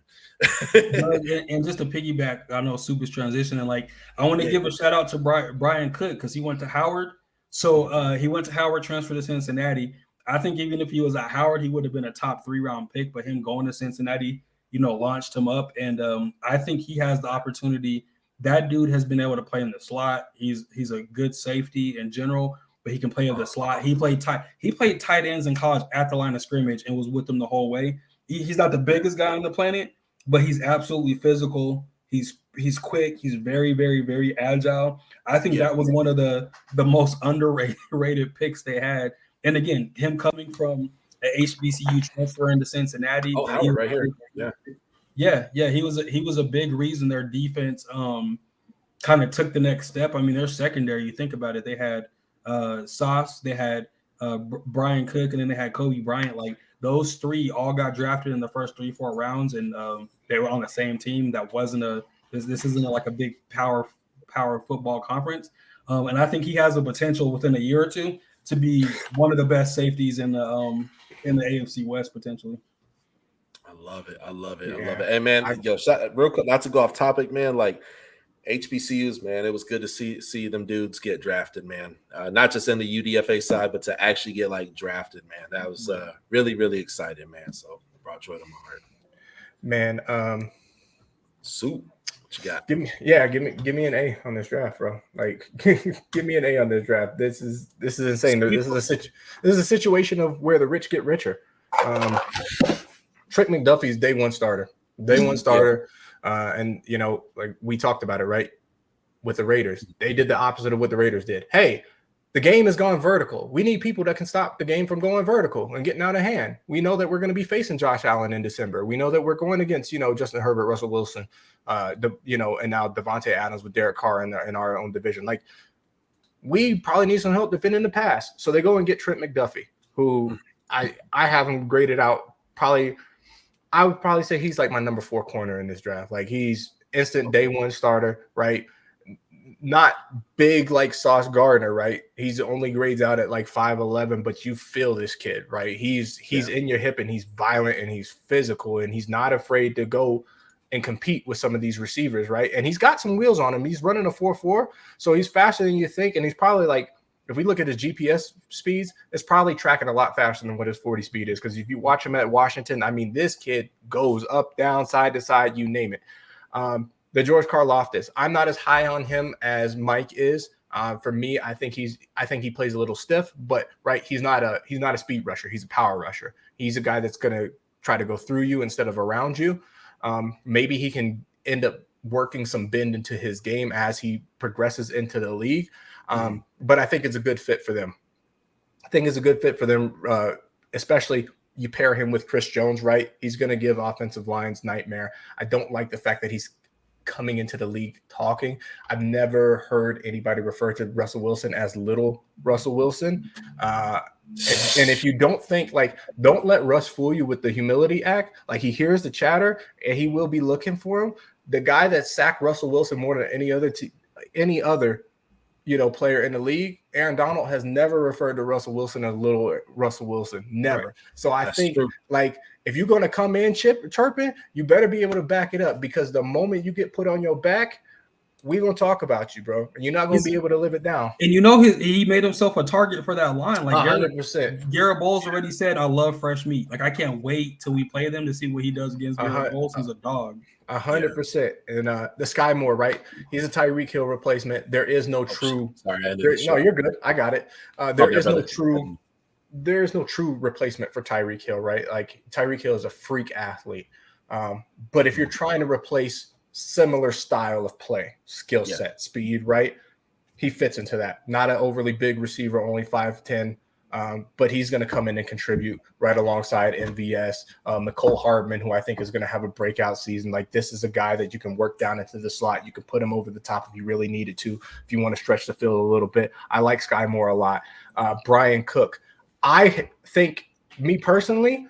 And just to piggyback, I know Soup is transitioning. Like, I want to give a shout out to Brian Cook because he went to Howard. So he went to Howard, transferred to Cincinnati. I think even if he was at Howard, he would have been a top 3-round pick. But him going to Cincinnati, launched him up. And I think he has the opportunity. That dude has been able to play in the slot. He's a good safety in general, but he can play in the slot. He played tight ends in college at the line of scrimmage and was with them the whole way. He's not the biggest guy on the planet, but he's absolutely physical. He's quick. He's very, very, very agile. I think that was one of the most underrated picks they had. And again, him coming from an HBCU transfer into Cincinnati. Oh, Howard right here. Yeah. Yeah. He was a big reason their defense kind of took the next step. I mean, their secondary, you think about it, they had Sauce, they had Brian Cook, and then they had Kobe Bryant. Like those three all got drafted in the first 3-4 rounds, and they were on the same team. That wasn't this isn't like a big power football conference. And I think he has the potential within a year or two to be one of the best safeties in the AFC West potentially. I love it. I love it. Hey man, real quick, not to go off topic, man. Like HBCUs, man, it was good to see them dudes get drafted, man. Not just in the UDFA side, but to actually get like drafted, man. That was really, really exciting, man. So it brought joy to my heart. Man, Soup, what you got? Give me an A on this draft, bro. Like, give me an A on this draft. This is insane. This is a situation of where the rich get richer. Trent McDuffie's day one starter. And you know, like we talked about it, right? With the Raiders, they did the opposite of what the Raiders did. Hey, the game has gone vertical. We need people that can stop the game from going vertical and getting out of hand. We know that we're going to be facing Josh Allen in December. We know that we're going against, you know, Justin Herbert, Russell Wilson, and now Devontae Adams with Derek Carr in our own division. Like, we probably need some help defending the pass. So they go and get Trent McDuffie, who I have him graded out probably. I would probably say he's like my number 4 corner in this draft. Like, he's instant day one starter, right? Not big like Sauce Gardner, right? He's only grades out at like 5'11", but you feel this kid, right? He's in your hip, and he's violent, and he's physical, and he's not afraid to go and compete with some of these receivers, right? And he's got some wheels on him. He's running a 4.4, so he's faster than you think, and he's probably like, if we look at his GPS speeds, it's probably tracking a lot faster than what his 40 speed is. Because if you watch him at Washington, I mean, this kid goes up, down, side to side, you name it. The George Karlaftis, I'm not as high on him as Mike is. For me, I think he plays a little stiff, but right, he's not a speed rusher. He's a power rusher. He's a guy that's going to try to go through you instead of around you. Maybe he can end up working some bend into his game as he progresses into the league. But I think it's a good fit for them. Especially you pair him with Chris Jones, right? He's going to give offensive lines nightmare. I don't like the fact that he's coming into the league talking. I've never heard anybody refer to Russell Wilson as little Russell Wilson. And if you don't think, like, don't let Russ fool you with the humility act. Like, he hears the chatter and he will be looking for him. The guy that sacked Russell Wilson more than any other player in the league, Aaron Donald, has never referred to Russell Wilson as little Russell Wilson. Never. Right. So I think true. Like, if you're going to come in chirping, you better be able to back it up, because the moment you get put on your back, we're going to talk about you, bro. And you're not going to be able to live it down. And he made himself a target for that line. Like 100%. Garrett Bowles already said, I love fresh meat. Like, I can't wait till we play them to see what he does against Garrett Bowles. He's a dog. 100%. And the Sky Moore, right? He's a Tyreek Hill replacement. There is no true. No, you're good. I got it. There is no true replacement for Tyreek Hill, right? Like, Tyreek Hill is a freak athlete. But if you're trying to replace similar style of play, skill set, speed, right? He fits into that. Not an overly big receiver, only 5'10". But he's going to come in and contribute right alongside MVS, Mecole Hardman, who I think is going to have a breakout season. Like, this is a guy that you can work down into the slot. You can put him over the top if you really needed to, if you want to stretch the field a little bit. I like Sky Moore a lot. Brian Cook, I think, me personally,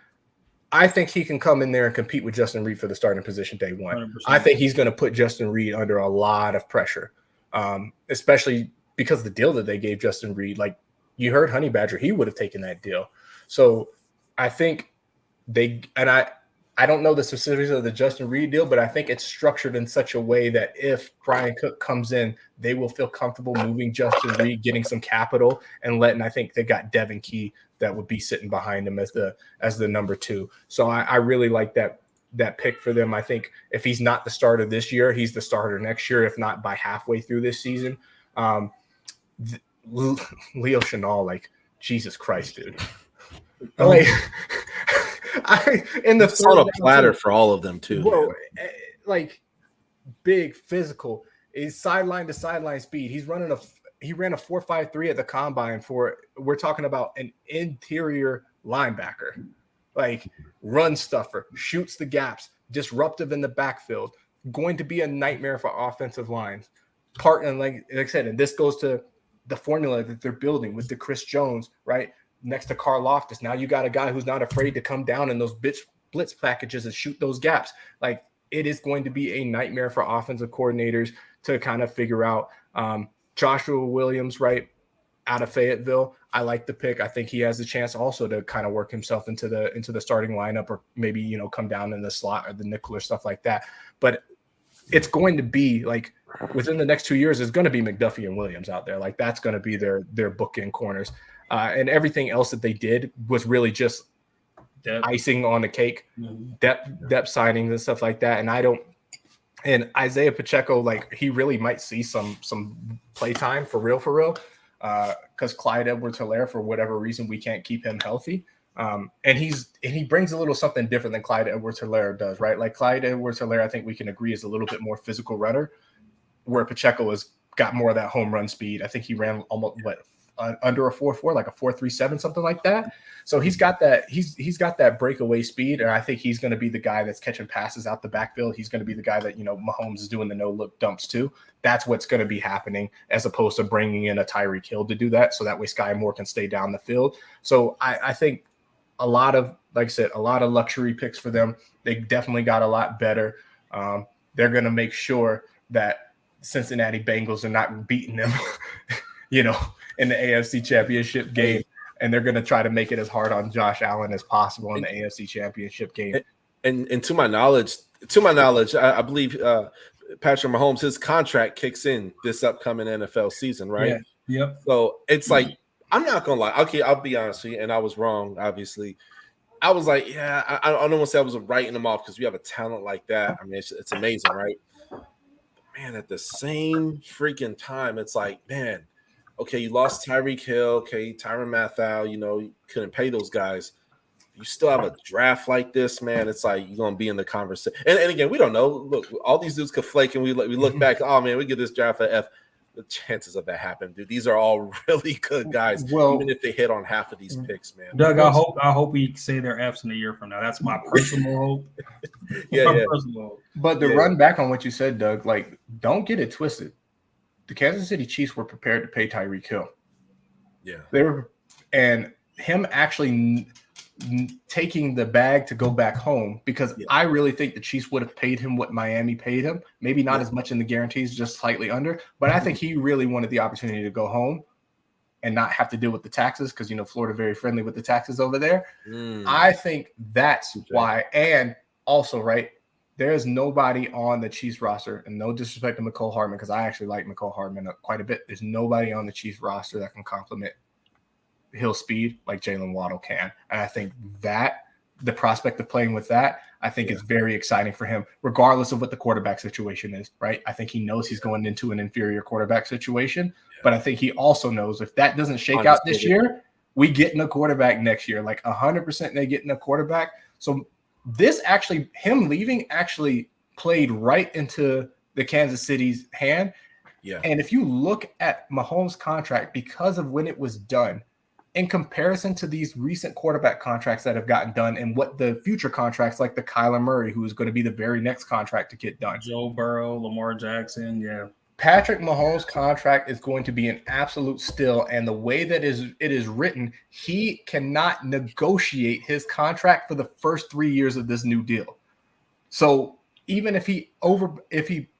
I think he can come in there and compete with Justin Reed for the starting position day one. 100%. I think he's going to put Justin Reed under a lot of pressure, especially because the deal that they gave Justin Reed, like, you heard Honey Badger, he would have taken that deal. So I think I don't know the specifics of the Justin Reed deal, but I think it's structured in such a way that if Brian Cook comes in, they will feel comfortable moving Justin Reed, getting some capital, and I think they got Devin Key that would be sitting behind him as the number 2. So I really like that pick for them. I think if he's not the starter this year, he's the starter next year, if not by halfway through this season. Leo Chenal, like, Jesus Christ, dude. Like, in the it's on a platter for all of them too, bro. Like, big, physical, is sideline to sideline speed. He ran a 4.53 at the combine we're talking about an interior linebacker, like, run stuffer, shoots the gaps, disruptive in the backfield, going to be a nightmare for offensive lines. And like I said, and this goes to the formula that they're building with the Chris Jones, right? next to Karlaftis. Now you got a guy who's not afraid to come down in those blitz packages and shoot those gaps. Like, it is going to be a nightmare for offensive coordinators to kind of figure out. Joshua Williams, right, out of Fayetteville, I like the pick. I think he has a chance also to kind of work himself into the starting lineup, or maybe, you know, come down in the slot or the nickel or stuff like that. But it's going to be like within the next 2 years, it's going to be McDuffie and Williams out there. Like, that's going to be their bookend corners. And everything else that they did was really just icing on the cake, depth signings and stuff like that. And Isaiah Pacheco, like, he really might see some play time for real. Because Clyde Edwards-Helaire, for whatever reason, we can't keep him healthy. And he brings a little something different than Clyde Edwards-Helaire does, right? Like, Clyde Edwards-Helaire, I think we can agree, is a little bit more physical runner, where Pacheco has got more of that home run speed. I think he ran almost under a 4.4, like a 4.37, something like that. So he's got that. He's got that breakaway speed, and I think he's going to be the guy that's catching passes out the backfield. He's going to be the guy that, you know, Mahomes is doing the no look dumps to. That's what's going to be happening, as opposed to bringing in a Tyreek Hill to do that. So that way Sky Moore can stay down the field. So I think a lot of, like I said, a lot of luxury picks for them. They definitely got a lot better. They're going to make sure that Cincinnati Bengals are not beating them, you know, in the AFC Championship game, and they're going to try to make it as hard on Josh Allen as possible in the AFC Championship game. And to my knowledge, I believe Patrick Mahomes, his contract kicks in this upcoming NFL season, right? Yeah. Yep. So it's like, I'm not gonna lie. Okay, I'll be honest with you, and I was wrong. Obviously, I was like, yeah, I don't want to say I was writing them off, because we have a talent like that. I mean, it's amazing, right? But man, at the same freaking time, it's like, man. Okay, you lost Tyreek Hill. Okay, Tyrann Mathieu, you know, you couldn't pay those guys. You still have a draft like this, man. It's like you're going to be in the conversation. And again, we don't know. Look, all these dudes could flake, and we look back, oh, man, we get this draft at F. The chances of that happening, dude. These are all really good guys, even if they hit on half of these picks, man. Doug, I hope we say their Fs in a year from now. That's my personal hope. Personal hope. But to run back on what you said, Doug, like, don't get it twisted. The Kansas City Chiefs were prepared to pay Tyreek Hill. Yeah. They were, and him actually taking the bag to go back home, because I really think the Chiefs would have paid him what Miami paid him. Maybe not as much in the guarantees, just slightly under. But I think he really wanted the opportunity to go home and not have to deal with the taxes, because, you know, Florida very friendly with the taxes over there. I think that's why. And also, right, there is nobody on the Chiefs roster, and no disrespect to McCole Hardman, because I actually like McCole Hardman quite a bit. There's nobody on the Chiefs roster that can complement Hill's speed like Jalen Waddle can. And I think that the prospect of playing with that, I think is very exciting for him, regardless of what the quarterback situation is, right? I think he knows he's going into an inferior quarterback situation, but I think he also knows if that doesn't shake out this year, we get in a quarterback next year. Like 100% they get in a quarterback. So this actually, him leaving actually played right into the Kansas City's hand. Yeah. And if you look at Mahomes' contract, because of when it was done, in comparison to these recent quarterback contracts that have gotten done, and what the future contracts, like the Kyler Murray, who is going to be the very next contract to get done. Joe Burrow, Lamar Jackson, Patrick Mahomes' contract is going to be an absolute steal, and the way that it is written, he cannot negotiate his contract for the first 3 years of this new deal. So even if he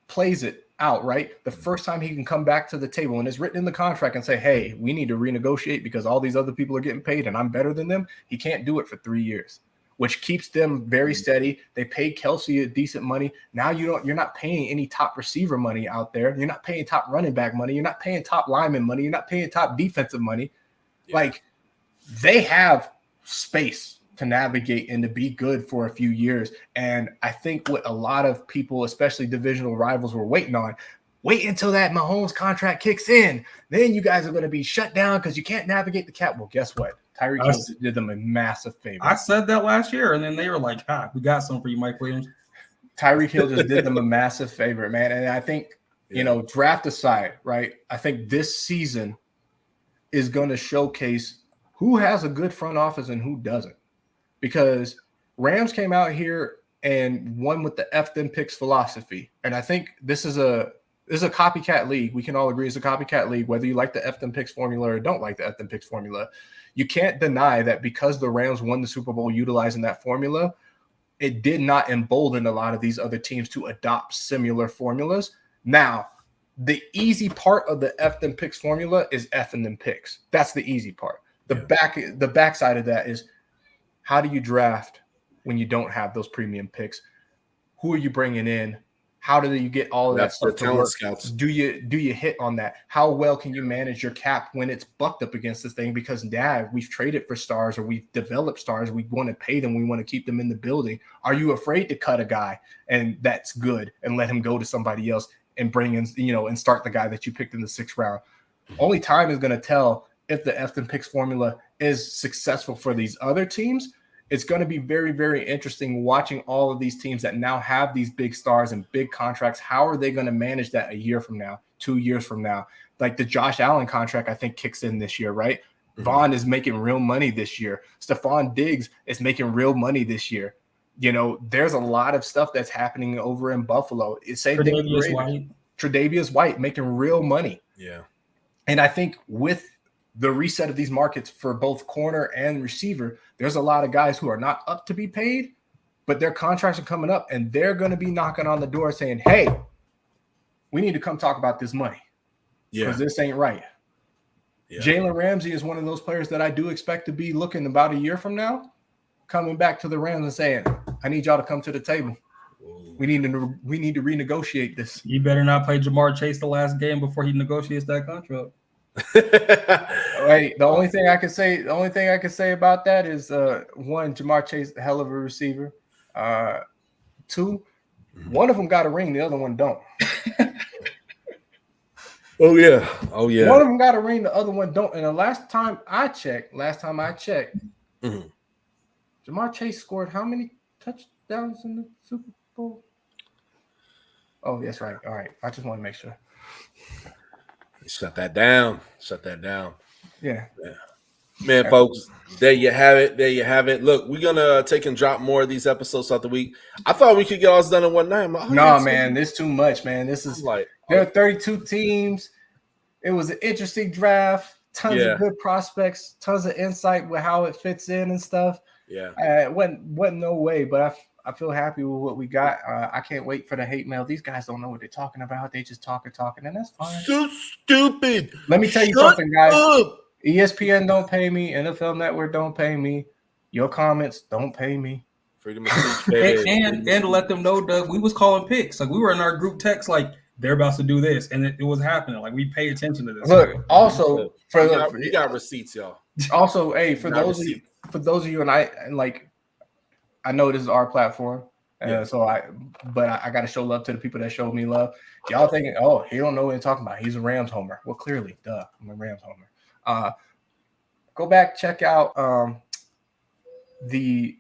plays it out, right, the first time he can come back to the table and it's written in the contract and say, hey, we need to renegotiate because all these other people are getting paid and I'm better than them, he can't do it for 3 years. Which keeps them very steady. They paid Kelsey a decent money. Now you're not paying any top receiver money out there. You're not paying top running back money. You're not paying top lineman money. You're not paying top defensive money. Yeah. Like, they have space to navigate and to be good for a few years. And I think what a lot of people, especially divisional rivals, were waiting on, wait until that Mahomes contract kicks in. Then you guys are going to be shut down because you can't navigate the cap. Well, guess what? Tyreek Hill did them a massive favor. I said that last year, and then they were like, we got some for you, Mike Williams. Tyreek Hill just did them a massive favor, man. And I think, draft aside, right, I think this season is going to showcase who has a good front office and who doesn't. Because Rams came out here and won with the F them picks philosophy. And I think this is a This is a copycat league. We can all agree it's a copycat league, whether you like the F them picks formula or don't like the F them picks formula. You can't deny that because the Rams won the Super Bowl utilizing that formula, it did not embolden a lot of these other teams to adopt similar formulas. Now, the easy part of the F them picks formula is F-ing them picks. That's the easy part. The backside of that is, how do you draft when you don't have those premium picks? Who are you bringing in? How do you get all of that stuff to work? Scouts. Do you hit on that? How well can you manage your cap when it's bucked up against this thing? Because we've traded for stars or we've developed stars. We want to pay them. We want to keep them in the building. Are you afraid to cut a guy and that's good and let him go to somebody else and bring in, and start the guy that you picked in the 6th round? Only time is going to tell if the F and picks formula is successful for these other teams. It's going to be very, very interesting watching all of these teams that now have these big stars and big contracts. How are they going to manage that a year from now, 2 years from now? Like the Josh Allen contract, I think, kicks in this year, right? Mm-hmm. Vaughn is making real money this year. Stephon Diggs is making real money this year. There's a lot of stuff that's happening over in Buffalo. It's same thing with Tre'Davious White making real money. Yeah. And I think with the reset of these markets for both corner and receiver, there's a lot of guys who are not up to be paid, but their contracts are coming up and they're going to be knocking on the door saying, hey, we need to come talk about this money. Because this ain't right. Yeah. Jalen Ramsey is one of those players that I do expect to be looking about a year from now, coming back to the Rams and saying, I need y'all to come to the table. We need to renegotiate this. You better not play Jamar Chase the last game before he negotiates that contract. Right. The only thing I can say about that is one, Jamar Chase, a hell of a receiver. Two, one of them got a ring, the other one don't. Oh yeah. One of them got a ring, the other one don't. And the last time I checked, mm-hmm. Jamar Chase scored how many touchdowns in the Super Bowl? Oh, that's right. All right. I just want to make sure. Shut that down. Yeah. Man, folks, there you have it. Look, we're going to take and drop more of these episodes throughout the week. I thought we could get all this done in one night. No, man, this is too much, man. This is like there are 32 teams. It was an interesting draft. Tons of good prospects. Tons of insight with how it fits in and stuff. Yeah. It wasn't no way, but I feel happy with what we got. I can't wait for the hate mail. These guys don't know what they're talking about. They just talking, and that's fine. So stupid. Let me tell you something, guys. ESPN don't pay me. NFL Network don't pay me. Your comments don't pay me. Freedom of speech, and to let them know, Doug, we was calling picks. Like we were in our group text, like they're about to do this, and it was happening. Like we pay attention to this. Look, also you got receipts, y'all. Also, hey, for those of you, and I know this is our platform, so I got to show love to the people that showed me love. Y'all thinking, oh, he don't know what he's talking about. He's a Rams homer. Well, clearly, I'm a Rams homer. Go back, check out the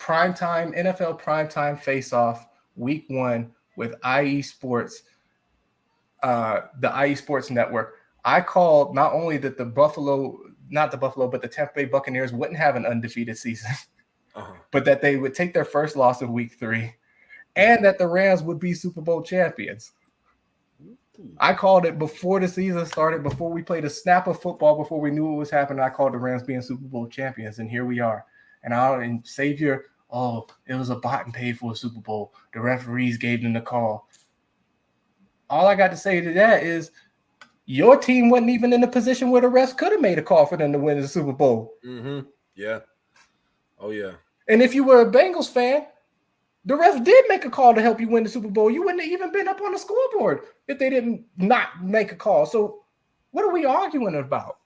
NFL primetime face-off week 1 with IE Sports, the IE Sports Network. I called not only that the Tampa Bay Buccaneers wouldn't have an undefeated season. But that they would take their first loss of week 3 and that the Rams would be Super Bowl champions. I called it before the season started, before we played a snap of football, before we knew what was happening. I called the Rams being Super Bowl champions, and here we are. And Savior, it was a bot and paid for a Super Bowl. The referees gave them the call. All I got to say to that is your team wasn't even in a position where the refs could have made a call for them to win the Super Bowl. Mm-hmm. Yeah. Oh, yeah. And if you were a Bengals fan, the refs did make a call to help you win the Super Bowl. You wouldn't have even been up on the scoreboard if they didn't not make a call. So what are we arguing about?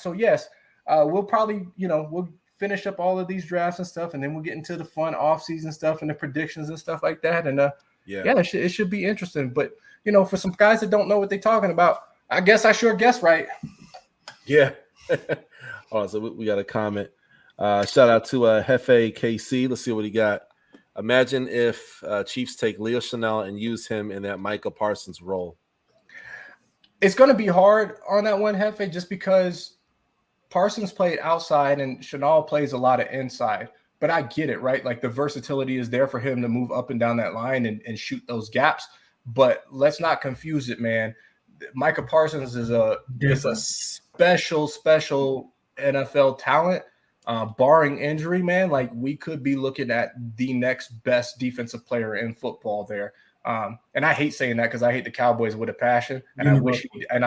So, yes, we'll probably, we'll finish up all of these drafts and stuff, and then we'll get into the fun off-season stuff and the predictions and stuff like that. And, it should be interesting. But, for some guys that don't know what they're talking about, I guess I sure guessed right. Yeah. Hold on, so we got a comment. Shout out to Hefe KC. Let's see what he got. Imagine if Chiefs take Leo Chanel and use him in that Micah Parsons role. It's going to be hard on that one, Hefe, just because Parsons played outside and Chanel plays a lot of inside. But I get it, right? Like the versatility is there for him to move up and down that line and shoot those gaps. but let's not confuse it, man. Micah Parsons is a special NFL talent. Barring injury, man, like we could be looking at the next best defensive player in football there. And I hate saying that because I hate the Cowboys with a passion, and I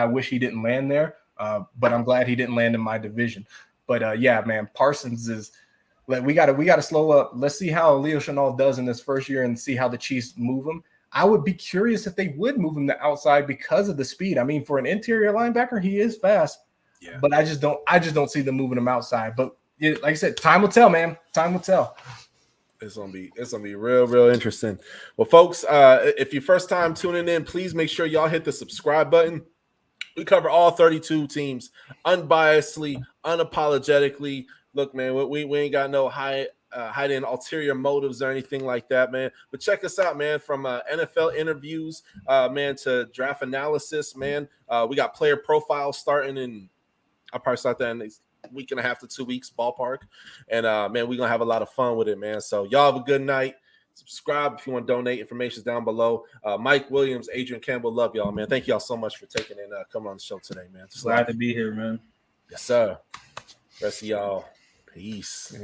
wish he didn't land there. But I'm glad he didn't land in my division. But yeah, man, Parsons is like we gotta slow up. Let's see how Leo Chenal does in this first year and see how the Chiefs move him. I would be curious if they would move him to outside because of the speed. I mean, for an interior linebacker, he is fast. Yeah. But I just don't see them moving him outside. But like I said, time will tell, man. Time will tell. It's gonna be real interesting. Well, folks, if you're first time tuning in, please make sure y'all hit the subscribe button. We cover all 32 teams unbiasedly, unapologetically. Look, man, we ain't got no hiding ulterior motives or anything like that, man. But check us out, man. From NFL interviews, man, to draft analysis, man. We got player profiles starting in. I'll probably start that in the week and a half to 2 weeks ballpark. And man, we're gonna have a lot of fun with it, man. So y'all have a good night. Subscribe if you want to donate. Information's down below. Mike Williams, Adrian Campbell, love y'all, man. Thank y'all so much for taking and coming on the show today, man. Glad to be here, man. Yes, sir. Rest of y'all. Peace.